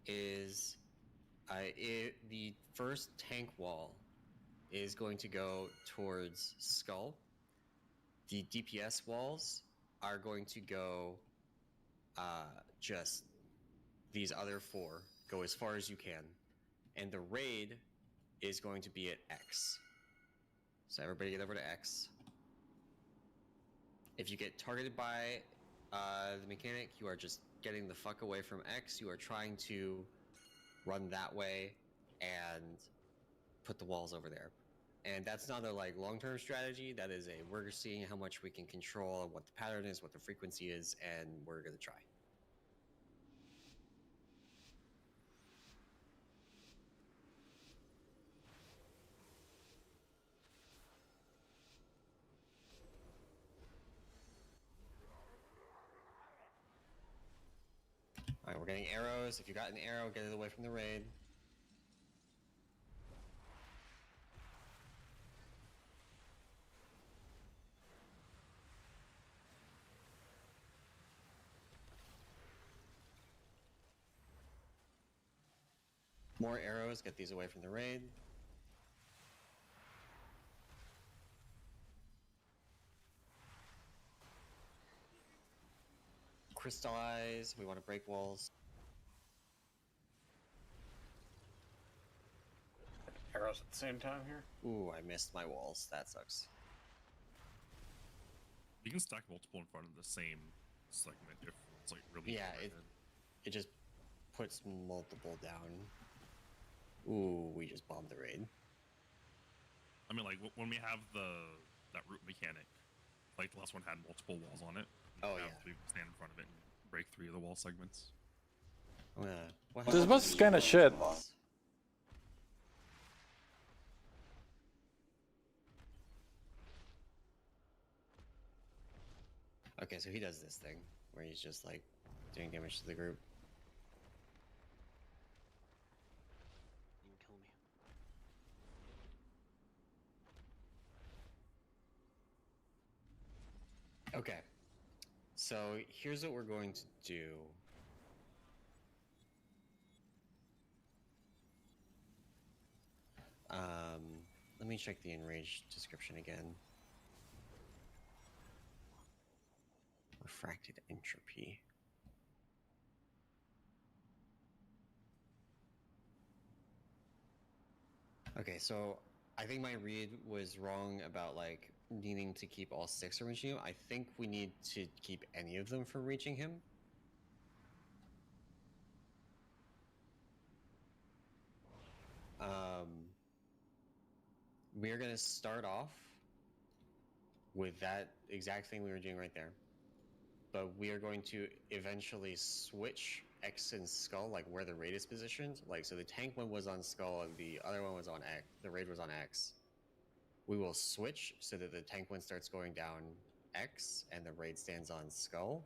is the first tank wall is going to go towards Skull. The DPS walls are going to go just these other four. Go as far as you can. And the raid is going to be at X. So everybody get over to X. If you get targeted by the mechanic, you are just getting the fuck away from X. You are trying to run that way and put the walls over there. And that's not a long-term strategy. That is we're seeing how much we can control and what the pattern is, what the frequency is, and we're gonna try. All right, we're getting arrows. If you got an arrow, get it away from the raid. More arrows, get these away from the raid. Crystallize, we want to break walls. Arrows at the same time here. Ooh, I missed my walls. That sucks. You can stack multiple in front of the same segment if it's really yeah. It just puts multiple down. Ooh, we just bombed the raid. I mean, when we have that root mechanic, the last one had multiple walls on it. Oh yeah. We stand in front of it and break 3 of the wall segments. This boss is kind of shit. Okay, so he does this thing where he's just doing damage to the group. You can kill me. Okay, so here's what we're going to do. Let Let me check the enraged description again. Refracted entropy. Okay, so I think my read was wrong about like needing to keep all 6 from reaching him. I think we need to keep any of them from reaching him. We're gonna start off with that exact thing we were doing right there. But we are going to eventually switch X and Skull, like where the raid is positioned. Like, so the tank one was on Skull and the other one was on X. The raid was on X. We will switch so that the tank one starts going down X and the raid stands on Skull.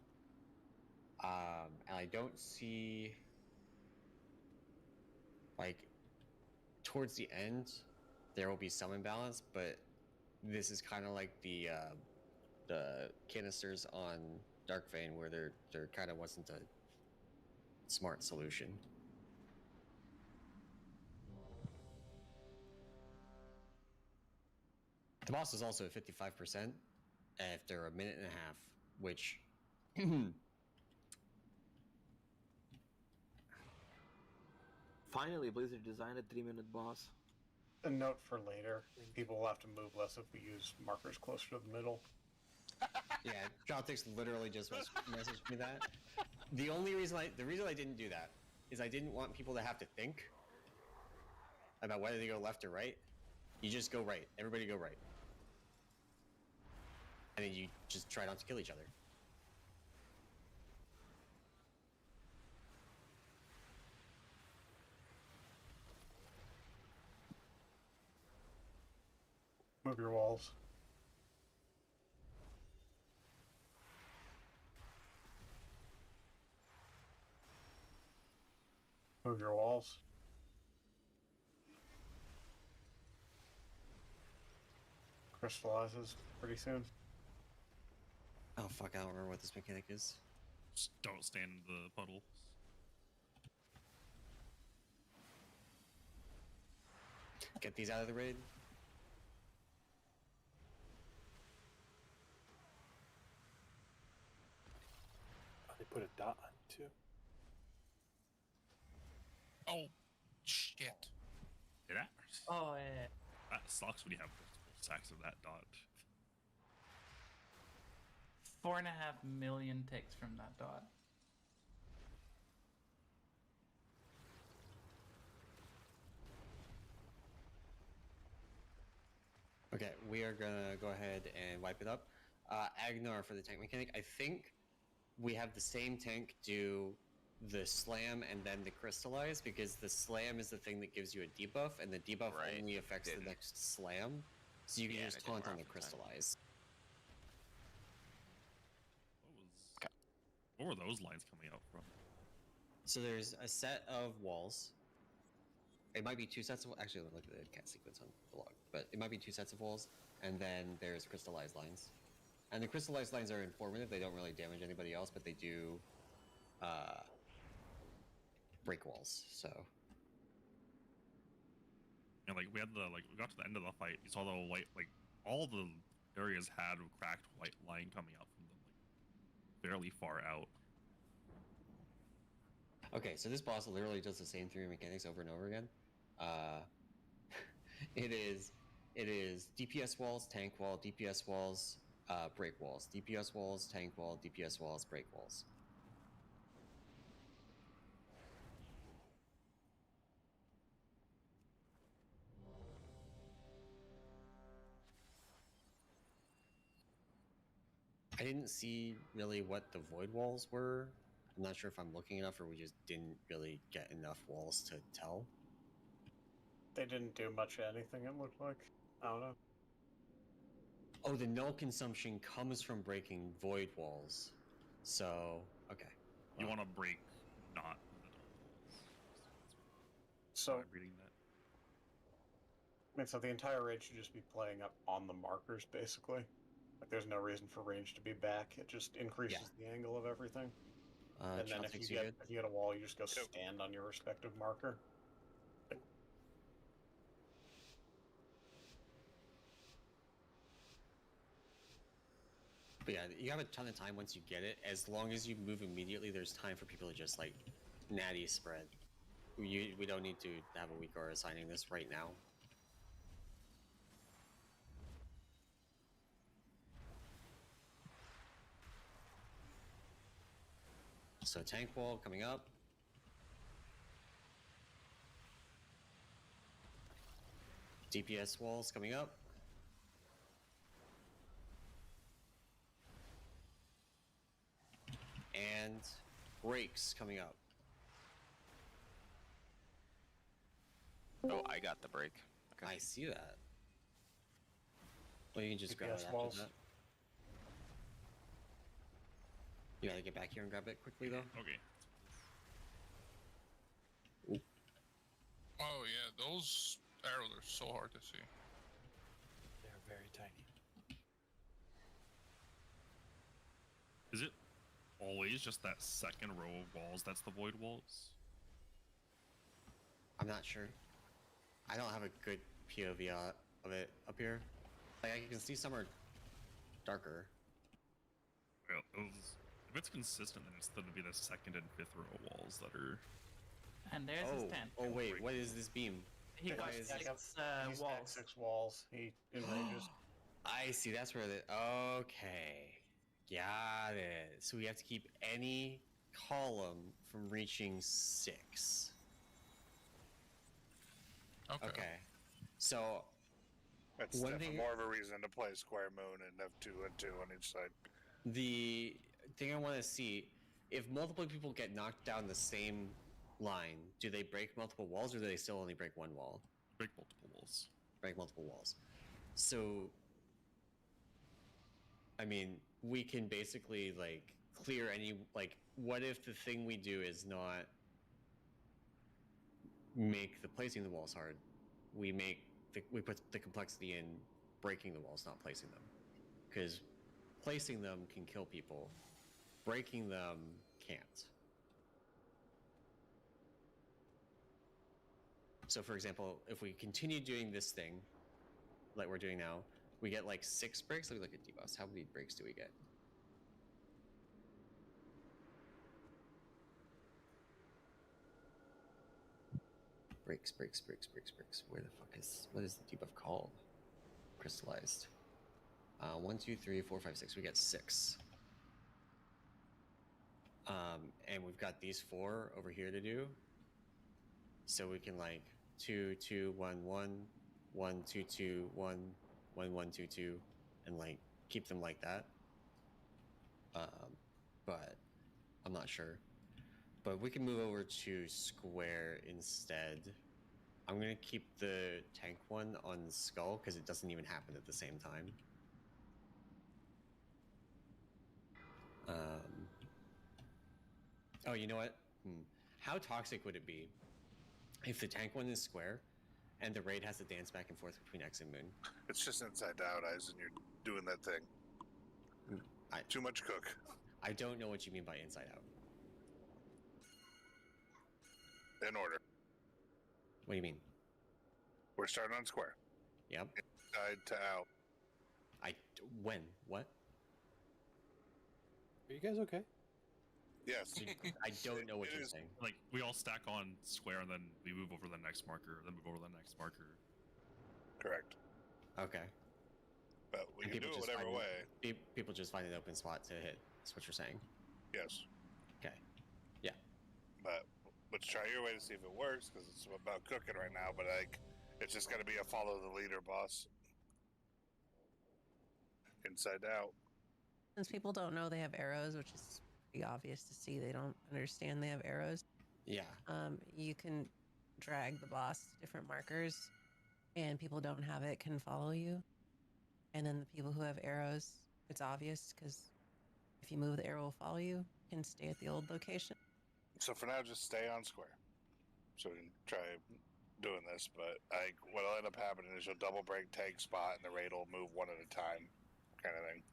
And I don't see, like, towards the end, there will be some imbalance, but this is kind of like the canisters on Dark Vein, where there kind of wasn't a smart solution. The boss is also at 55% after a minute and a half, which Finally, Blizzard designed a 3-minute boss. A note for later: people will have to move less if we use markers closer to the middle. Yeah, Jotix literally just messaged me that. The reason I didn't do that is I didn't want people to have to think about whether they go left or right. You just go right. Everybody go right. And then you just try not to kill each other. Move your walls. Move your walls. Crystallizes pretty soon. Oh fuck, I don't remember what this mechanic is. Just don't stand in the puddle. Get these out of the raid. Oh, they put a dot on it too. Oh, shit. Did that? Oh, yeah. That sucks when you have multiple stacks of that dot. 4.5 million ticks from that dot. Okay, we are gonna go ahead and wipe it up. Agnar for the tank mechanic. I think we have the same tank do the slam and then the crystallize, because the slam is the thing that gives you a debuff, and the debuff only affects the next slam. So you can just taunt on the crystallize. What were those lines coming out from? So there's a set of walls. It might be 2 sets of... Actually, look at the cat sequence on the log. But it might be 2 sets of walls, and then there's crystallized lines. And the crystallized lines are informative. They don't really damage anybody else, but they do break walls, so... And like we got to the end of the fight, you saw the white, like all the areas had a cracked white line coming out from them, like fairly far out. Okay, so this boss literally does the same 3 mechanics over and over again. It is DPS walls, tank wall, DPS walls, break walls, DPS walls, tank wall, DPS walls, break walls. I didn't see really what the void walls were. I'm not sure if I'm looking enough or we just didn't really get enough walls to tell. They didn't do much of anything, it looked like. I don't know. Oh, the null consumption comes from breaking void walls. So, okay. You want to break not the dark walls. So, I'm reading that. I mean, so the entire raid should just be playing up on the markers, basically. Like, there's no reason for range to be back. It just increases the angle of everything. And then if you get a wall, you just go stand on your respective marker. But yeah, you have a ton of time once you get it. As long as you move immediately, there's time for people to just like natty spread. We don't need to have a week or assigning this right now. So tank wall coming up. DPS walls coming up. And breaks coming up. Oh, I got the break. Okay. I see that. Well, you can just grab it DPS after walls. that. You gotta get back here and grab it quickly, though. Okay. Oh yeah, those arrows are so hard to see. They're very tiny. Is it always just that second row of walls that's the void walls? I'm not sure. I don't have a good POV of it up here. Like, I can see some are darker. Well, if it's consistent, then it's going to be the second and fifth row walls that are. And there's his tent. Oh wait, what is this beam? He got Why is six He's got walls. 6 walls. He enrages. I see. That's where the okay, got it. So we have to keep any column from reaching 6. Okay. So That's one definitely thing, more of a reason to play Square Moon and have 2 and 2 on each side. the thing I want to see, if multiple people get knocked down the same line, do they break multiple walls, or do they still only break one wall? Break multiple walls. Break multiple walls. So, I mean, we can basically like clear any like. What if the thing we do is not make the placing the walls hard? We put the complexity in breaking the walls, not placing them, because placing them can kill people, breaking them can't. So for example, if we continue doing this thing like we're doing now, we get like 6 breaks. Let me look at debuffs. How many breaks do we get? Breaks. Where the fuck is, what is the debuff called? Crystallized. 1, 2, 3, 4, 5, 6. We get 6. And we've got these 4 over here to do. So we can like 2, 2, 1, 1, 1, 2, 2, 1, 1, 1, 2, 2, and like keep them like that. But I'm not sure. But we can move over to square instead. I'm gonna keep the tank one on skull because it doesn't even happen at the same time. Oh, you know what? How toxic would it be if the tank one is square and the raid has to dance back and forth between X and Moon? It's just inside out, eyes, and you're doing that thing. Too much cook. I don't know what you mean by inside out. In order. What do you mean? We're starting on square. Yep. Inside to out. When? What? Are you guys okay? Yes. I don't know what you're saying. Like, we all stack on square, and then we move over to the next marker, then move over to the next marker. Correct. Okay. But we And can do it whatever way. People just find an open spot to hit. That's what you're saying. Yes. Okay. Yeah. But let's try your way to see if it works, because it's about cooking right now. But like, it's just gonna be a follow the leader, boss. Inside out. Since people don't know they have arrows, which is pretty obvious to see, they don't understand they have arrows. Yeah. You can drag the boss to different markers, and people who don't have it can follow you. And then the people who have arrows, it's obvious because if you move, the arrow will follow you. You can stay at the old location. So for now, just stay on square. So we can try doing this. But what'll end up happening is you'll double break tank spot, and the raid will move one at a time, kind of thing.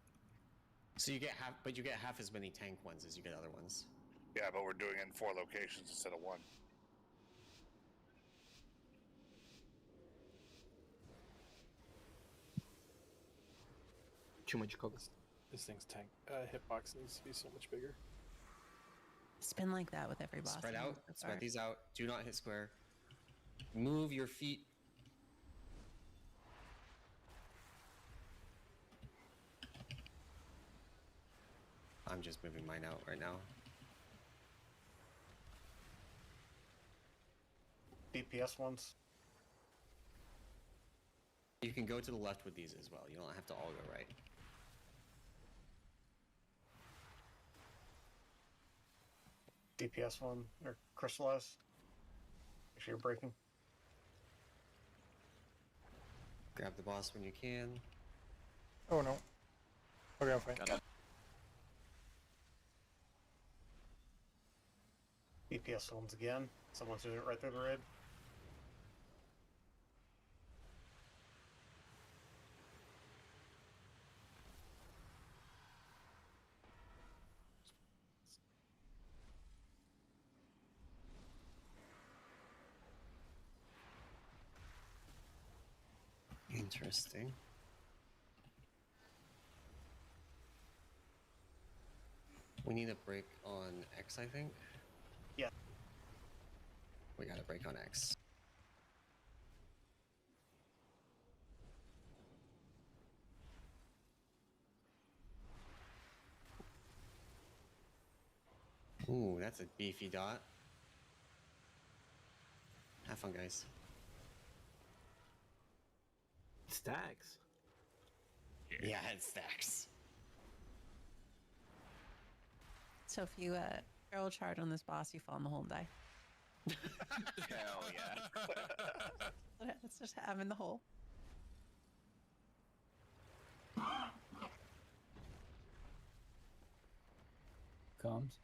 So you get half, but you get half as many tank ones as you get other ones. Yeah, but we're doing it in 4 locations instead of 1. Too much cook. This thing's tank hitbox needs to be so much bigger. It's been like that with every boss. Spread I've out. done so far. Spread these out. Do not hit square. Move your feet. I'm just moving mine out right now. DPS ones. You can go to the left with these as well. You don't have to all go right. DPS one or crystallize. If you're breaking. Grab the boss when you can. Oh no. Okay, I'm fine. DPS ones again. Someone's doing it right through the raid. Interesting. We need a break on X, I think. Yeah. We got a break on X. Ooh, that's a beefy dot. Have fun, guys. Stacks. Yeah, it stacks. So if you barrel charge on this boss, you fall in the hole and die. Hell yeah. Let's just have in the hole. Comes.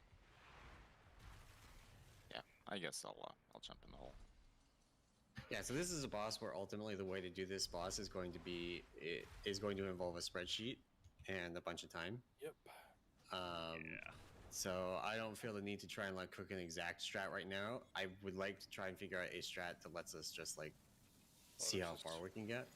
Yeah, I guess I'll jump in the hole. Yeah, so this is a boss where ultimately the way to do this boss is going to be going to involve a spreadsheet and a bunch of time. Yep. So I don't feel the need to try and like cook an exact strat right now. I would like to try and figure out a strat that lets us just like see how far we can get.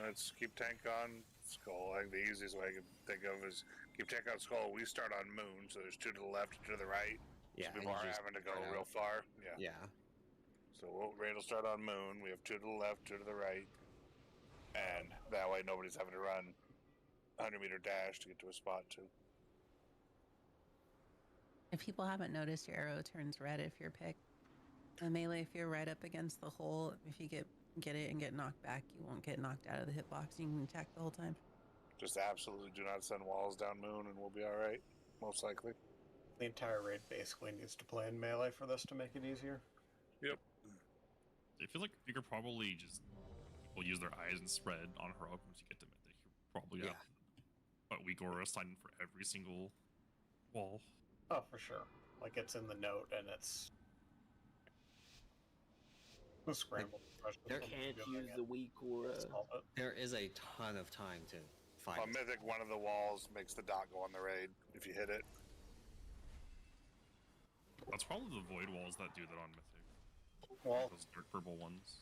Let's keep tank on skull. I think the easiest way I can think of is keep tank on skull. We start on moon, so there's two to the left, two to the right. Yeah, so people and you are just having to go spread real out. far. Yeah. Yeah. So raid will start on moon. We have two to the left, two to the right, and that way nobody's having to run 100-meter dash to get to a spot too. If people haven't noticed, your arrow turns red if you're picked. The melee, if you're right up against the hole, if you get it and get knocked back, you won't get knocked out of the hitbox. You can attack the whole time. Just absolutely do not send walls down moon, and we'll be all right. Most likely. The entire raid basically needs to play in melee for this to make it easier. Yep. I feel like you could probably just people use their eyes and spread on heroic once you get to mythic. You probably have a weak aura assigned for every single wall. Oh, for sure. Like it's in the note and it's a scramble. There Can't use the weak or There is a ton of time to find. On mythic, one of the walls makes the dot go on the raid if you hit it. That's probably the void walls that do that on mythic. Well, those dark purple ones.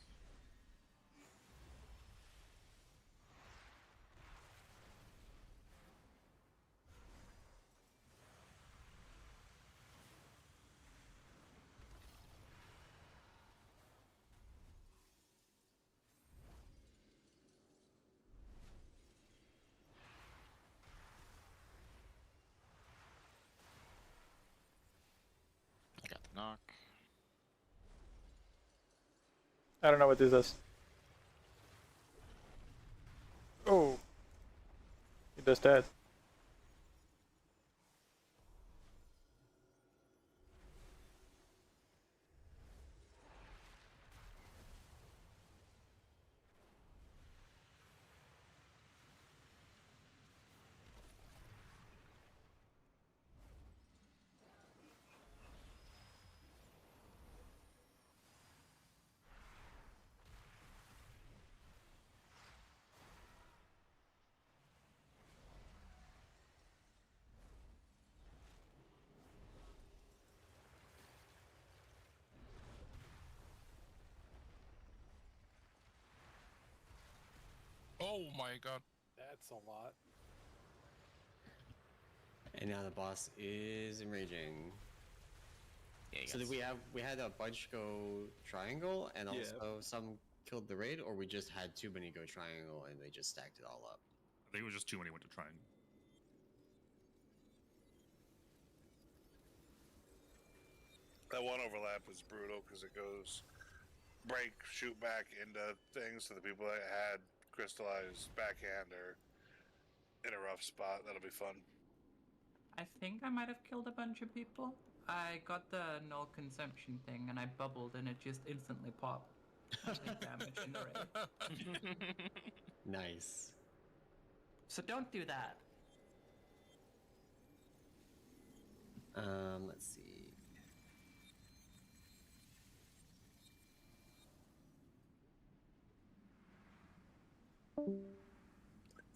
I got the knock. I don't know what this does. Oh. It does that. Oh my god. That's a lot. And now the boss is enraging. Yeah, So did we had a bunch go triangle and also some killed the raid, or we just had too many go triangle and they just stacked it all up? I think it was just too many went to triangle. That one overlap was brutal because it goes break, shoot back into things, so the people that had crystallized backhand are in a rough spot. That'll be fun. I think I might have killed a bunch of people. I got the null consumption thing and I bubbled and it just instantly popped. I take damage in the raid. Nice. So don't do that. Let's see.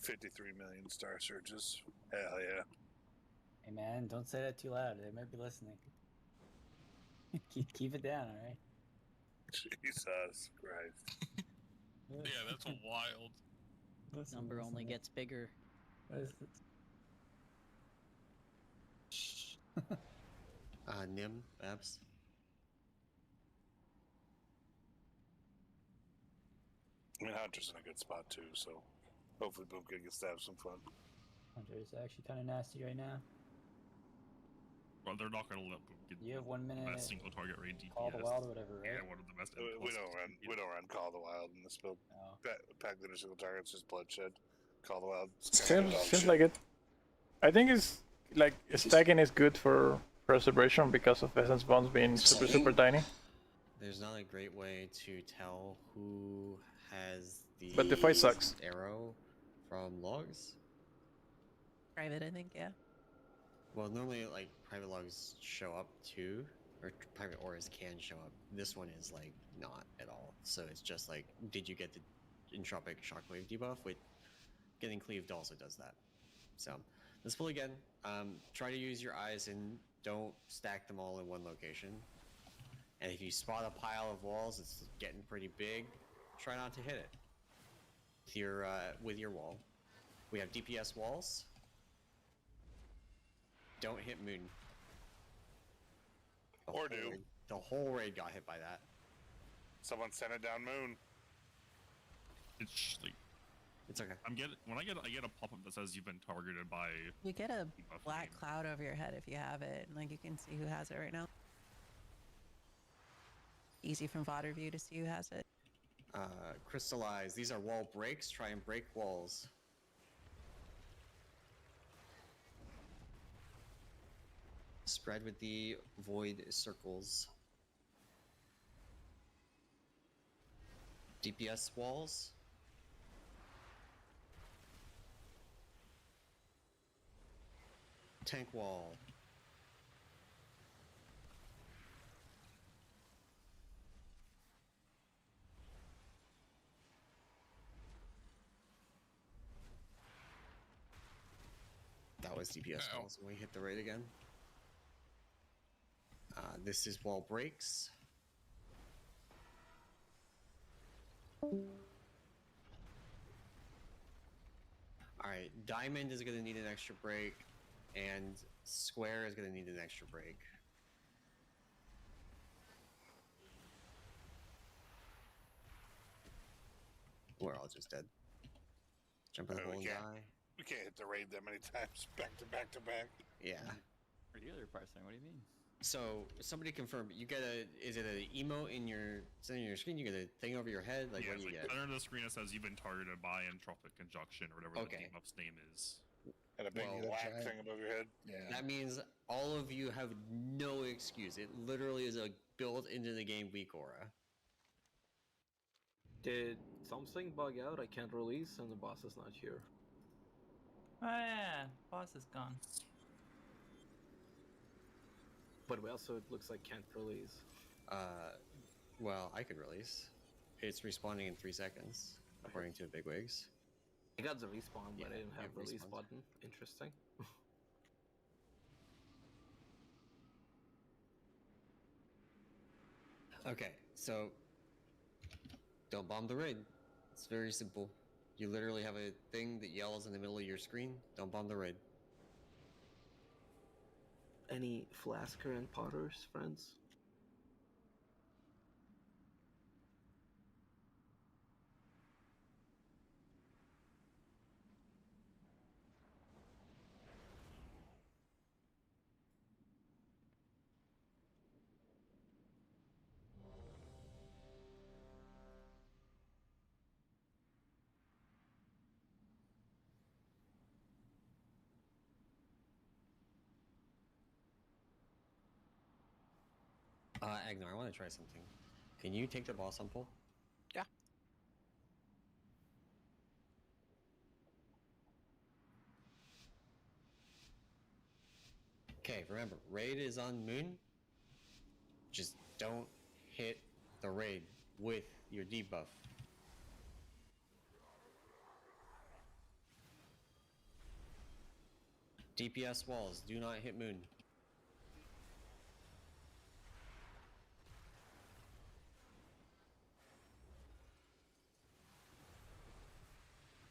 $53 million star searches. Hell yeah. Hey man, don't say that too loud. They might be listening. keep it down, all right? Jesus Christ. Yeah, that's wild. Number only gets bigger. What is it? Nim, Babs. I mean, Hunter's in a good spot too, so hopefully Boomkid gets to have some fun. Hunter's actually kind of nasty right now. Well, they're not gonna let Boomkid. You have 1 minute. Best single target rate DPS. Call the wild or whatever, right? Yeah, one of the best. We don't run Call the Wild in this build. Oh. Pack leader single targets is bloodshed. Call the Wild. Seems like it. I think it's like stacking is good for celebration because of essence bonds being super tiny. There's not a great way to tell who has the. But the fight sucks. Arrow from logs. Private, I think, yeah. Well, normally like private logs show up too, or private auras can show up. This one is like not at all. So it's just like, did you get the entropic shockwave debuff? With getting cleaved also does that. So let's pull again. Try to use your eyes and don't stack them all in one location. And if you spot a pile of walls, it's getting pretty big. Try not to hit it with your wall. We have DPS walls. Don't hit Moon. The whole raid got hit by that. Someone sent it down Moon. It's like. It's okay. I get a pop-up that says you've been targeted by. You get a black cloud over your head if you have it, and like you can see who has it right now. Easy from fodder view to see who has it. Crystallize. These are wall breaks. Try and break walls. Spread with the void circles. DPS walls. Tank wall. That was DPS wall, so we hit the raid again. This is wall breaks. Alright, diamond is going to need an extra break, and square is going to need an extra break. We're all just dead. Jump in the hole and die. We can't hit the raid that many times back to back to back. Yeah. Regular parsing, what do you mean? So somebody confirm. You get is it an emote in your center of your screen? You get a thing over your head. Like Yeah, what do you get? under the screen it says you've been targeted by entropic conjunction or whatever the debuff's name is. And a big black thing above your head. Yeah. That means all of you have no excuse. It literally is a built into the game weak aura. Did something bug out? I can't release and the boss is not here. Oh yeah, boss is gone. But we also, it looks like can't release. Well, I could release. It's respawning in 3 seconds, according to Bigwigs. I got the respawn, but Yeah, I didn't have it release respawns. button. Interesting. Okay, so don't bomb the raid. It's very simple. You literally have a thing that yells in the middle of your screen. Don't bomb the raid. Any Flasker and Potters, friends? Agnar, I want to try something. Can you take the boss on pull? Yeah. Okay, remember, raid is on moon. Just don't hit the raid with your debuff. DPS walls, do not hit moon.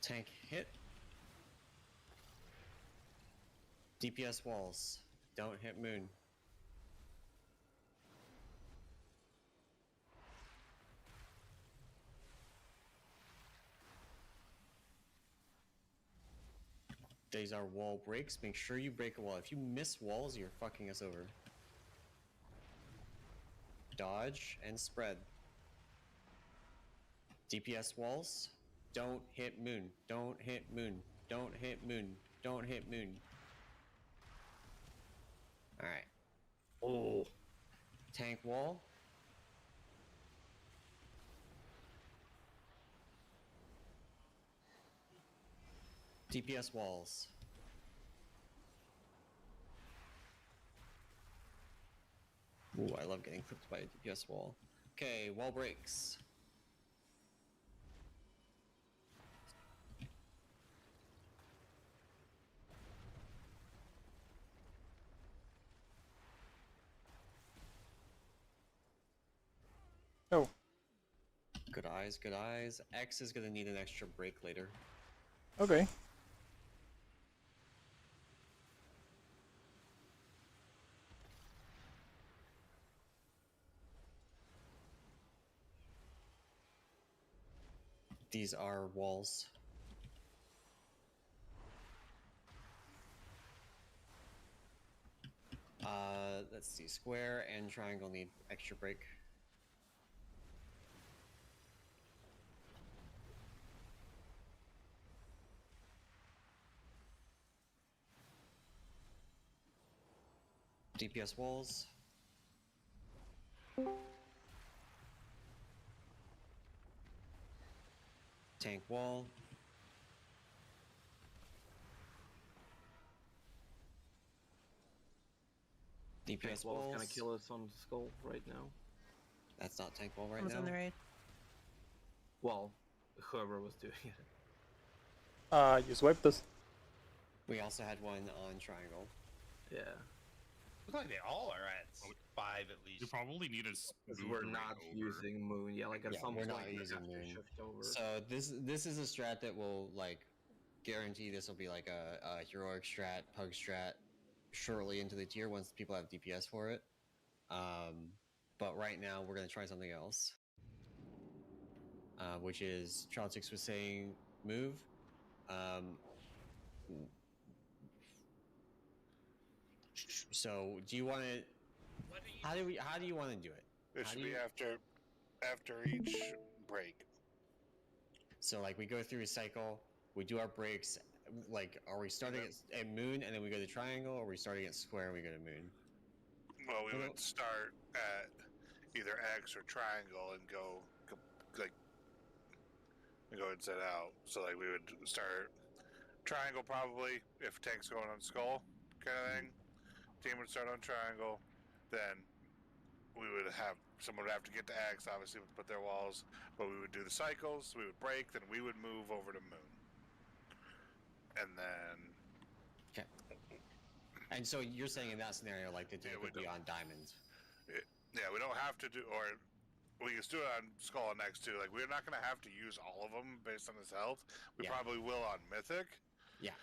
Tank hit. DPS walls, don't hit moon. These are wall breaks. Make sure you break a wall. If you miss walls, you're fucking us over. Dodge and spread. DPS walls, don't hit moon. Don't hit moon. Don't hit moon. Don't hit moon. Alright. Oh. Tank wall. DPS walls. Ooh, I love getting clipped by a DPS wall. Okay, wall breaks. Oh. Good eyes, good eyes. X is gonna need an extra break later. Okay. These are walls. Let's see. Square and triangle need extra break. DPS walls. Tank wall. DPS wall's walls. gonna kill us on skull right now. That's not tank wall right Someone's now. on the raid. Well, whoever was doing it. You swiped us. We also had one on triangle. Yeah. Looks like they all are at 5 at least. You probably need to Because move we're the raid not over. using moon. Yeah, like at some we're point not we using have to moon. shift over. So this is a strat that will like guarantee this will be like a heroic strat, pug strat shortly into the tier once people have DPS for it. But right now we're gonna try something else, which is Child6 was saying move. So do you want to? How do you want to do it? It should be after each break. So like we go through a cycle, we do our breaks. Like, are we starting at moon and then we go to triangle, or are we starting at square and we go to moon? Well, we would start at either X or triangle and go inside out. So like we would start triangle probably if tank's going on skull kind of thing. Team would start on triangle, then someone would have to get to X, obviously put their walls, but we would do the cycles, we would break, then we would move over to moon. And then And so you're saying in that scenario, like the tank would be on diamonds. Yeah, we don't have to do, or we can do it on skull and X too. Like we're not going to have to use all of them based on his health. We probably will on mythic. Yeah.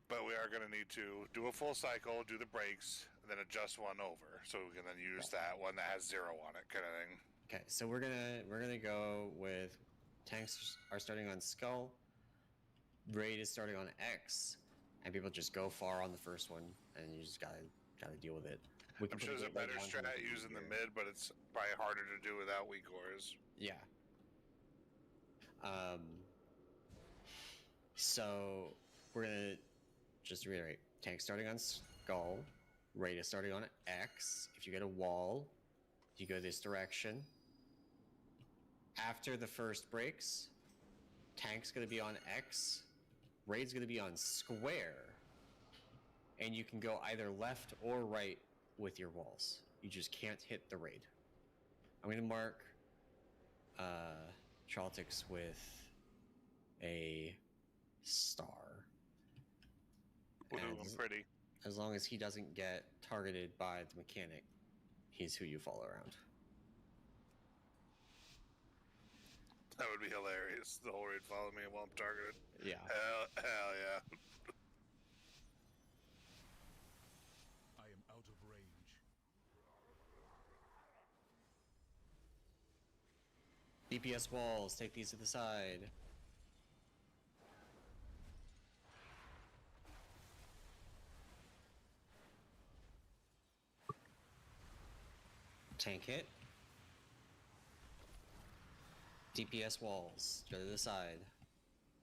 But we are going to need to do a full cycle, do the breaks, and then adjust one over, so we can then use that one that has 0 on it, kind of thing. Okay, so we're gonna go with tanks are starting on skull, raid is starting on X, and people just go far on the first one, and you just gotta deal with it. I'm sure there's a better strat using the mid, but it's probably harder to do without weak ores. Yeah. So we're gonna just reiterate: tank starting on skull, raid is starting on X. If you get a wall, you go this direction. After the first breaks, tank's gonna be on X, raid's gonna be on square, and you can go either left or right with your walls. You just can't hit the raid. I'm gonna mark Traltix with a star. We'll do him pretty. As long as he doesn't get targeted by the mechanic, he's who you follow around. That would be hilarious. The whole raid follow me while I'm targeted. Yeah. Hell yeah. I am out of range. DPS walls, take these to the side. Tank hit. DPS walls, go to the side.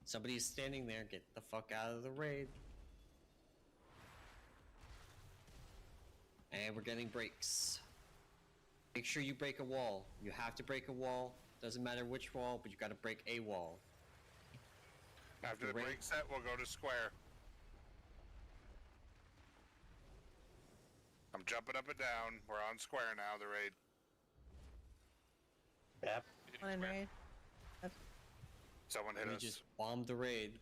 Somebody's standing there, get the fuck out of the raid. And we're getting breaks. Make sure you break a wall. You have to break a wall. Doesn't matter which wall, but you gotta break a wall. After the break set, we'll go to square. I'm jumping up and down. We're on square now, the raid. Yep. On raid. Someone hit We us. just bombed the raid.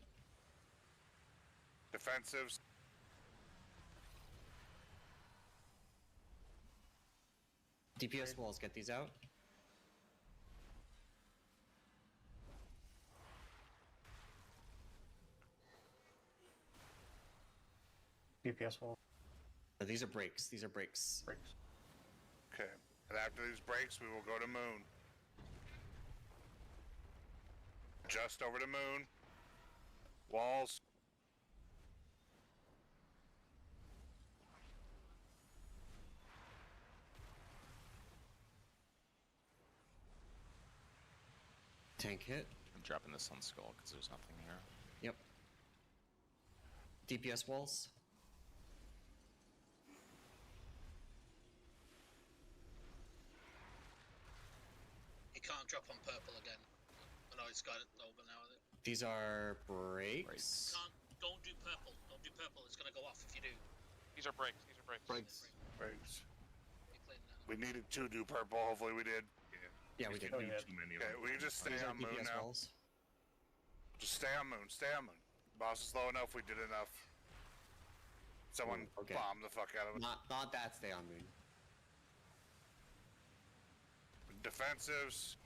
Defensives. DPS walls, get these out. DPS wall. These are breaks. These are breaks. Breaks. Okay. And after these breaks, we will go to moon. Just over to moon. Walls. Tank hit. I'm dropping this on skull because there's nothing here. Yep. DPS walls. He can't drop on purple again. I know it's got it over now. These are breaks. Don't do purple. Don't do purple. It's gonna go off if you do. These are breaks. These are breaks. Breaks. We needed to do purple. Hopefully we did. Yeah, we did. Too many of Okay, them. we can just stay These are on moon DPS now. walls. Just stay on moon. Stay on moon. Boss is low enough. We did enough. Someone Okay. bombed the fuck out of it. Not that stay on moon. Defensives.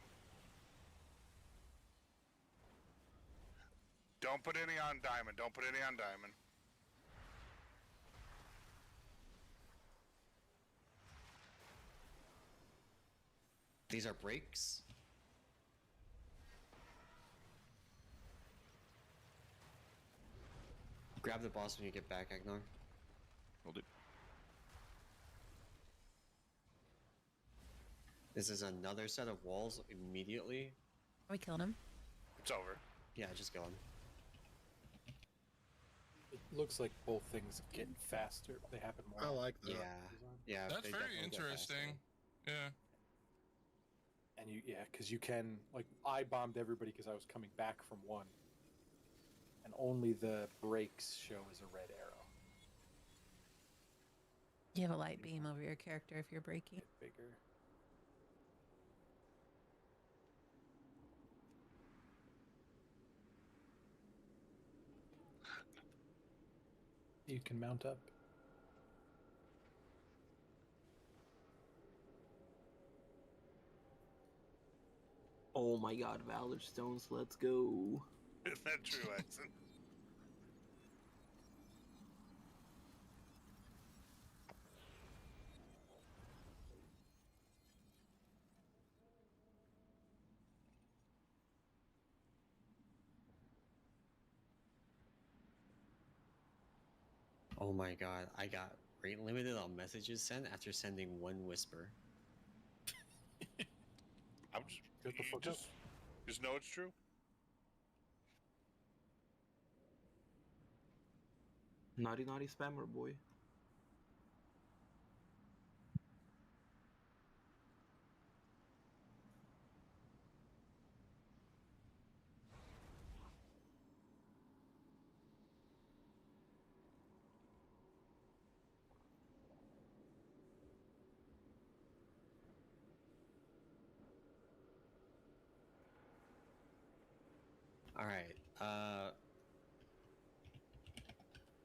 Don't put any on diamond. Don't put any on diamond. These are breaks. Grab the boss when you get back, Agnar. Will do. This is another set of walls immediately. Are we killing him? It's over. Yeah, just kill him. It looks like both things get faster. They happen more. I like that. Yeah. That's they very definitely get interesting. Yeah. And because you can, like, I bombed everybody because I was coming back from one. And only the breaks show as a red arrow. You have a light beam over your character if you're breaking. Bigger. You can mount up. Oh my god, Valor Stones, let's go. Isn't that true, Edson? Oh my god, I got rate limited on messages sent after sending one whisper. I'm just know it's true. Naughty spammer boy. All right.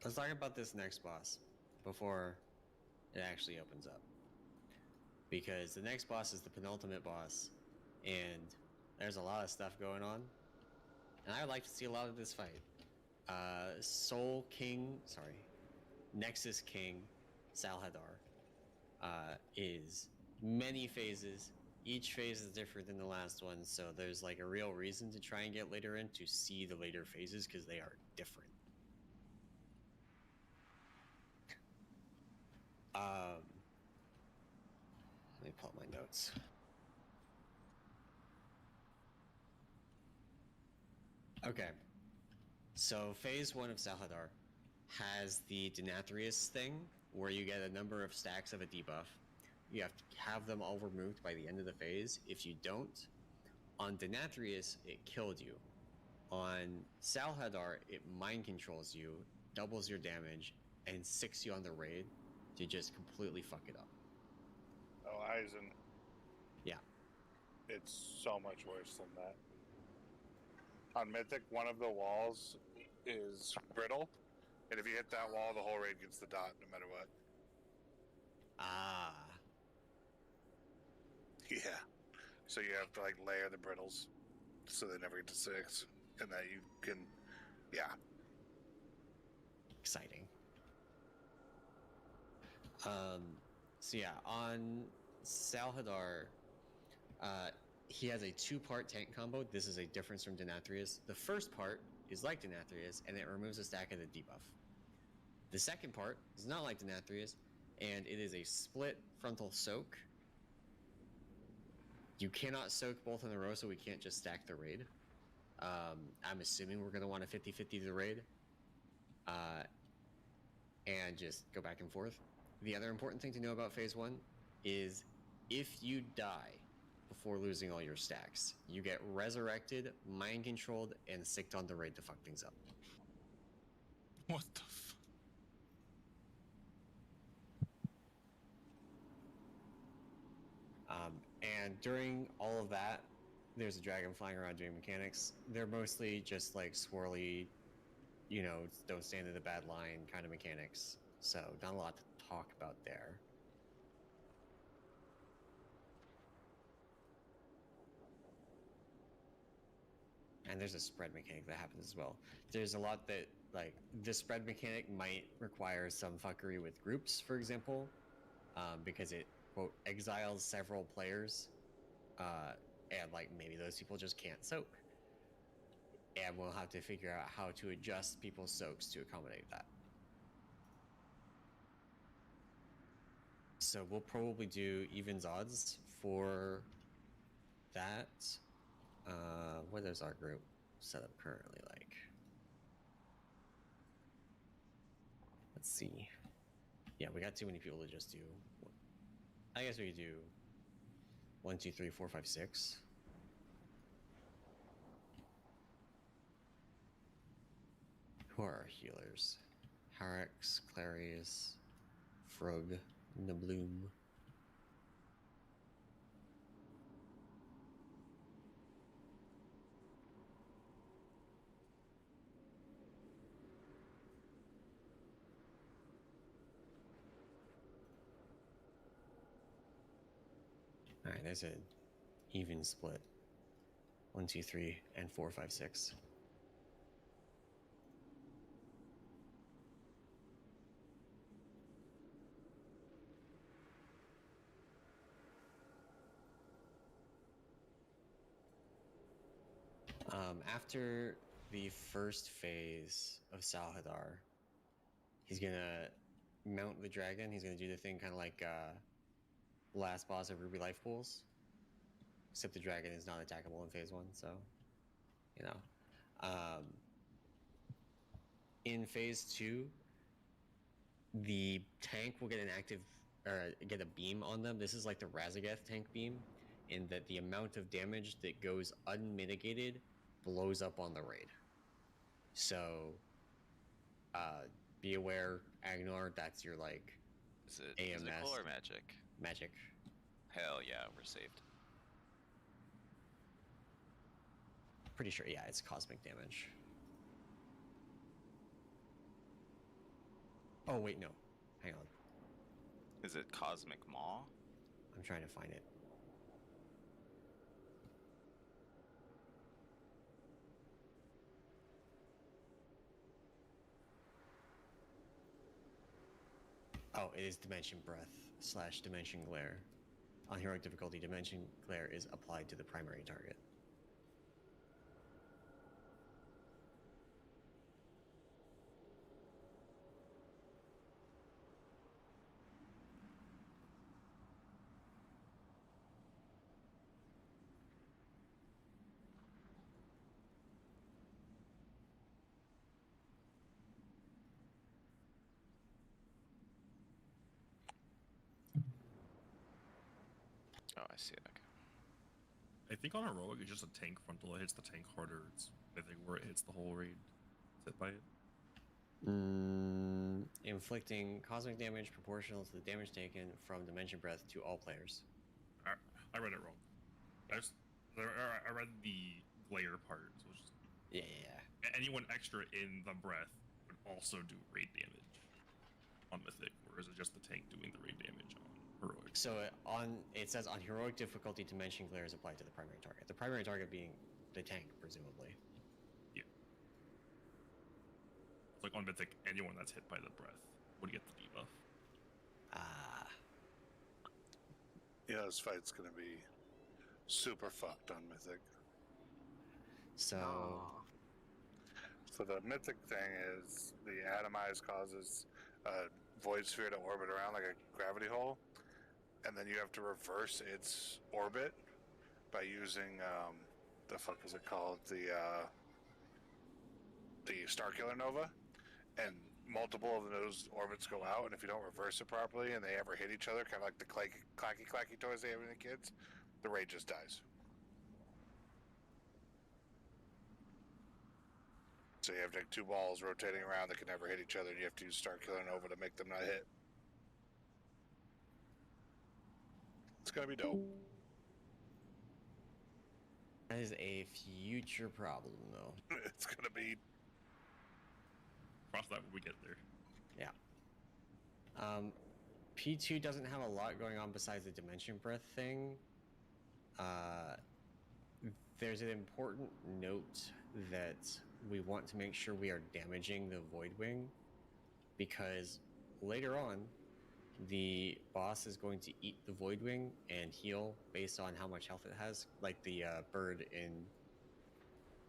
Let's talk about this next boss before it actually opens up. Because the next boss is the penultimate boss, and there's a lot of stuff going on. And I would like to see a lot of this fight. Nexus King Salhadar is many phases. Each phase is different than the last one, so there's like a real reason to try and get later in to see the later phases because they are different. Let me pull up my notes. Okay. So phase 1 of Salhadar has the Denathrius thing, where you get a number of stacks of a debuff. You have to have them all removed by the end of the phase. If you don't, on Denathrius, it killed you. On Salhadar, it mind controls you, doubles your damage, and sicks you on the raid to just completely fuck it up. Oh, Eisen. Yeah. It's so much worse than that. On Mythic, one of the walls is brittle, and if you hit that wall, the whole raid gets the dot no matter what. Ah. Yeah. So you have to like layer the brittles so they never get to 6, and that you can, yeah. Exciting. So yeah, on Salhadar, he has a 2-part tank combo. This is a difference from Denathrius. The first part is like Denathrius, and it removes a stack of the debuff. The second part is not like Denathrius, and it is a split frontal soak. You cannot soak both in a row, so we can't just stack the raid. I'm assuming we're going to want a 50-50 the raid. And just go back and forth. The other important thing to know about phase 1 is if you die before losing all your stacks, you get resurrected, mind controlled, and sicked on the raid to fuck things up. What the f... And during all of that, there's a dragon flying around doing mechanics. They're mostly just like swirly, you know, don't stand in the bad line kind of mechanics. So not a lot to talk about there. And there's a spread mechanic that happens as well. There's a lot that, like, this spread mechanic might require some fuckery with groups, for example, because it, quote, exiles several players, and, like, maybe those people just can't soak. And we'll have to figure out how to adjust people's soaks to accommodate that. So we'll probably do evens odds for that. What is our group setup currently like? Let's see. Yeah, we got too many people to just do. I guess we could do 1, 2, 3, 4, 5, 6. Who are our healers? Harex, Clarius, Frog, Nabloom. Alright, there's an even split. 1, 2, 3, and 4, 5, 6. After the first phase of Salhadar, He's gonna mount the dragon. He's gonna do the thing kind of like last boss of Ruby Life Pools. Except the dragon is not attackable in phase 1, so you know. In phase 2, the tank will get an active or get a beam on them. This is like the Razageth tank beam, in that the amount of damage that goes unmitigated blows up on the raid. So be aware, Agnar, that's your like Is it AMS. physical or magic? Magic. Hell yeah, we're saved. Pretty sure, yeah, it's cosmic damage. Oh wait, no. Hang on. Is it Cosmic Maw? I'm trying to find it. Oh, it is Dimension Breath / Dimension Glare. On heroic difficulty, Dimension Glare is applied to the primary target. Oh, I see it. Okay. I think on heroic, it's just a tank frontal. It hits the tank harder. It's, I think, where it hits the whole raid. Is hit by it? Inflicting cosmic damage proportional to the damage taken from Dimension Breath to all players. I read it wrong. I read the glare part. So it's just, yeah. Anyone extra in the breath would also do raid damage on Mythic, or is it just the tank doing the raid damage on heroic? So it says on heroic difficulty, Dimension Glare is applied to the primary target. The primary target being the tank, presumably. Yeah. It's like on Mythic, anyone that's hit by the breath would get the debuff. Yeah, this fight's gonna be super fucked on Mythic. So the Mythic thing is the Atomize causes a void sphere to orbit around like a gravity hole, and then you have to reverse its orbit by using the fuck is it called, the Starkiller Nova, and multiple of those orbits go out, and if you don't reverse it properly and they ever hit each other, kind of like the clacky toys they have in the kids, the raid just dies. So you have like two balls rotating around that can never hit each other, and you have to use Starkiller Nova to make them not hit. It's gonna be dope. That is a future problem, though. It's gonna be. Cross that when we get there. Yeah. P2 doesn't have a lot going on besides the Dimension Breath thing. There's an important note that we want to make sure we are damaging the Voidwing, because later on, the boss is going to eat the Voidwing and heal based on how much health it has, like the bird in,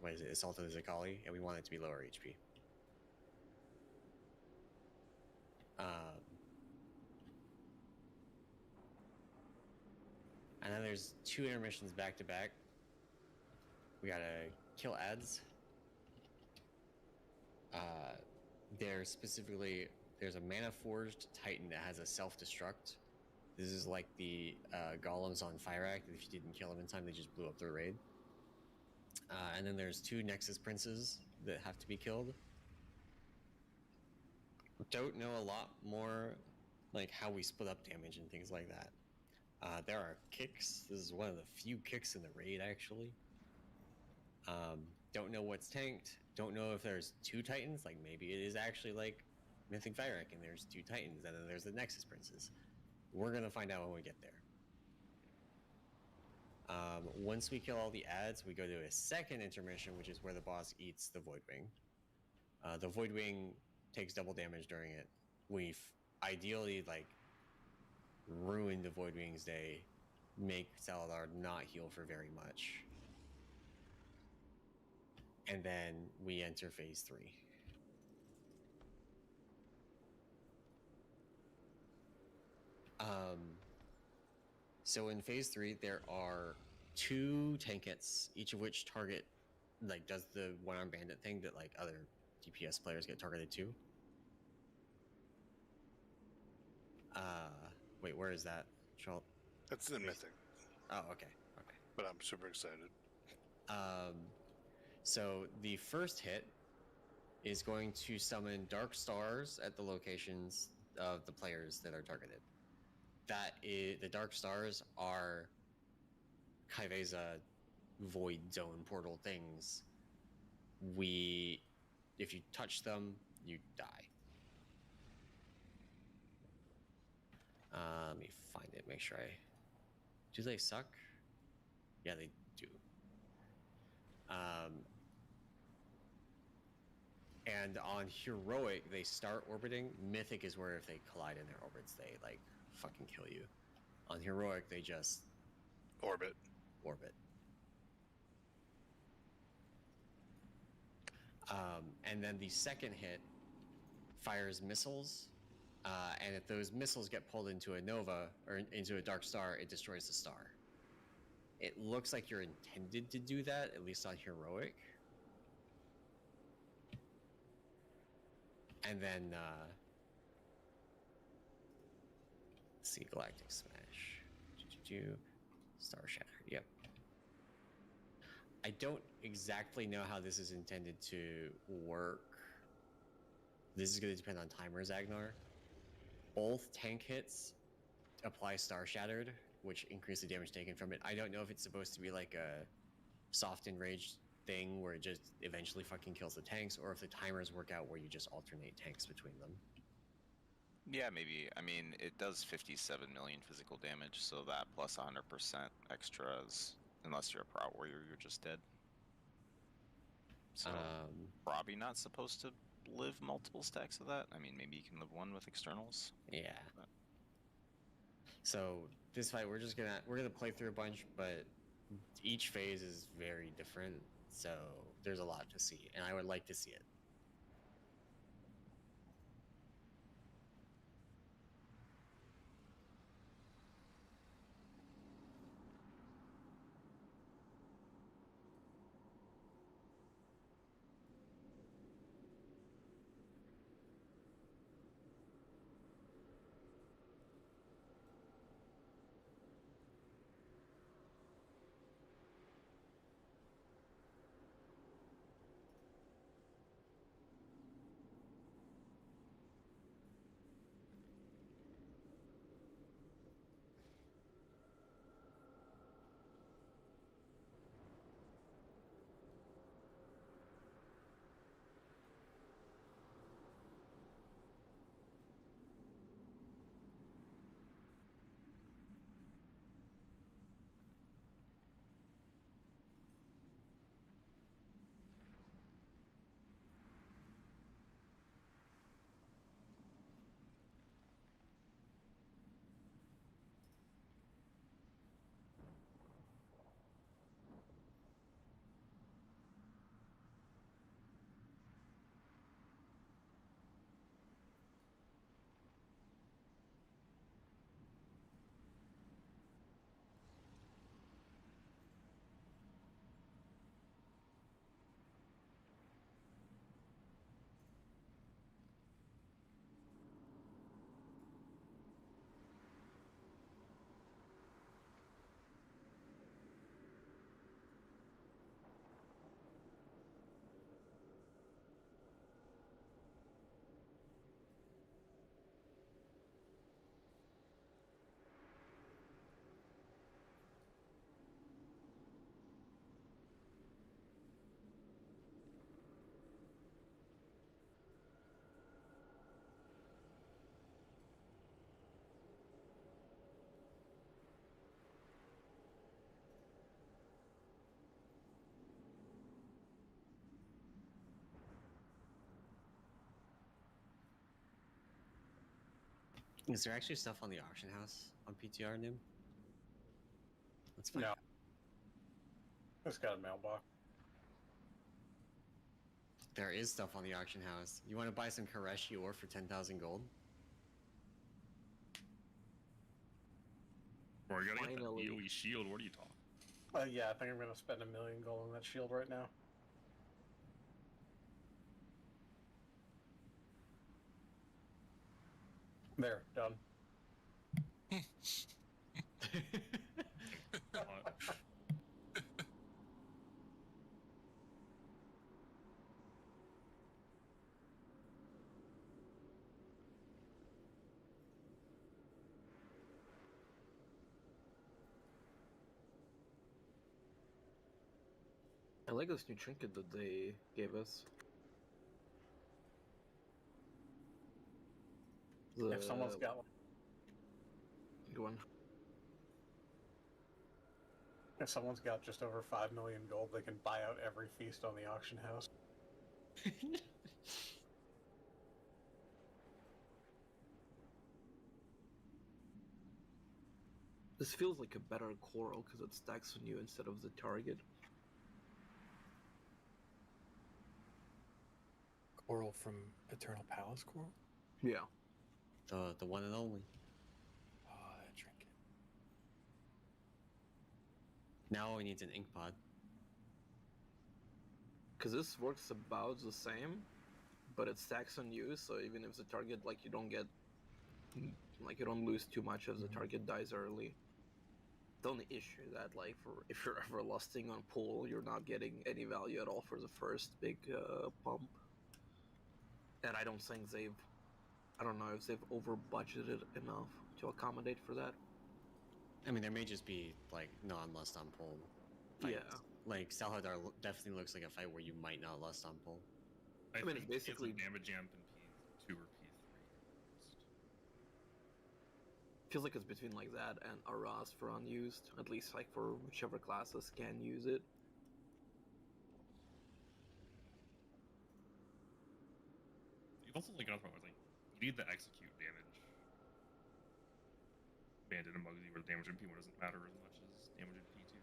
what is it, Assault of the Zakali, and we want it to be lower HP. And then there's 2 intermissions back to back. We gotta kill ads. There's a Manaforged Titan that has a self-destruct. This is like the golems on Fire Act. If you didn't kill them in time, they just blew up their raid. And then there's 2 Nexus Princes that have to be killed. Don't know a lot more, like how we split up damage and things like that. There are kicks. This is one of the few kicks in the raid, actually. Don't know what's tanked. Don't know if there's 2 Titans. Like, maybe it is actually like Mythic Fire Act and there's 2 Titans, and then there's the Nexus Princes. We're gonna find out when we get there. Once we kill all the ads, we go to a second intermission, which is where the boss eats the Voidwing. The Voidwing takes double damage during it. We've ideally like ruined the Voidwing's day, make Saladar not heal for very much. And then we enter phase 3. So in phase 3, there are 2 Trinkets, each of which target, like, does the one-arm bandit thing that, like, other DPS players get targeted to. Wait, where is that, Schalt? That's the mythic. Oh, okay, okay. But I'm super excited. So the first hit is going to summon dark stars at the locations of the players that are targeted. That is, the dark stars are Kaiveza void zone portal things. If you touch them, you die. Let me find it, make sure do they suck? Yeah, they do. And on heroic, they start orbiting. Mythic is where if they collide in their orbits, they like fucking kill you. On heroic, they just orbit. And then the second hit fires missiles, and if those missiles get pulled into a nova or into a dark star, it destroys the star. It looks like you're intended to do that, at least on heroic. And then, let's see, Galactic Smash. Star Shatter, yep. I don't exactly know how this is intended to work. This is going to depend on timers, Agnar. Both tank hits apply Star Shattered, which increase the damage taken from it. I don't know if it's supposed to be like a soft enraged thing where it just eventually fucking kills the tanks, or if the timers work out where you just alternate tanks between them. Yeah, maybe. I mean, it does 57 million physical damage, so that plus 100% extras, unless you're a Proud Warrior, you're just dead. So, probably not supposed to live multiple stacks of that. I mean, maybe you can live one with externals. Yeah. But... So, this fight, we're gonna play through a bunch, but each phase is very different, so there's a lot to see, and I would like to see it. Is there actually stuff on the auction house on PTR, Nim? Let's find out. It's got a mailbox. There is stuff on the auction house. You want to buy some Koreshi ore for 10,000 gold? Bro, you gotta get that Finally. AoE shield. What are you talking? Yeah, I think I'm gonna spend $1 million gold on that shield right now. There, done. I like this new trinket that they gave us. If someone's got one. Go on. If someone's got just over 5 million gold, they can buy out every feast on the auction house. This feels like a better coral because it stacks on you instead of the target. Coral from Eternal Palace Coral? Yeah. The one and only. Oh, that trinket. Now all we need is an ink pod. Because this works about the same, but it stacks on you, so even if the target, like, you don't get, like, you don't lose too much if the target dies early. The only issue that, like, for if you're ever lusting on pull, you're not getting any value at all for the first big pump. And I don't think I don't know if they've over budgeted enough to accommodate for that. I mean, there may just be, like, non-lust on pull fights. Yeah. Like, Salhadar definitely looks like a fight where you might not lust on pull. I mean, it's basically damage amp in P2 or P3. Feels like it's between like that and Aras for unused, at least like for whichever classes can use it. You've also like got to like you need the execute damage. Bandit and Muggsy where the damage in P1 doesn't matter as much as damage in P2.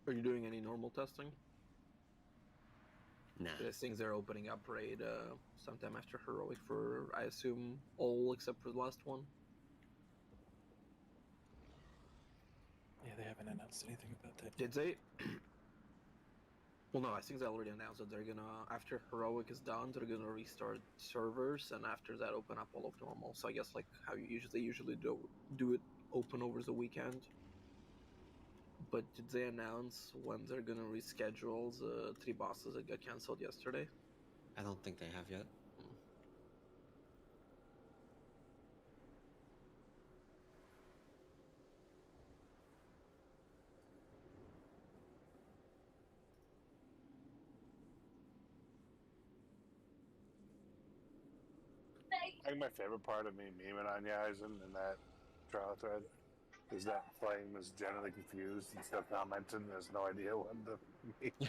Are you doing any normal testing? Nah. I think they're opening up raid sometime after heroic for, I assume, all except for the last one. Yeah, they haven't announced anything about that. Did they? Well, no, I think they already announced that they're gonna, after heroic is done, they're gonna restart servers, and after that open up all of normal. So I guess like how you usually do it, open over the weekend. But did they announce when they're gonna reschedule the 3 bosses that got cancelled yesterday? I don't think they have yet. I think my favorite part of me memeing on Yaisen in that trial thread is that Flame is generally confused and still commenting. There's no idea what the meme is.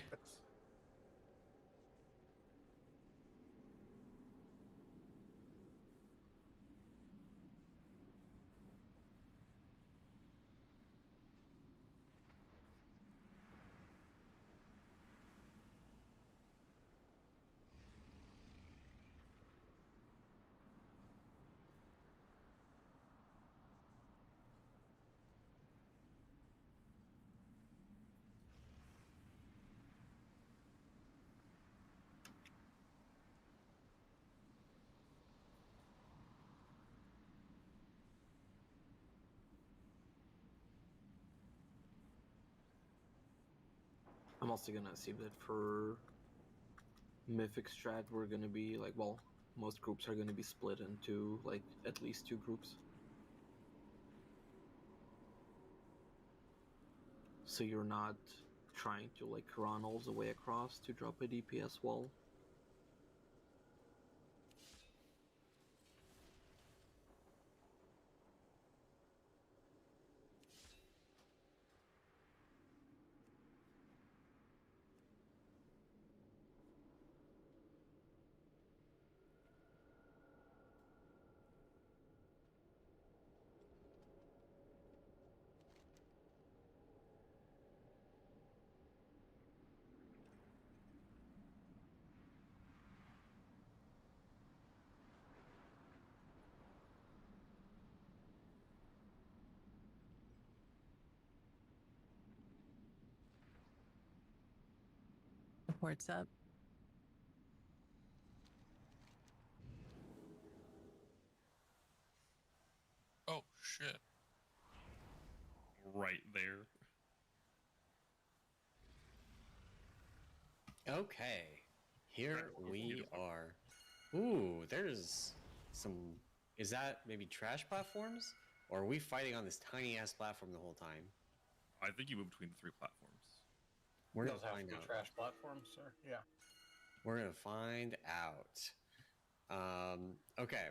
I'm also gonna assume that for Mythic Strat, we're gonna be like, well, most groups are gonna be split into like at least 2 groups. So you're not trying to like run all the way across to drop a DPS wall. Reports up. Oh shit. Right there. Okay, here we are. Ooh, there's some. Is that maybe trash platforms? Or are we fighting on this tiny ass platform the whole time? I think you move between the 3 platforms. We're Those gonna have find to be out. trash platforms, sir. Yeah. We're gonna find out. Okay.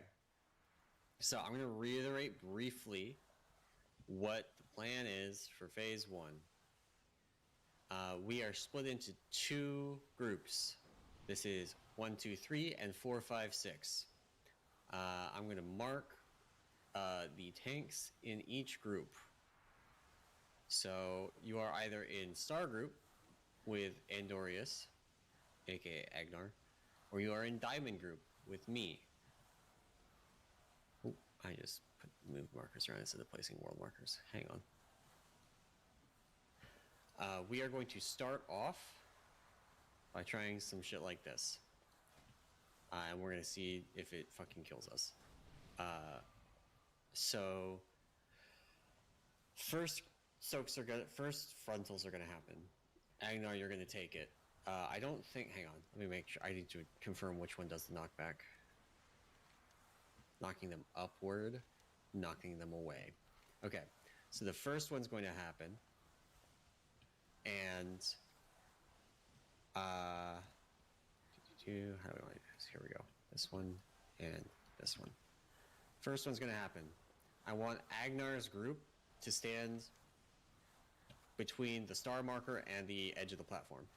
So I'm gonna reiterate briefly what the plan is for phase 1. We are split into 2 groups. This is 1, 2, 3, and 4, 5, 6. I'm going to mark the tanks in each group. So you are either in Star Group with Andorius, aka Agnar, or you are in Diamond Group with me. Oh, I just moved markers around instead of placing world markers. Hang on. We are going to start off by trying some shit like this. And we're going to see if it fucking kills us. So first frontals are gonna happen. Agnar, you're gonna take it. I don't think. Hang on. Let me make sure. I need to confirm which one does the knockback. Knocking them upward, knocking them away. Okay. So the first one's going to happen, and how do we want to do this? Here we go. This one and this one. First one's gonna happen. I want Agnar's group to stand between the star marker and the edge of the platform.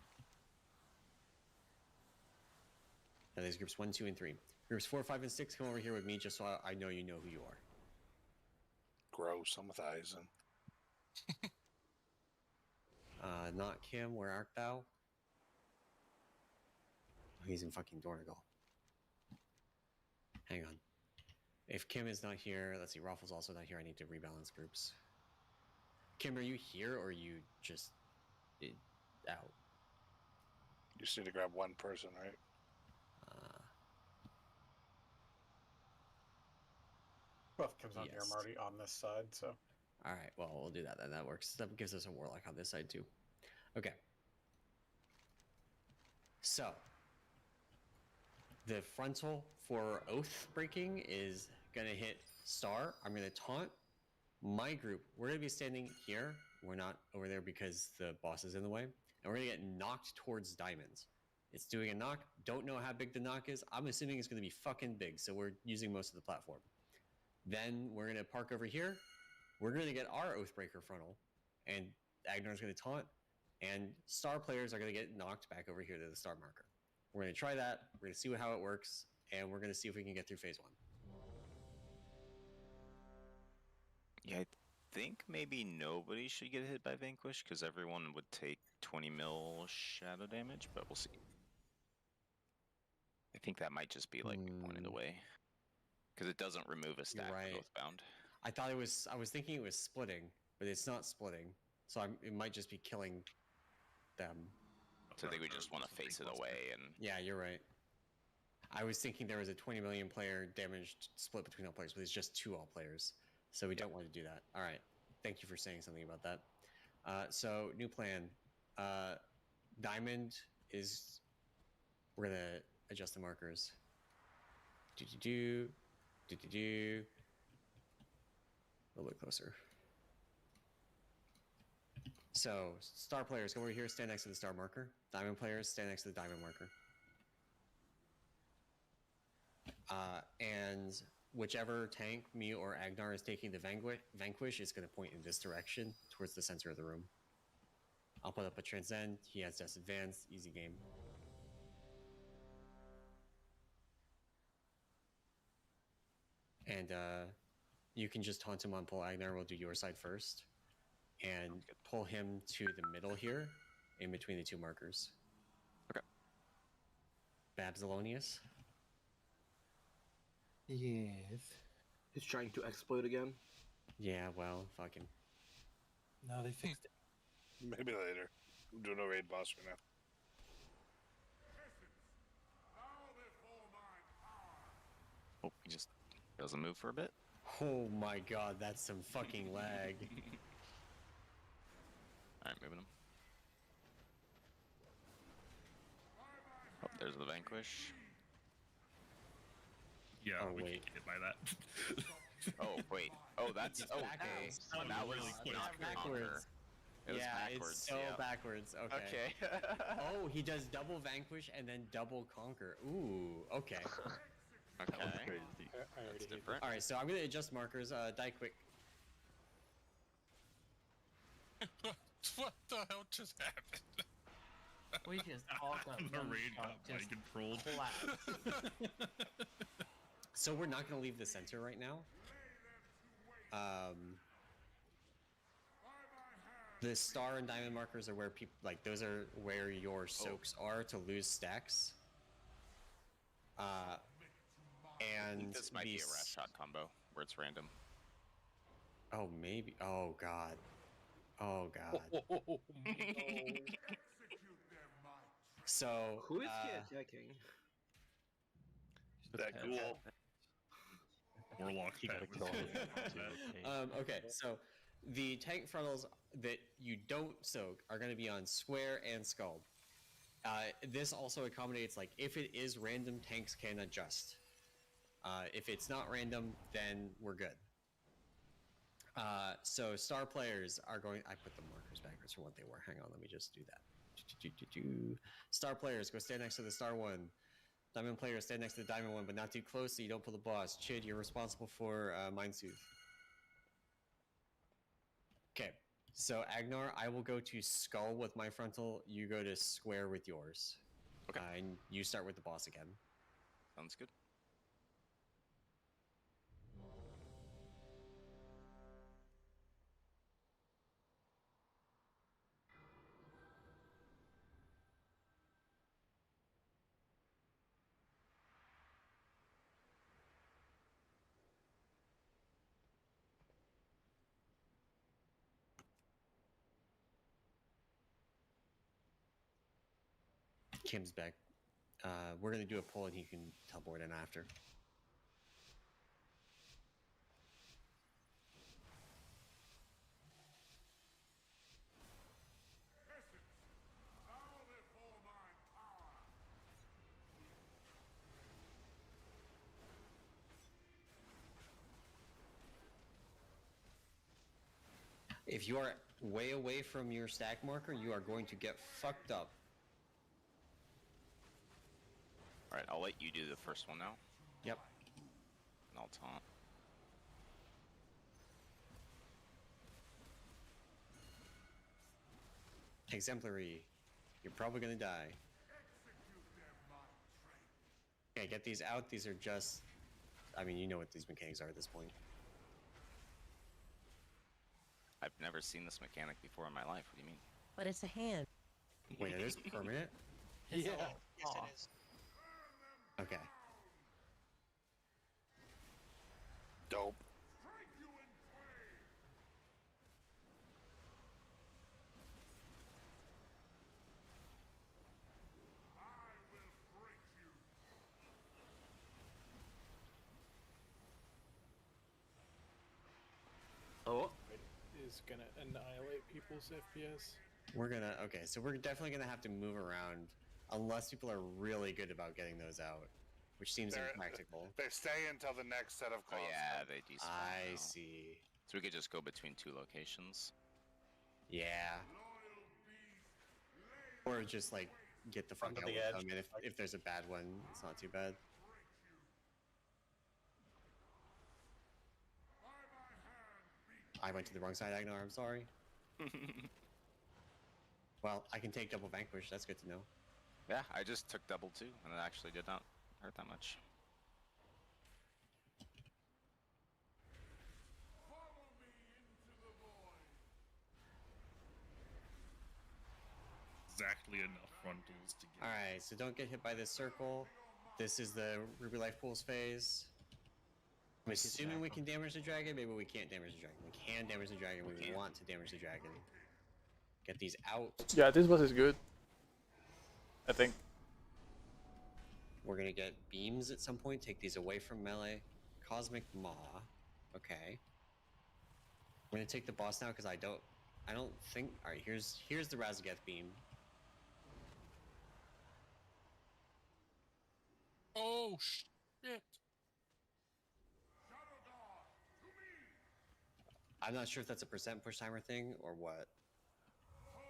Now there's groups 1, 2, and 3. Groups 4, 5, and 6 come over here with me just so I know you know who you are. Gross, I'm with Eisen. Not Kim, where art thou? Oh, he's in fucking Dornagal. Hang on. If Kim is not here, let's see, Raffle's also not here. I need to rebalance groups. Kim, are you here or are you just out? You just need to grab one person, right? Both Kim's on here. I'm already on this side, so. All right, well, we'll do that then. That works. That gives us a warlock on this side too. Okay. So, the frontal for oath breaking is gonna hit star. I'm gonna taunt my group. We're gonna be standing here. We're not over there because the boss is in the way, and we're gonna get knocked towards diamonds. It's doing a knock. Don't know how big the knock is. I'm assuming it's gonna be fucking big, so we're using most of the platform. Then we're gonna park over here. We're gonna get our Oathbreaker frontal, and Agnar's gonna taunt, and star players are gonna get knocked back over here to the star marker. We're gonna try that. We're gonna see how it works, and we're gonna see if we can get through phase 1. Yeah, I think maybe nobody should get hit by Vanquish because everyone would take 20 mil shadow damage, but we'll see. I think that might just be like one in the way because it doesn't remove a stack right. with Oathbound. I thought it was. I was thinking it was splitting, but it's not splitting. So it might just be killing them. So I think we just want to face it away and. Yeah, you're right. I was thinking there was a 20 million player damaged split between all players, but it's just 2 all players. So we don't want to do that. All right. Thank you for saying something about that. So new plan. Diamond is. We're gonna adjust the markers. A little bit closer. So, star players, come over here, stand next to the star marker. Diamond players, stand next to the diamond marker. And whichever tank, me or Agnar, is taking the Vanquish is going to point in this direction, towards the center of the room. I'll put up a Transcend. He has Death's Advance. Easy game. And you can just taunt him on pull Agnar. We'll do your side first. And pull him to the middle here, in between the 2 markers. Okay. Babsalonius? Yes. He's trying to exploit again. Yeah, well, fuck him. No, they fixed it. Maybe later. I'm doing a raid boss right now. Oh, he just doesn't move for a bit. Oh my god, that's some fucking lag. Alright, moving him. Oh, there's the Vanquish. Yeah, Oh, we wait. can't get hit by that. Oh, wait. Oh, that's... It's okay. backwards. Oh, that was Really not quick. Conquer. It was Yeah, backwards, it's so yeah. backwards. Okay. Okay. Oh, he does double Vanquish and then double Conquer. Ooh, okay. Okay. That's different. Alright, so I'm gonna adjust markers. Die quick. What the hell just happened? We just all got The one raid shot, got just controlled. collapsed. So we're not gonna leave the center right now. The star and diamond markers are where people like those are where your soaks are to lose stacks. I And think this might be a these- rat shot combo where it's random. Oh, maybe. Oh god. Oh god. So Who is he attacking? That ghoul. Warlock pet. Okay, so the tank frontals that you don't soak are going to be on square and skull. This also accommodates, like, if it is random, tanks can adjust. If it's not random, then we're good. So star players are going... I put the markers backwards from what they were. Hang on, let me just do that. Star players, go stand next to the star one. Diamond players, stand next to the diamond one, but not too close so you don't pull the boss. Chid, you're responsible for Mind Soothe. Okay, so Agnar, I will go to skull with my frontal. You go to square with yours. Okay. And you start with the boss again. Sounds good. Kim's back. We're gonna do a pull and he can teleport in after. If you are way away from your stack marker, you are going to get fucked up. Alright, I'll let you do the first one now. Yep. And I'll taunt. Exemplary. You're probably gonna die. Okay, get these out. These are just... I mean, you know what these mechanics are at this point. I've never seen this mechanic before in my life. What do you mean? But it's a hand. Wait, it is permanent? Yes, it is. Okay. Dope. Oh. Is gonna annihilate people's FPS. We're gonna... Okay, so we're definitely gonna have to move around unless people are really good about getting those out, which seems impractical. They stay until the next set of Oh claws. yeah, they despawn. I now. see. So we could just go between two locations. Yeah. Or just, like, get the fuck Front of out the with edge. them, and if there's a bad one, it's not too bad. I went to the wrong side, Agnar, I'm sorry. Well, I can take double Vanquish, that's good to know. Yeah, I just took double too, and it actually did not hurt that much. Exactly enough frontals to get. Alright, so don't get hit by this circle. This is the Ruby Life Pools phase. I'm assuming we can damage the dragon, maybe we can't damage the dragon. We can damage the dragon, we want to damage the dragon. Get these out. Yeah, this boss is good. I think. We're gonna get beams at some point. Take these away from melee. Cosmic Maw. Okay. We're gonna take the boss now because I don't think. All right, here's the Razageth beam. Oh shit! I'm not sure if that's a percent push timer thing or what.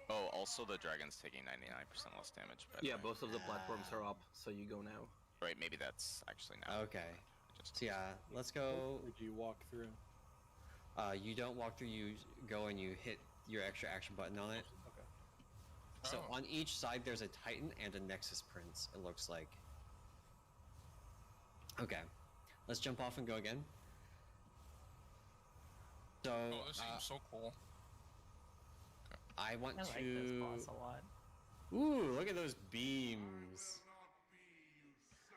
Oh, also the dragon's taking 99% less damage. By the Yeah, way. both of the platforms are up, so you go now. Right, maybe that's actually now. Okay. So yeah, let's go. Or do you walk through? You don't walk through. You go and you hit your extra action button on it. Okay. So Oh. on each side, there's a Titan and a Nexus Prince. It looks like. Okay, let's jump off and go again. So. Oh, this seems so cool. I want I to. like this boss a lot. Ooh, look at those beams.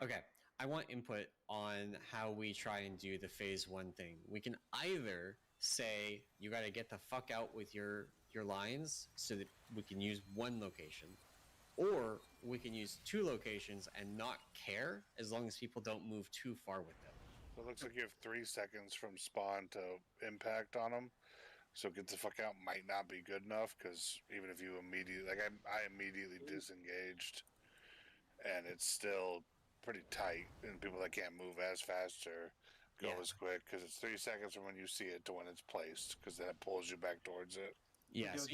Okay, I want input on how we try and do the phase 1 thing. We can either say you got to get the fuck out with your lines so that we can use one location, or we can use 2 locations and not care as long as people don't move too far with them. So it looks like you have 3 seconds from spawn to impact on them. So get the fuck out might not be good enough because even if you immediately, like I immediately disengaged, and it's still pretty tight, and people that can't move as fast or go as quick because it's 3 seconds from when you see it to when it's placed because then it pulls you back towards it. Yeah, so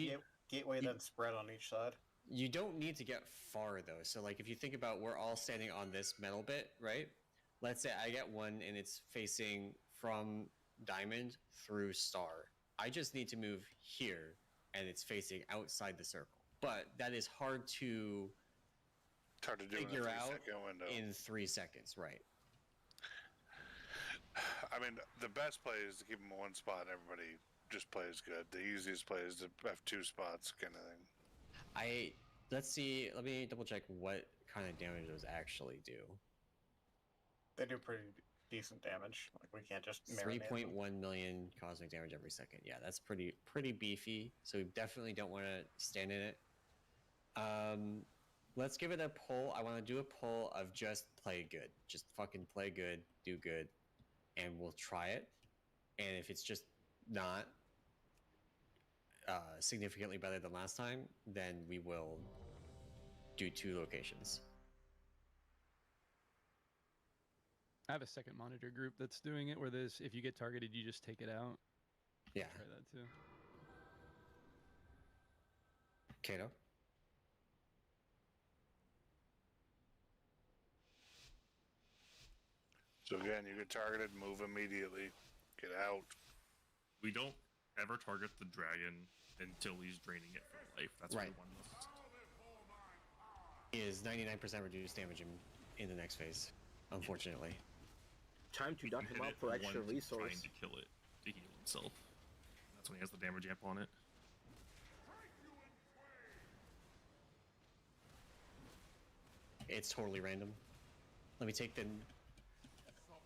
gateway then spread on each side. You don't need to get far though. So like if you think about we're all standing on this metal bit, right? Let's say I get one and it's facing from diamond through star. I just need to move here and it's facing outside the circle. But that is hard to do figure in a out 3-second window. in 3 seconds, right? I mean, the best play is to keep them in one spot and everybody just plays good. The easiest play is to have 2 spots kind of thing. Let's see, let me double check what kind of damage those actually do. They do pretty decent damage. Like we can't just 3.1 million cosmic damage every second. Yeah, that's pretty beefy. So we definitely don't want to stand in it. Let's give it a pull. I want to do a pull of just play good. Just fucking play good, do good, and we'll try it. And if it's just not significantly better than last time, then we will do 2 locations. I have a second monitor group that's doing it where this, if you get targeted, you just take it out. Yeah. Try that too. Kato? So again, you get targeted, move immediately, get out. We don't ever target the dragon until he's draining it for life. That's right. One must. Is 99% reduced damage in the next phase, unfortunately. Time to dot him up for extra resource. Trying to kill it to heal himself. That's when he has the damage amp on it. It's totally random. Let me take the.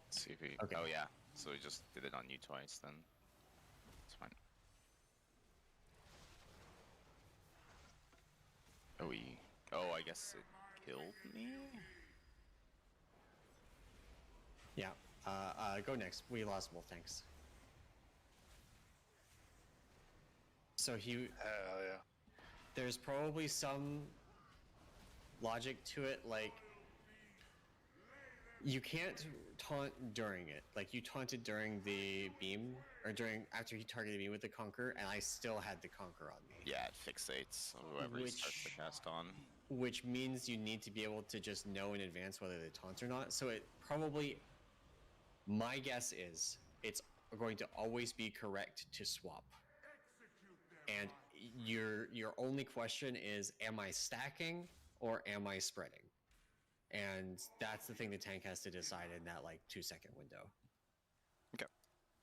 Let's see if he. Okay. Oh yeah. So he just did it on you twice then. It's fine. Oh, I guess it killed me? Yeah. Go next. We lost both tanks. So he. Hell yeah. There's probably some logic to it, like you can't taunt during it. Like you taunted during the beam, or after he targeted me with the Conquer, and I still had the Conquer on me. Yeah, it fixates whoever he starts to cast on. Which means you need to be able to just know in advance whether they taunt or not. So it probably, my guess is, it's going to always be correct to swap. And your only question is, am I stacking or am I spreading? And that's the thing the tank has to decide in that 2-second window. Okay.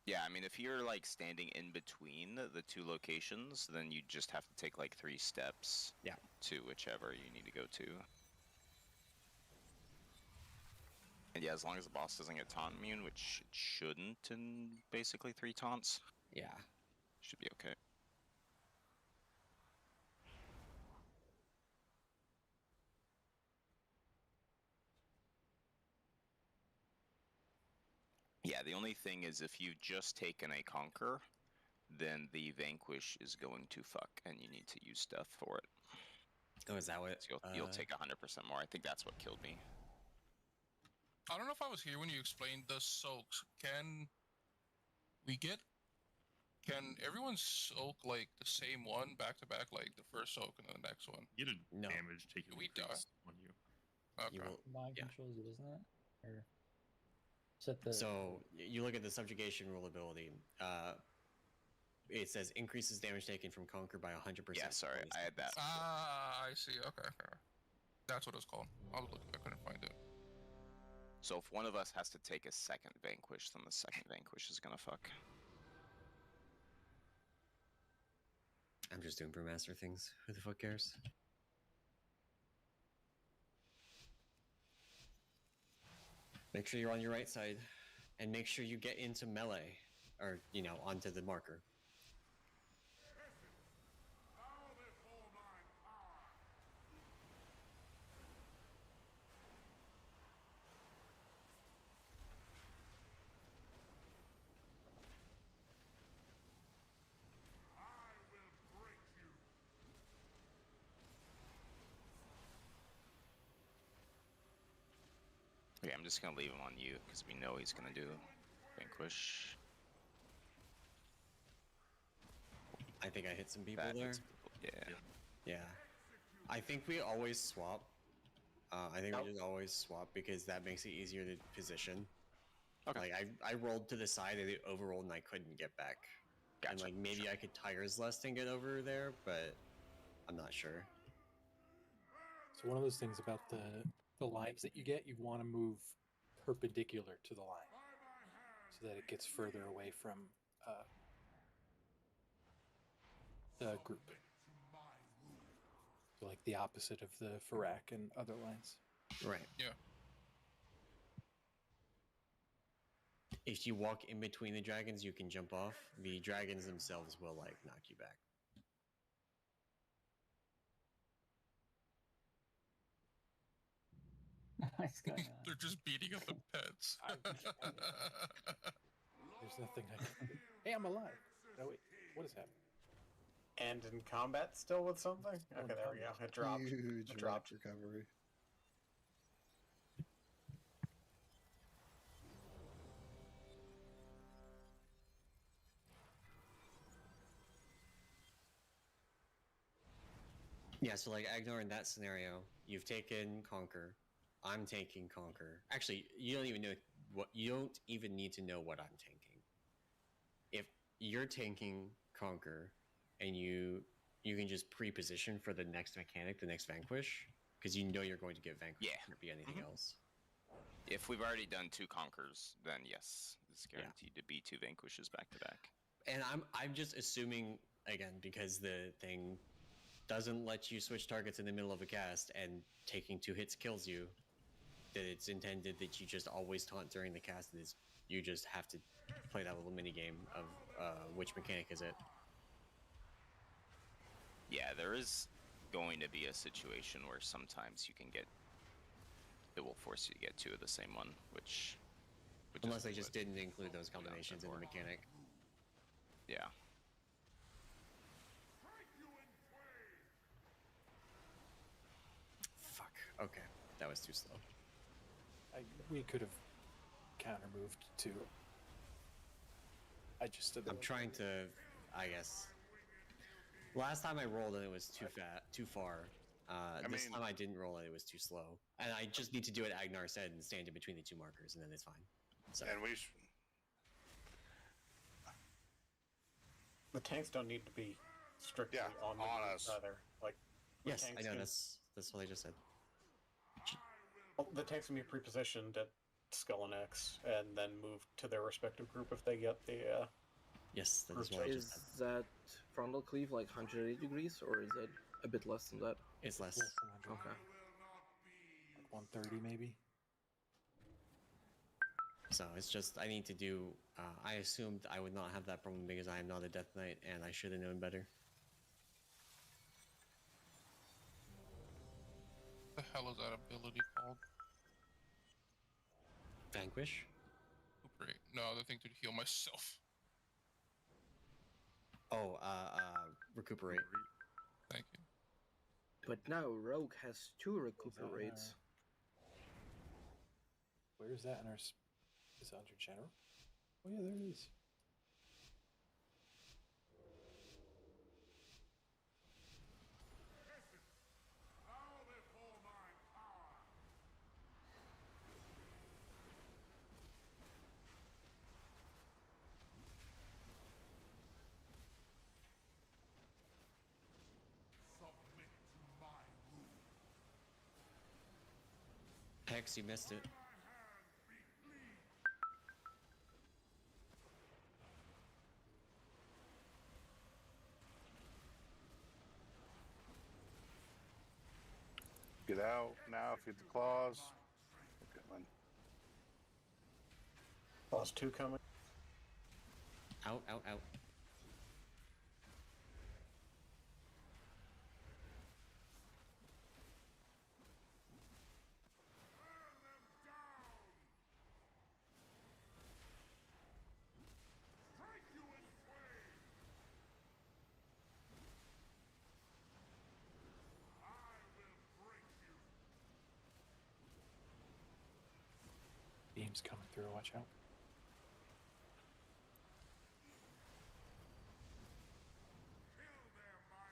Yeah, I mean, if you're standing in between the 2 locations, then you just have to take 3 steps. Yeah. To whichever you need to go to. And yeah, as long as the boss doesn't get taunt immune, which it shouldn't in basically 3 taunts. Yeah. Should be okay. Yeah, the only thing is if you've just taken a conquer, then the vanquish is going to fuck, and you need to use stuff for it. Oh, is that what? So you'll take 100% more. I think that's what killed me. I don't know if I was here when you explained the soaks. Can everyone soak like the same one back to back, like the first soak and then the next one? You get a damage taken We die. on you. Okay. Mind controls it, isn't it? Or set the. So you look at the subjugation rule ability. It says increases damage taken from conquer by 100%. Yeah, sorry, I had that. Ah, I see. Okay. That's what it's called. I was looking, I couldn't find it. So if one of us has to take a second vanquish, then the second vanquish is gonna fuck. I'm just doing brewmaster things. Who the fuck cares? Make sure you're on your right side, and make sure you get into melee, or onto the marker. Okay, I'm just gonna leave him on you because we know he's gonna do vanquish. I think I hit some people That there. hits people, yeah. Yeah. I think we always swap. I think we just always swap because that makes it easier to position. Okay. Like I rolled to the side and it overrolled and I couldn't get back. Gotcha. And like maybe I could tires less and get over there, but I'm not sure. So one of those things about the lines that you get, you want to move perpendicular to the line so that it gets further away from the group. So like the opposite of the Farak and other lines. Right. Yeah. If you walk in between the dragons, you can jump off. The dragons themselves will like knock you back. They're just beating up the pets. There's nothing I can do. Hey, I'm alive. No, wait. What is happening? And in combat still with something? Okay, there we go. It dropped. Huge It dropped. recovery. Yeah, so like Agnar in that scenario, you've taken Conquer. I'm taking Conquer. Actually, you don't even need to know what I'm tanking. If you're tanking Conquer and you can just pre-position for the next mechanic, the next Vanquish, because you know you're going to get Vanquish. Yeah. It can't be anything else. If we've already done 2 conquers, then yes, it's guaranteed to be 2 vanquishes back to back. And I'm just assuming again because the thing doesn't let you switch targets in the middle of a cast and taking 2 hits kills you, that it's intended that you just always taunt during the cast. Is you just have to play that little mini game of which mechanic is it. Yeah, there is going to be a situation where sometimes it will force you to get 2 of the same one, which Unless they just didn't include those combinations in the mechanic. Yeah. Fuck. Okay, that was too slow. We could have counter moved too. I just did. I'm trying to, I guess. Last time I rolled and it was too far. This time I didn't roll and it was too slow. And I just need to do what Agnar said and stand in between the 2 markers, and then it's fine. So. And the tanks don't need to be strictly on us either. Like, Yes, I know. That's what I just said. Well, the tanks can be pre-positioned at Skull and X, and then move to their respective group if they get the. Yes, that is group what I change. just said. Is that frontal cleave like 180 degrees, or is it a bit less than that? It's less. Okay. 130 maybe. So it's just I need to do. I assumed I would not have that problem because I am not a Death Knight, and I should have known better. What the hell is that ability called? Vanquish. Who Great. No, the thing to heal myself. Oh, recuperate. Thank you. But now Rogue has 2 recuperates. Where is that in our? Is it under general? Oh yeah, there it is. Hex, you missed it. Get out now. Feed the claws. Okay, man. Claws 2 coming. Out, out, out. Beam's coming through. Watch out.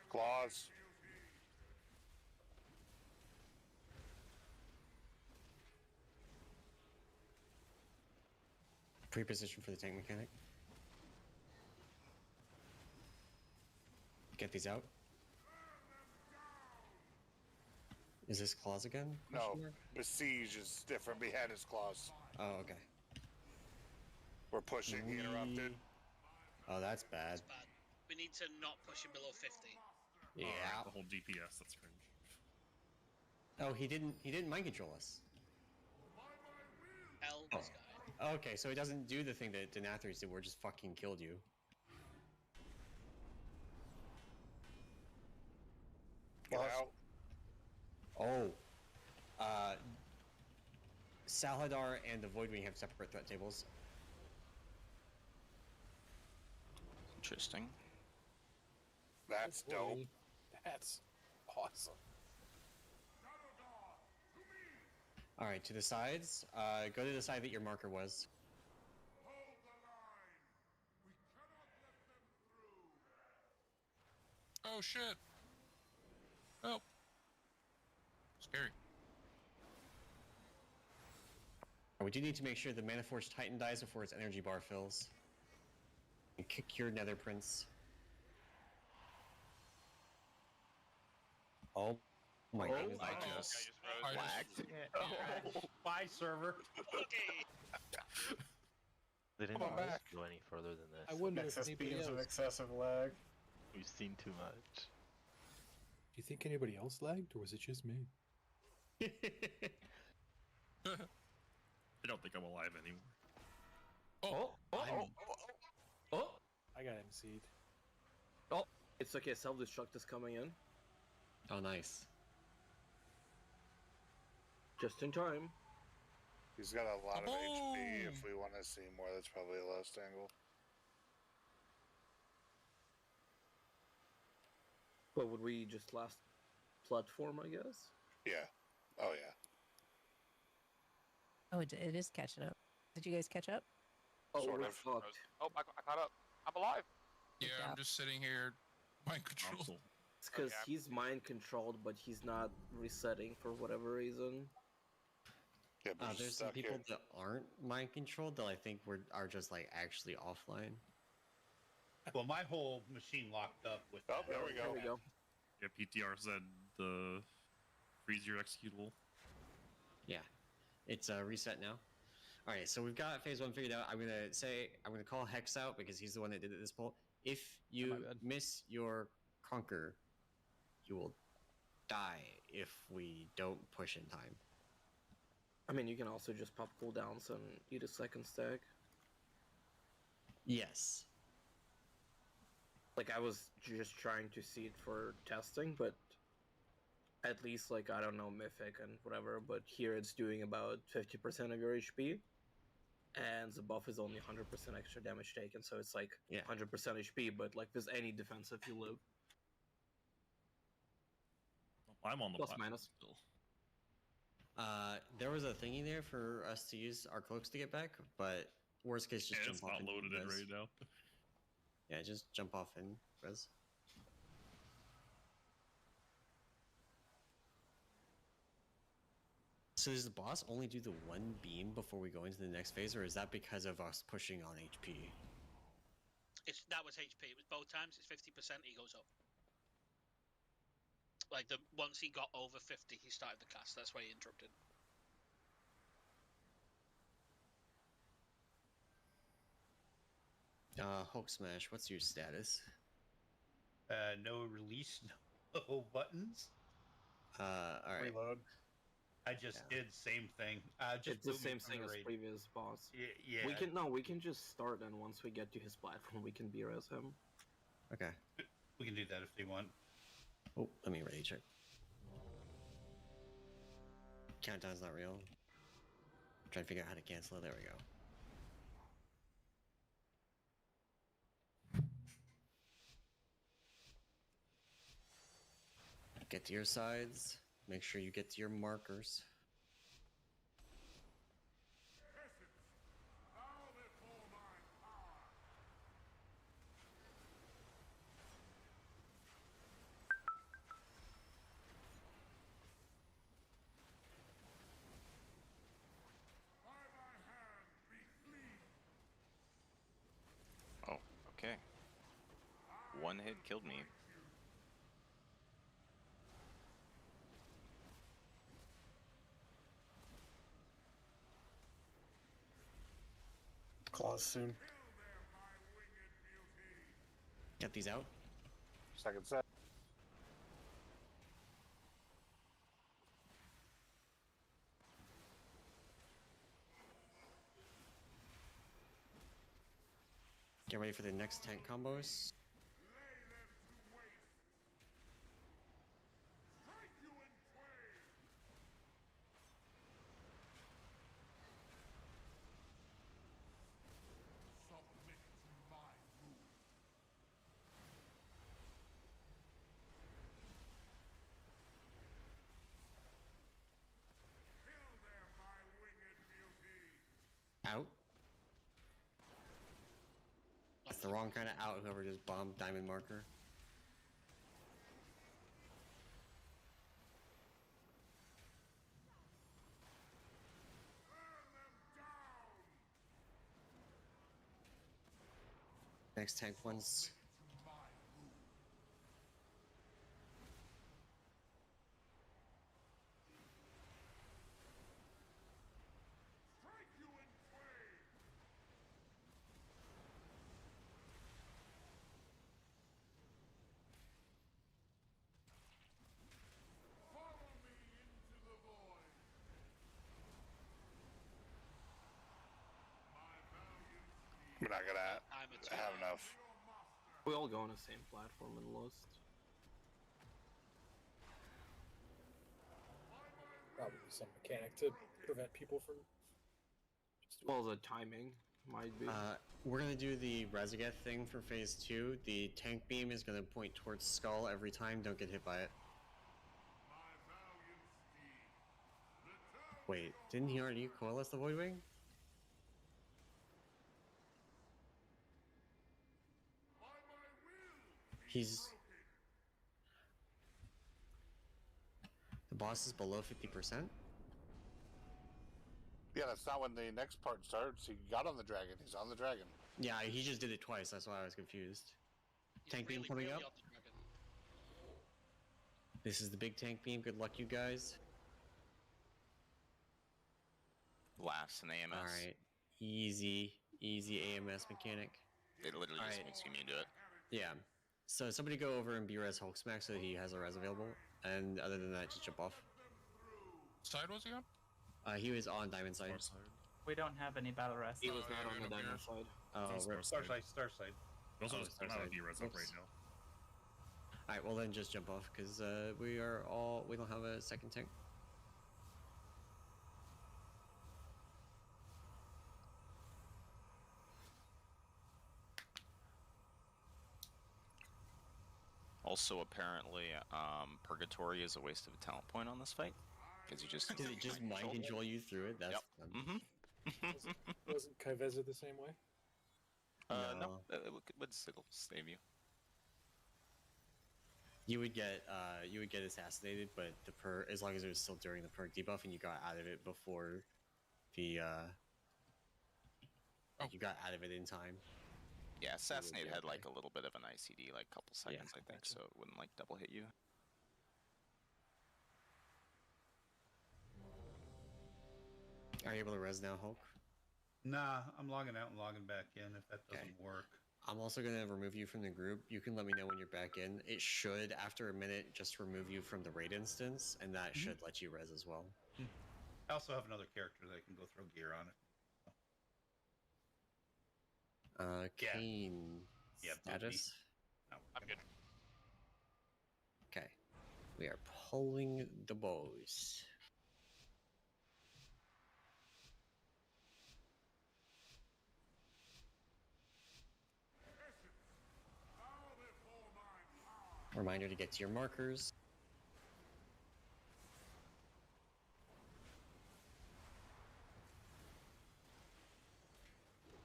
Claws. Pre-position for the tank mechanic. Get these out. Is this claws again? No, besiege is different. Behead is claws. Oh, okay. We're pushing. He interrupted. Oh, that's bad. That's bad. We need to not push him below 50. Yeah. The whole DPS, that's cringe. Oh, he didn't mind control us. Hell, this guy. Okay, so he doesn't do the thing that Denathrius did, where it just fucking killed you. Get out. Oh. Salhadar and the Voidwing have separate threat tables. Interesting. That's dope. That's awesome. Alright, to the sides. Go to the side that your marker was. Oh shit. Oh. Scary. We do need to make sure the Manaforge Titan dies before its energy bar fills. And kick your Nether Prince. Oh my god. I just whacked. Bye, server. They didn't Come on back. go any further than this. I wonder if Excess anybody beams else. of excessive lag. We've seen too much. Do you think anybody else lagged, or was it just me? I don't think I'm alive anymore. I got MC'd. Oh, it's okay. Self-destruct is coming in. Oh, nice. Just in time. He's got a lot of HP. If we want to see more, that's probably a last angle. But would we just last platform, I guess? Yeah. Oh, yeah. Oh, it is catching up. Did you guys catch up? Oh, Sort we're of. fucked. Oh, I caught up. I'm alive. Yeah, I'm just sitting here, mind control. It's because Okay. he's mind controlled, but he's not resetting for whatever reason. Yeah, but There's some stuck people here. that aren't mind controlled that I think are just like actually offline. Well, my whole machine locked up with. Oh, there we go. There we go. Yeah, PTR said the freeze your executable. Yeah, it's reset now. All right, so we've got phase 1 figured out. I'm gonna call Hex out because he's the one that did it this poll. If you miss your conquer, you will die if we don't push in time. I mean, you can also just pop cooldowns and eat a second stack. Yes. Like, I was just trying to see it for testing, but at least, like, I don't know, Mythic and whatever, but here it's doing about 50% of your HP. and the buff is only 100% extra damage taken, so it's like Yeah. 100% HP, but like with any defense if you live. I'm on the Plus platform minus. still. There was a thingy there for us to use our cloaks to get back, but worst case, just And jump it's off not and loaded in res. right now. Yeah, just jump off and res. So does the boss only do the one beam before we go into the next phase, or is that because of us pushing on HP? That was HP. It was both times. It's 50%. He goes up. Like once he got over 50, he started the cast. That's why he interrupted. Hulk Smash, what's your status? No release, no buttons. Alright. Reload. I just did same thing. Just It's the moved me same from thing the as raid. previous boss. Yeah. We can just start, and once we get to his platform, we can B-res him. Okay. We can do that if they want. Oh, let me ready check. Countdown's not real. I'm trying to figure out how to cancel it. There we go. Get to your sides. Make sure you get to your markers. Oh, okay. One hit killed me. Claws soon. Get these out. Second set. Get ready for the next tank combos. Out. That's the wrong kind of out, whoever just bombed diamond marker. Next tank one's We're not gonna have enough. We all go on the same platform and lost. Probably some mechanic to prevent people from. Well, the timing might be. we're gonna do the Razageth thing for phase 2. The tank beam is gonna point towards Skull every time. Don't get hit by it. Wait, didn't he already coalesce the Voidwing? The boss is below 50%? Yeah, that's not when the next part starts. He got on the dragon. He's on the dragon. Yeah, he just did it twice. That's why I was confused. Tank beam coming up. This is the big tank beam. Good luck, you guys. Laughs and AMS. Alright. Easy AMS mechanic. It literally just makes you immune to it. Yeah. So somebody go over and B-res Hulk Smack so that he has a res available. And other than that, just jump off. Side was he on? He was on diamond side. We don't have any battle rest. He was not on the diamond side. Oh, Star side. We also Oh, just Star don't have a side. B-res up Oops. right now. Alright, well then just jump off, because we don't have a second tank. Also, apparently, Purgatory is a waste of a talent point on this fight. Because you just... Did it just mind control you through it? That's Wasn't Kai'Veza the same way? No, it would still save you. You would get assassinated, but as long as it was still during the perk debuff and you got out of it before the you got out of it in time. Yeah, Assassinate had like a little bit of an ICD, like a couple seconds, I think, so it wouldn't like double hit you. Are you able to res now, Hulk? Nah, I'm logging out and logging back in if that doesn't work. I'm also going to remove you from the group. You can let me know when you're back in. It should, after a minute, just remove you from the raid instance, and that should let you res as well. I also have another character that can go throw gear on it. Kane. Status? No, I'm good. Okay. We are pulling the bows. Reminder to get to your markers.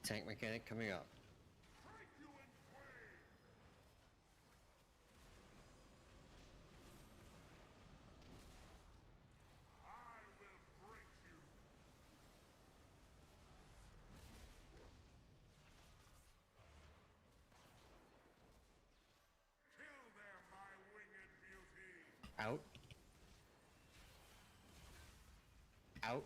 Tank mechanic coming up. Out. Out.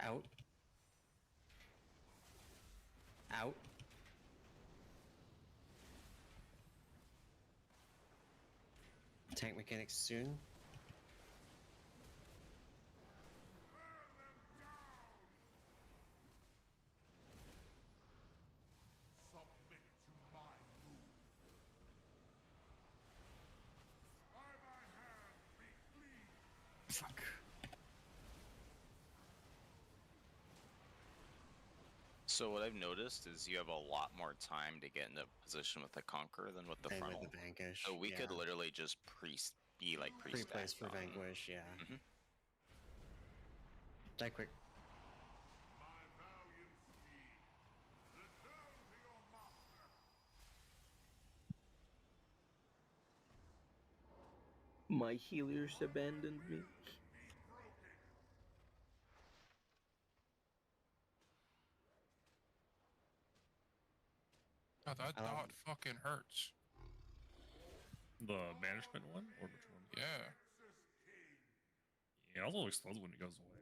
Out. Out. Tank mechanics soon. Fuck. So what I've noticed is you have a lot more time to get into position with the Conquer than with the Than with Frontal. the Vanquish, So we could yeah. literally just be like Pre-place pre-stacked for on- Vanquish, yeah. Mhm. Die quick. My healers abandoned me. God, that dot fucking hurts. The banishment one, or which one? Yeah. Yeah, it also explodes when it goes away.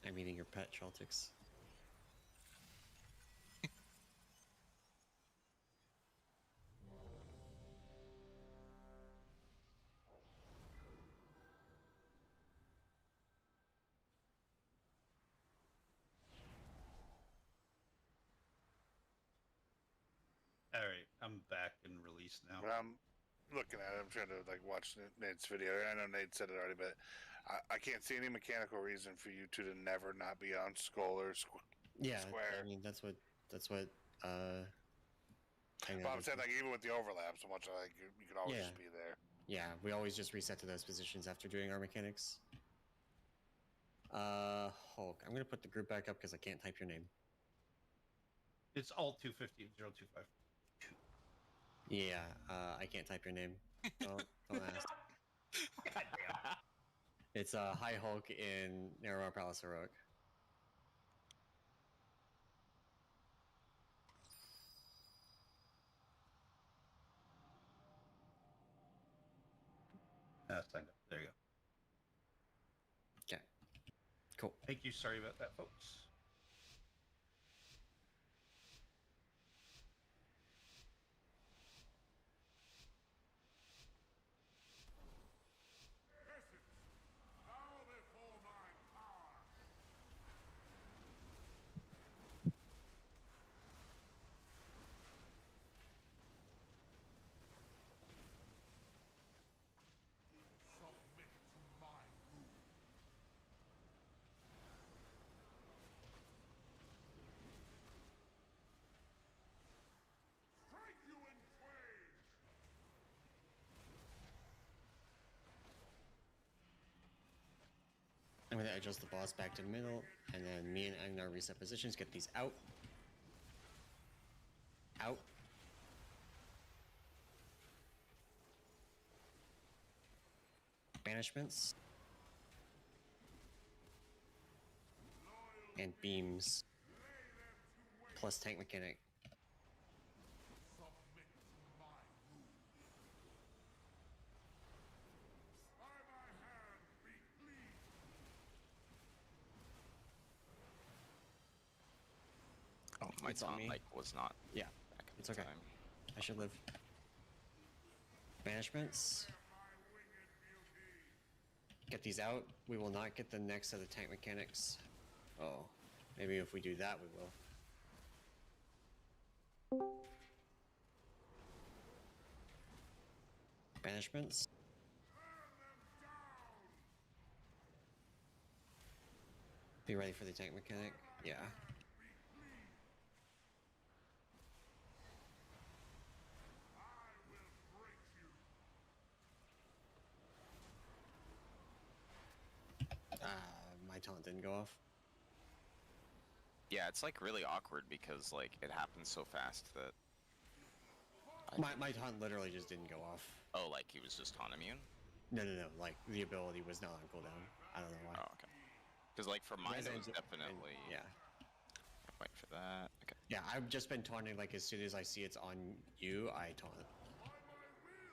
I'm eating your pet, Chaltix. All right, I'm back and released now. I'm looking at it. I'm trying to like watch Nate's video. I know Nate said it already, but I can't see any mechanical reason for you two to never not be on Skull or Square. I mean that's what But I'm saying like even with the overlap, so much like you could always just be there. Yeah, we always just reset to those positions after doing our mechanics. Hulk, I'm gonna put the group back up because I can't type your name. It's alt 250 025. Yeah, I can't type your name. Don't ask. It's High Hulk in Narrow Palace Heroic. Signed up. There you go. Okay. Cool. Thank you. Sorry about that, folks. I'm gonna adjust the boss back to the middle, and then me and Agnar reset positions, get these out. Out. Banishments. And beams. Plus tank mechanic. Oh, my It's on taunt me. like was not. Yeah, back at it's the okay. time. I should live. Banishments. Get these out. We will not get the next set of tank mechanics. Oh, maybe if we do that, we will. Banishments. Be ready for the tank mechanic. Yeah. My taunt didn't go off. Yeah, it's like really awkward because like it happens so fast that. My taunt literally just didn't go off. Oh, like he was just taunt immune? No. Like the ability was not on cooldown. I don't know why. Oh, okay. Because like for mine, it was Resident- definitely. Yeah. Wait for that. Okay. Yeah, I've just been taunting. Like as soon as I see it's on you, I taunt.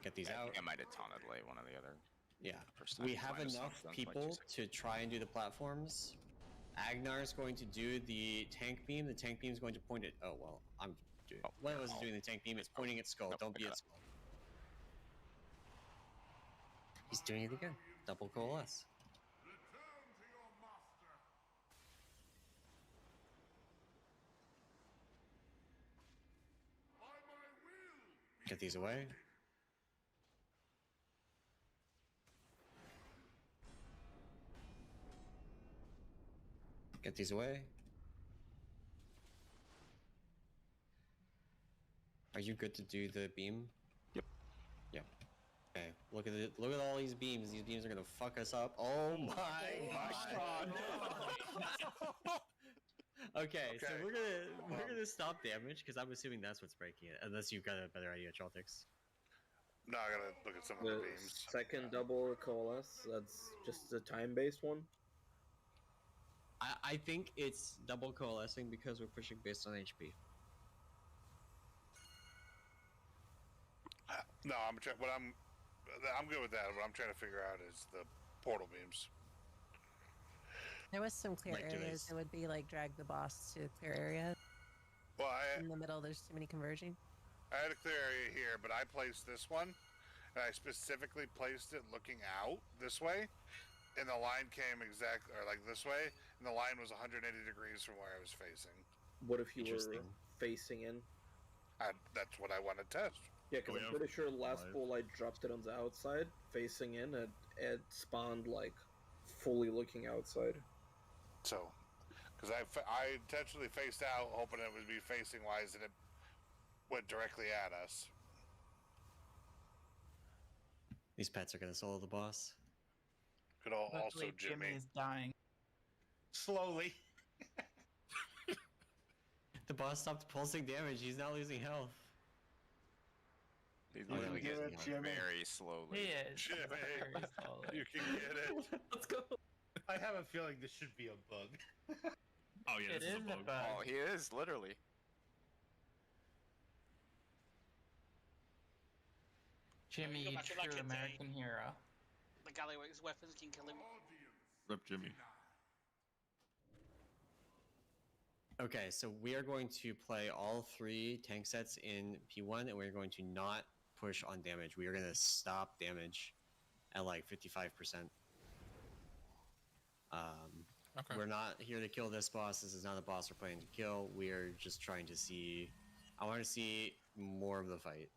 Get these I out. think I might have taunted late one or the other. Yeah. First time We it's have minus enough something, like people to try and do the platforms. Agnar is going to do the tank beam. The tank beam is going to point at. Oh well, I'm doing. What was doing the tank beam? It's pointing at Skull. Don't be at Skull. He's doing it again. Double coalesce. Get these away. Get these away. Are you good to do the beam? Yep. Yep. Okay. Look at it. Look at all these beams. These beams are gonna fuck us up. Oh my god. Okay, so we're gonna stop damage because I'm assuming that's what's breaking it. Unless you've got a better idea, Chaltix. No, I gotta look at some of the beams. Second double coalesce, that's just the time-based one? I think it's double coalescing because we're pushing based on HP. No, I'm good with that. What I'm trying to figure out is the portal beams. There was some clear Like, do they areas. It would be like drag the boss to a clear area. Well, In the middle, there's too many converging. I had a clear area here, but I placed this one, and I specifically placed it looking out this way, and the line came like this way, and the line was 180 degrees from where I was facing. What if you were facing in? That's what I want to test. Yeah, because I'm pretty sure last pool I dropped it on the outside, facing in, and it spawned like fully looking outside. So, because I intentionally faced out, hoping it would be facing wise, and it went directly at us. These pets are gonna solo the boss. Could also Luckily, Jimmy is dying. Slowly. The boss stopped pulsing damage. He's not losing health. He's Oh, literally yeah, getting Jimmy. very slowly. He is. Jimmy, Very slowly. you can get it. Let's go. I have a feeling this should be a bug. Oh yeah, It this is is a a bug. bug. Oh, he is literally. Jimmy, Go you back to like true a American hero. the Gallywag's weapons can kill him. Rip Jimmy. Okay, so we are going to play all 3 tank sets in P1, and we're going to not push on damage. We are going to stop damage at like 55%. Okay. We're not here to kill this boss. This is not a boss we're planning to kill. We are just trying to see... I want to see more of the fight.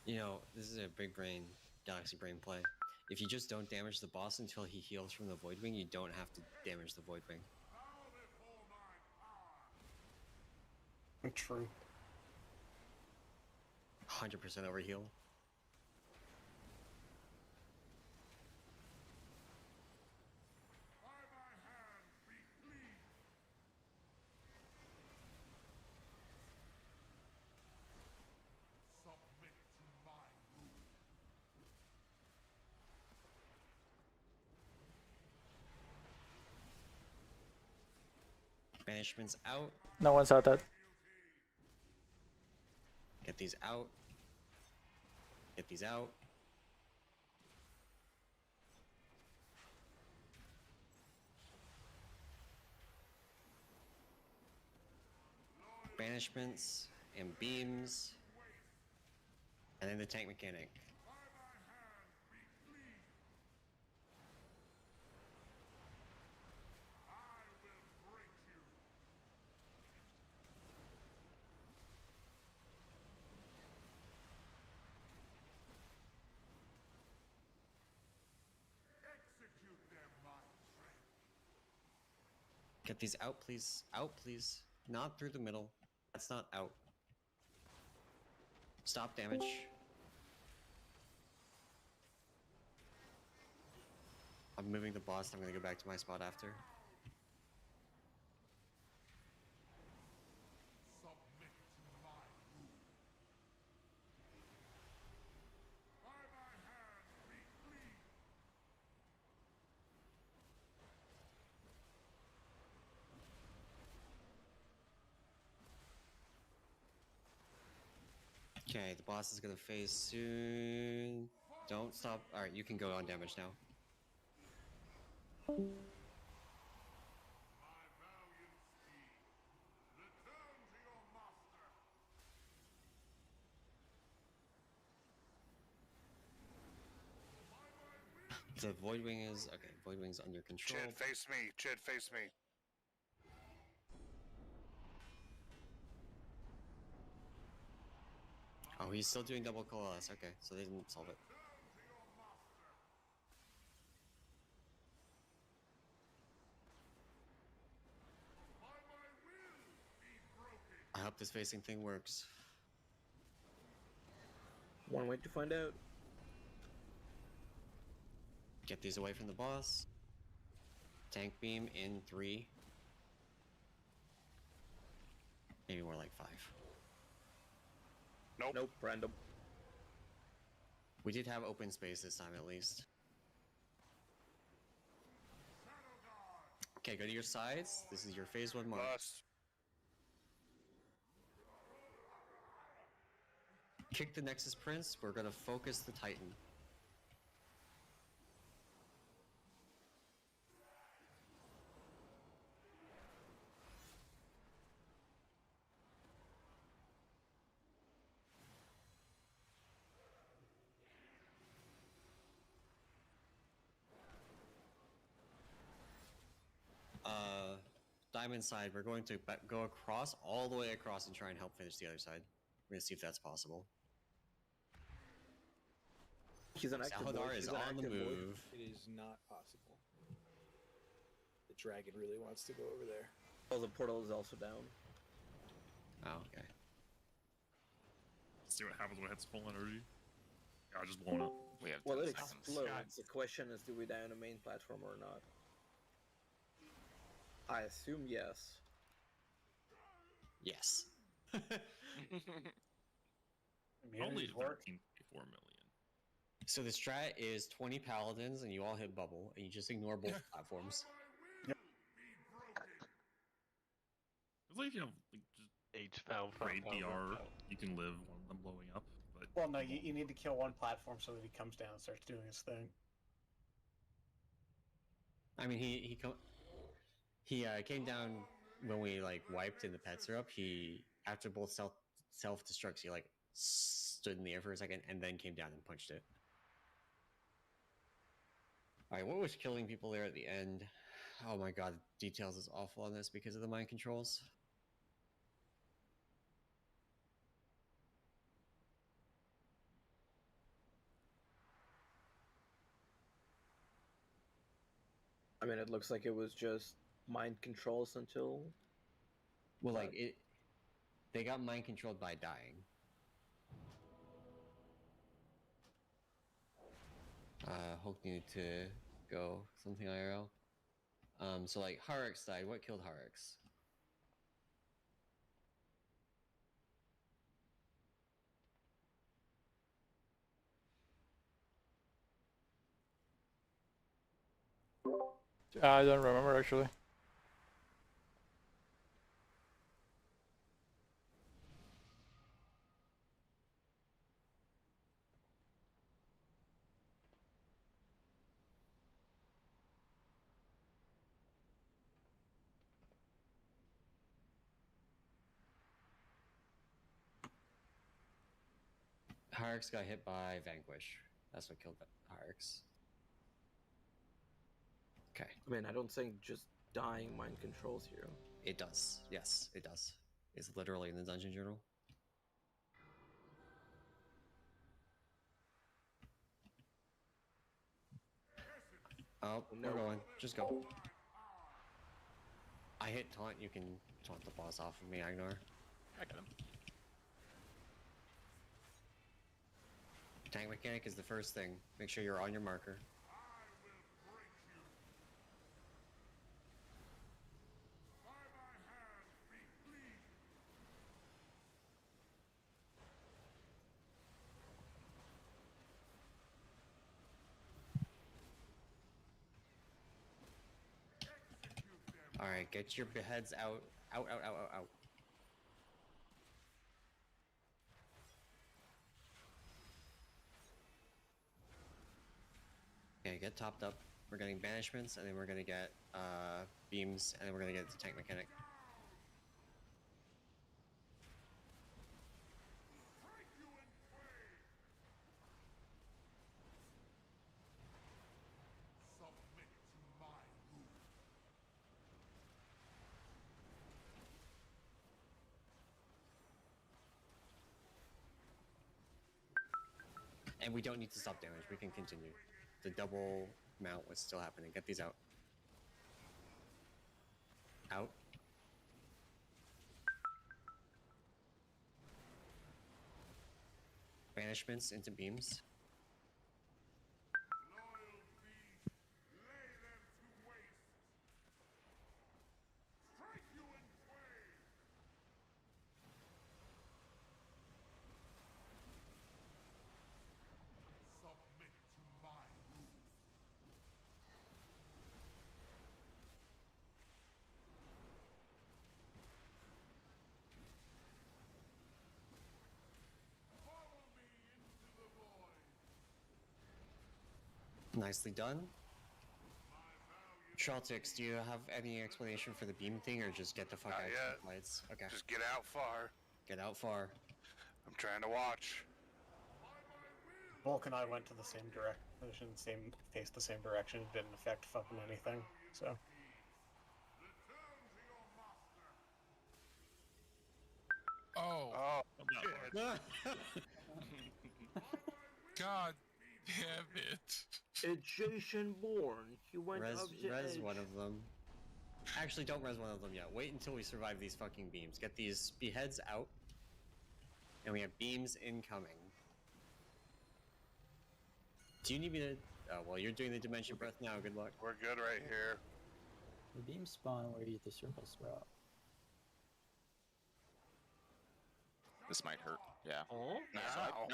You know, this is a big brain, galaxy brain play. If you just don't damage the boss until he heals from the Voidwing, you don't have to damage the Voidwing. True. 100% overheal. Banishments out. No one saw that. Get these out. Get these out. Banishments and beams. And then the tank mechanic. Get these out, please. Out, please. Not through the middle. That's not out. Stop damage. I'm moving the boss. I'm gonna go back to my spot after. Okay, the boss is gonna phase soon. Don't stop. Alright, you can go on damage now. The Voidwing is... Okay, Voidwing's under control. Chid, face me. Chid, face me. Oh, he's still doing double coalesce. Okay, so they didn't solve it. I hope this facing thing works. One way to find out. Get these away from the boss. Tank beam in 3. Maybe more like 5. Nope. Nope, random. We did have open space this time at least. Okay, go to your sides. This is your phase 1 mark. Bust. Kick the Nexus Prince. We're gonna focus the Titan. Diamond side, we're going to go across, all the way across, and try and help finish the other side. We're gonna see if that's possible. He's an active Salvador void. is He's an on the active void. move. It is not possible. The dragon really wants to go over there. Oh, the portal is also down. Oh, okay. Let's see what happens when it hits full energy. Yeah, I just blown up. We have Well, 10 it seconds. explodes. The question is, do we die on the main platform or not? I assume yes. Yes. Only Immunities work. 13.4 million. So the strat is 20 paladins, and you all hit bubble, and you just ignore both platforms. It's like if you have like just H found great DR, you can live one of them blowing up. But Well, no, you need to kill one platform so that he comes down and starts doing his thing. I mean, he came down when we like wiped and the pets are up. He after both self destructs, he like stood in the air for a second and then came down and punched it. All right, what was killing people there at the end? Oh my god, details is awful on this because of the mind controls. I mean, it looks like it was just mind controls until. Well, like it, they got mind controlled by dying. Hulk needed to go something IRL. So like Harix died. What killed Harix? I don't remember actually. Harix got hit by Vanquish. That's what killed Harix. Okay. I mean, I don't think just dying mind controls you. It does. Yes, it does. It's literally in the dungeon journal. Oh, no. We're going. Just go. I hit taunt. You can taunt the boss off of me, Agnar. I got him. Tank mechanic is the first thing. Make sure you're on your marker. Alright, get your beheads out. Out. Okay, get topped up. We're getting banishments, and then we're gonna get beams, and then we're gonna get the tank mechanic. And we don't need to stop damage. We can continue. The double mount was still happening. Get these out. Out. Banishments into beams. Nicely done. Shaltix, do you have any explanation for the beam thing, or just get the fuck Not out yet. of the lights? Okay. Just get out far. Get out far. I'm trying to watch. Volk and I went to the same direction, faced the same direction. It didn't affect fucking anything. So. Oh. Shit. God damn it. It's Jason Bourne. He went res up the edge. one of them. Actually, don't res one of them yet. Wait until we survive these fucking beams. Get these beheads out. And we have beams incoming. Do you need me to... Oh, well, you're doing the Dimension Breath now. Good luck. We're good right here. The beams spawn where the circles sprout. This might hurt. Yeah. Oh, No,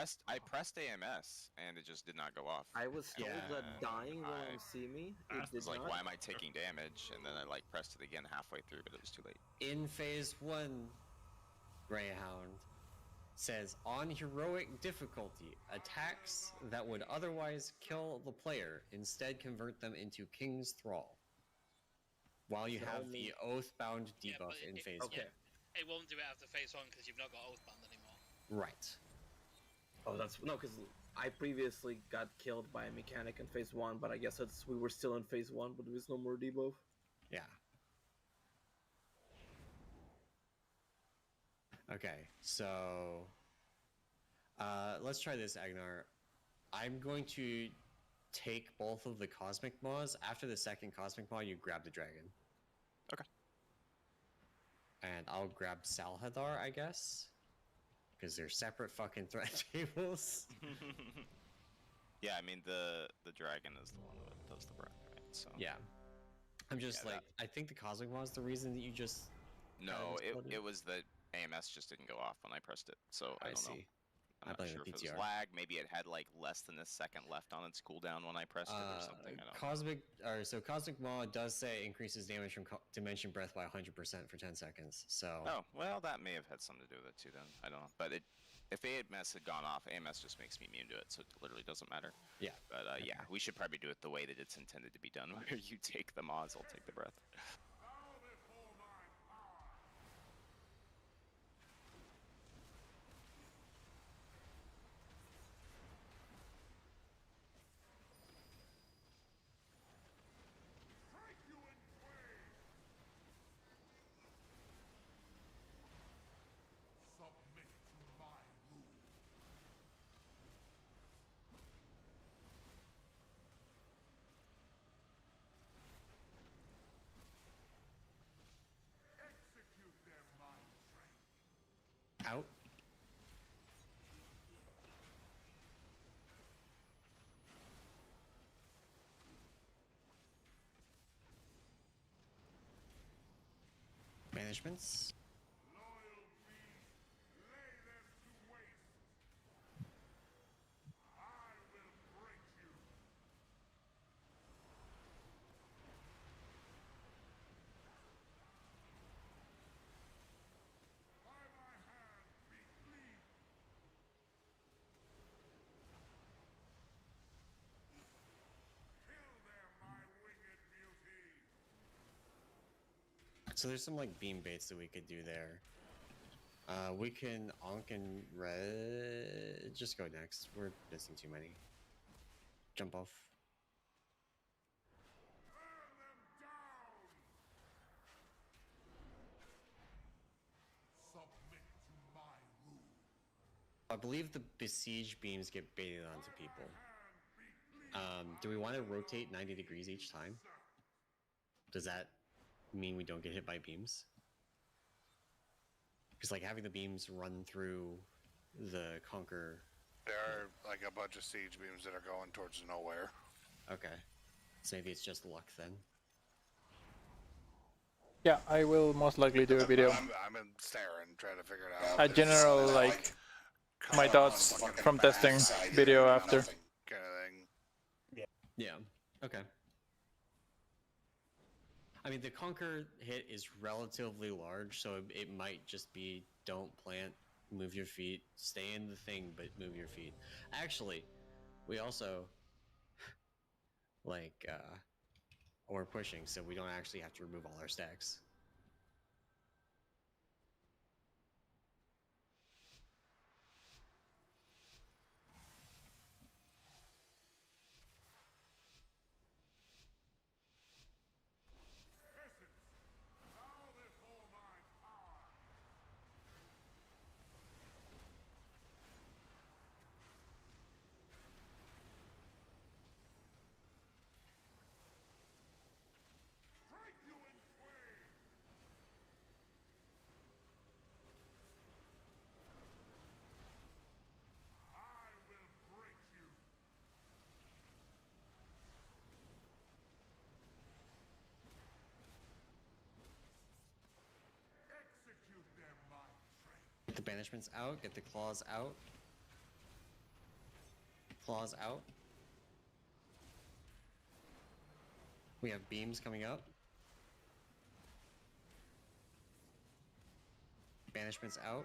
so I pressed AMS and it just did not go off. I was told that dying will see me. It was did like, not. why am I taking damage? And then I like pressed it again halfway through, but it was too late. In phase 1, Greyhound says on heroic difficulty, attacks that would otherwise kill the player instead convert them into King's Thrall. While you have the Oathbound debuff in phase 1. It won't do it after phase 1 because you've not got Oathbound anymore. Right. Oh, that's no, because I previously got killed by a mechanic in phase 1, but I guess we were still in phase 1, but there was no more debuff. Yeah. Okay, so let's try this, Agnar. I'm going to take both of the Cosmic Maws. After the second Cosmic Maw, you grab the dragon. Okay. And I'll grab Salhadar, I guess. Because they're separate fucking threat tables. Yeah, I mean, the dragon is the one that does the breath, right? So. Yeah. I'm just I think the Cosmic Maw is the reason that you just... No, it was that AMS just didn't go off when I pressed it, so I don't know. I'm not sure if it was lag. Maybe it had like less than a second left on its cooldown when I pressed it or something. I don't know. Cosmic Maw does say increases damage from Dimension Breath by 100% for 10 seconds. So. Oh well, that may have had something to do with it too. Then I don't know. But if AMS had gone off, AMS just makes me immune to it, so it literally doesn't matter. Yeah. But yeah, we should probably do it the way that it's intended to be done, where you take the mods, I'll take the breath. Out. Managements. So there's some like beam baits that we could do there. We can Ankh and Red. Just go next. We're missing too many. Jump off. I believe the besiege beams get baited onto people. Do we want to rotate 90 degrees each time? Does that mean we don't get hit by beams? Because like having the beams run through the Conquer. There are like a bunch of siege beams that are going towards nowhere. Okay. So maybe it's just luck then. Yeah, I will most likely do a video. I'm in staring, trying to figure it out. A general, like, my thoughts from testing video after. Kind of thing. Yeah. Okay. I mean, the Conquer hit is relatively large, so it might just be don't plant, move your feet, stay in the thing, but move your feet. Actually, we also, like, we're pushing, so we don't actually have to remove all our stacks. The banishment's out. Get the claws out. Claws out. We have beams coming up. Banishment's out.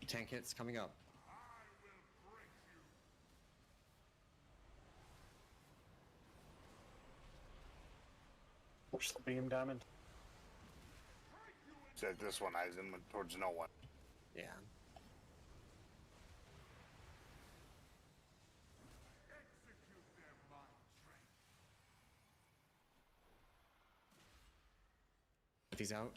Tank hits coming up. Push the beam, Diamond. Said this one, Eisen went towards no one. Yeah. Put these out.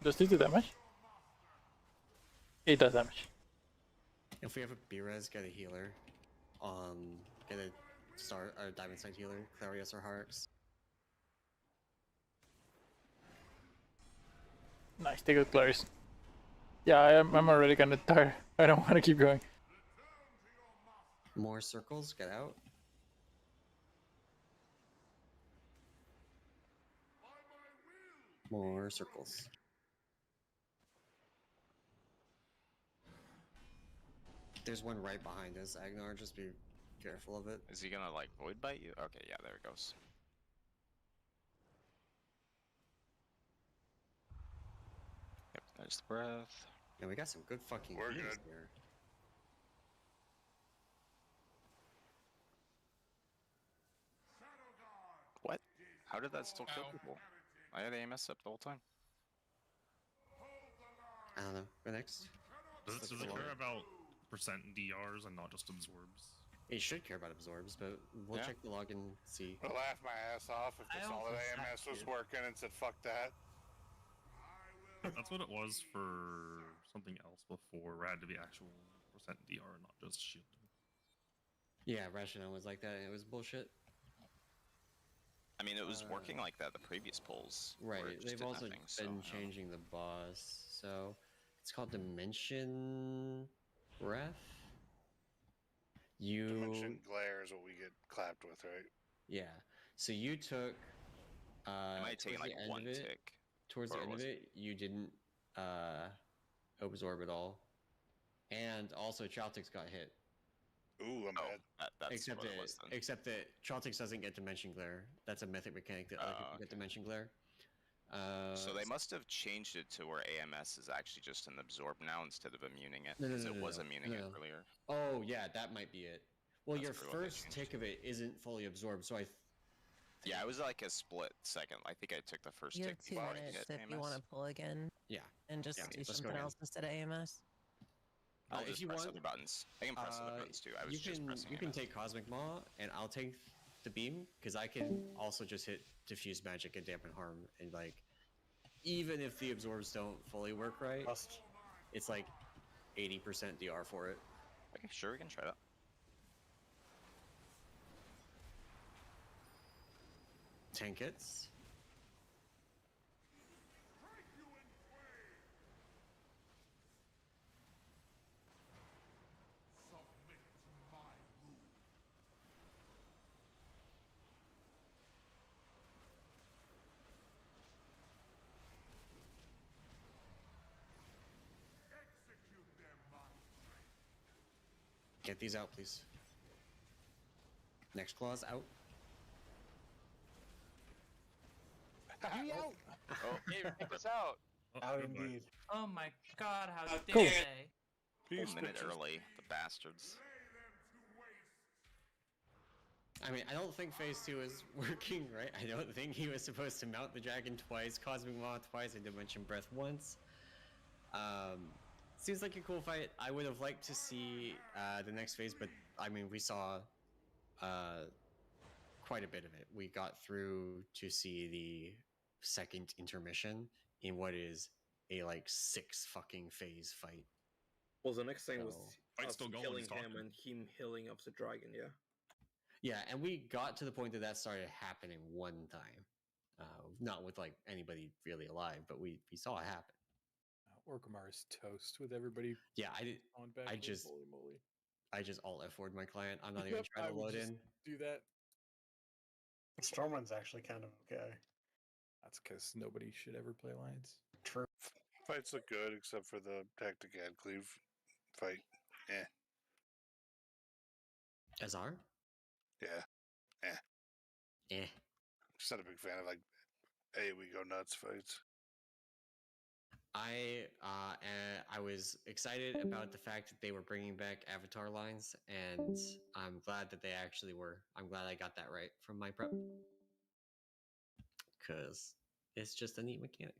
Does this do damage? It does damage. If we have a B-res, get a healer. Get a diamond side healer, Clarius or Harx. Nice, take out Clarice. Yeah, I'm already kinda tired. I don't want to keep going. More circles, get out. More circles. There's one right behind us, Agnar, just be careful of it. Is he gonna like void bite you? Okay, yeah, there it goes. Yep, there's the breath. Yeah, we got some good fucking We're beams good. here. What? How did that still kill people? I had AMS up the whole time. I don't know. Go next. Does it care about percent DRs and not just absorbs? It should care about absorbs, but we'll check the log and see. I laughed my ass off if the solid AMS was working and said fuck that. That's what it was for something else before, where it had to be actual percent DR, not just shielding. Yeah, Rationale was like that, and it was bullshit. I mean, it was working like that the previous polls. Right, where it just they've did also nothing, so, been changing the boss, so it's called Dimension Breath. Dimension Glare is what we get clapped with, right? Yeah. So you took. It might have taken like one tick. Towards the end of it, you didn't absorb it all, and also Chaltix got hit. Ooh, I'm bad. That's what it was then. Except that Chaltix doesn't get Dimension Glare. That's a mythic mechanic that other people get Dimension Glare. So they must have changed it to where AMS is actually just an absorb now instead of immuning it, No, because it was immuning it earlier. Oh yeah, that might be it. Well, That's your probably what they first tick of it isn't fully absorbed, so Yeah, it was like a split second. I think I took the first You tick have 2 before I minutes hit if you want to pull again. Yeah. And just do something else instead of AMS. I'll if just you press want, other buttons. I can press other buttons too. I was just pressing You can AMS. take Cosmic Maw, and I'll take the beam because I can also just hit Diffuse Magic and Dampen Harm, and like, even if the absorbs don't fully work right, it's like 80% DR for it. Okay, sure, we can try that. Tank hits. Get these out, please. Next claw's out. out! Oh, hey, pick us out! Out indeed. Oh my god, how dare Cool. they? A minute early, the bastards. I mean, I don't think phase 2 is working right. I don't think he was supposed to mount the dragon twice, Cosmic Maw twice, and Dimension Breath once. Seems like a cool fight. I would have liked to see the next phase, but I mean, we saw quite a bit of it. We got through to see the second intermission in what is a like 6 fucking phase fight. Well, the next thing was Fight's us still going, killing he's him talking. and him healing up the dragon. Yeah. Yeah, and we got to the point that started happening one time. Not with like anybody really alive, but we saw it happen. Orgrimmar is toast with everybody. Yeah, on back. I just holy moly. I just alt F4'd my client. I'm not even trying to load in. Do that. Stormwind's actually kind of okay. That's because nobody should ever play Alliance. True. Fights look good except for the tactic ad cleave fight. Azar? Yeah. Yeah. Just not a big fan of like we go nuts fights. I was excited about the fact that they were bringing back avatar lines, and I'm glad that they actually were. I'm glad I got that right from my prep, because it's just a neat mechanic,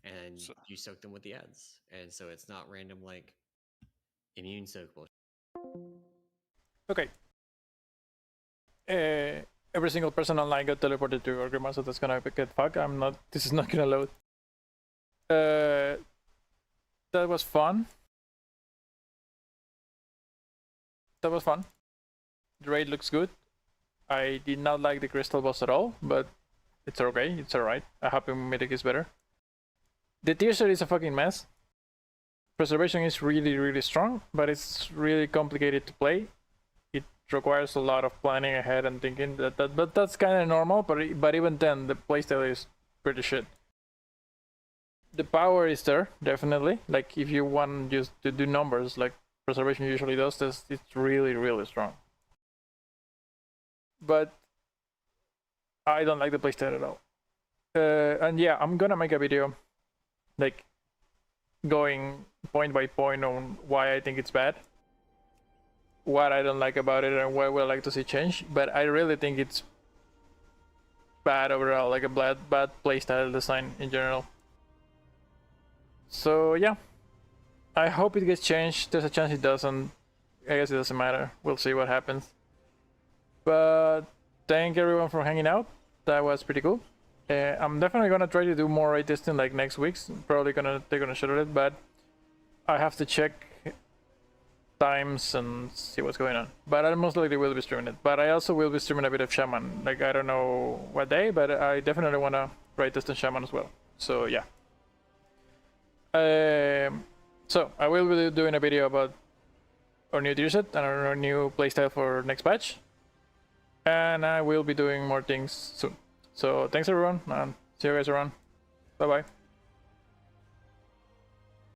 and you soak them with the ads, and so it's not random like immune soak bullshit. Okay. Every single person online got teleported to Orgrimmar, so that's gonna get fucked. This is not gonna load. That was fun. The raid looks good. I did not like the crystal boss at all, but it's okay. It's alright. I hope Mythic is better. The tier set is a fucking mess. Preservation is really, really strong, but it's really complicated to play. It requires a lot of planning ahead and thinking. But that's kind of normal. But even then, the playstyle is pretty shit. The power is there, definitely. Like, if you want just to do numbers, like Preservation usually does this, it's really, really strong. But I don't like the playstyle at all. And yeah, I'm gonna make a video, like, going point by point on why I think it's bad, what I don't like about it, and what I would like to see change. But I really think it's bad overall, like a bad playstyle design in general. So yeah, I hope it gets changed. There's a chance it doesn't. I guess it doesn't matter. We'll see what happens. But thank everyone for hanging out. That was pretty cool. I'm definitely gonna try to do more raid testing like next week. Probably they're gonna schedule it, but I have to check times and see what's going on. But I most likely will be streaming it. But I also will be streaming a bit of Shaman. Like, I don't know what day, but I definitely wanna raid test on Shaman as well. So yeah. So I will be doing a video about our new tier set and our new playstyle for next patch, and I will be doing more things soon. So thanks everyone, and see you guys around. Bye bye.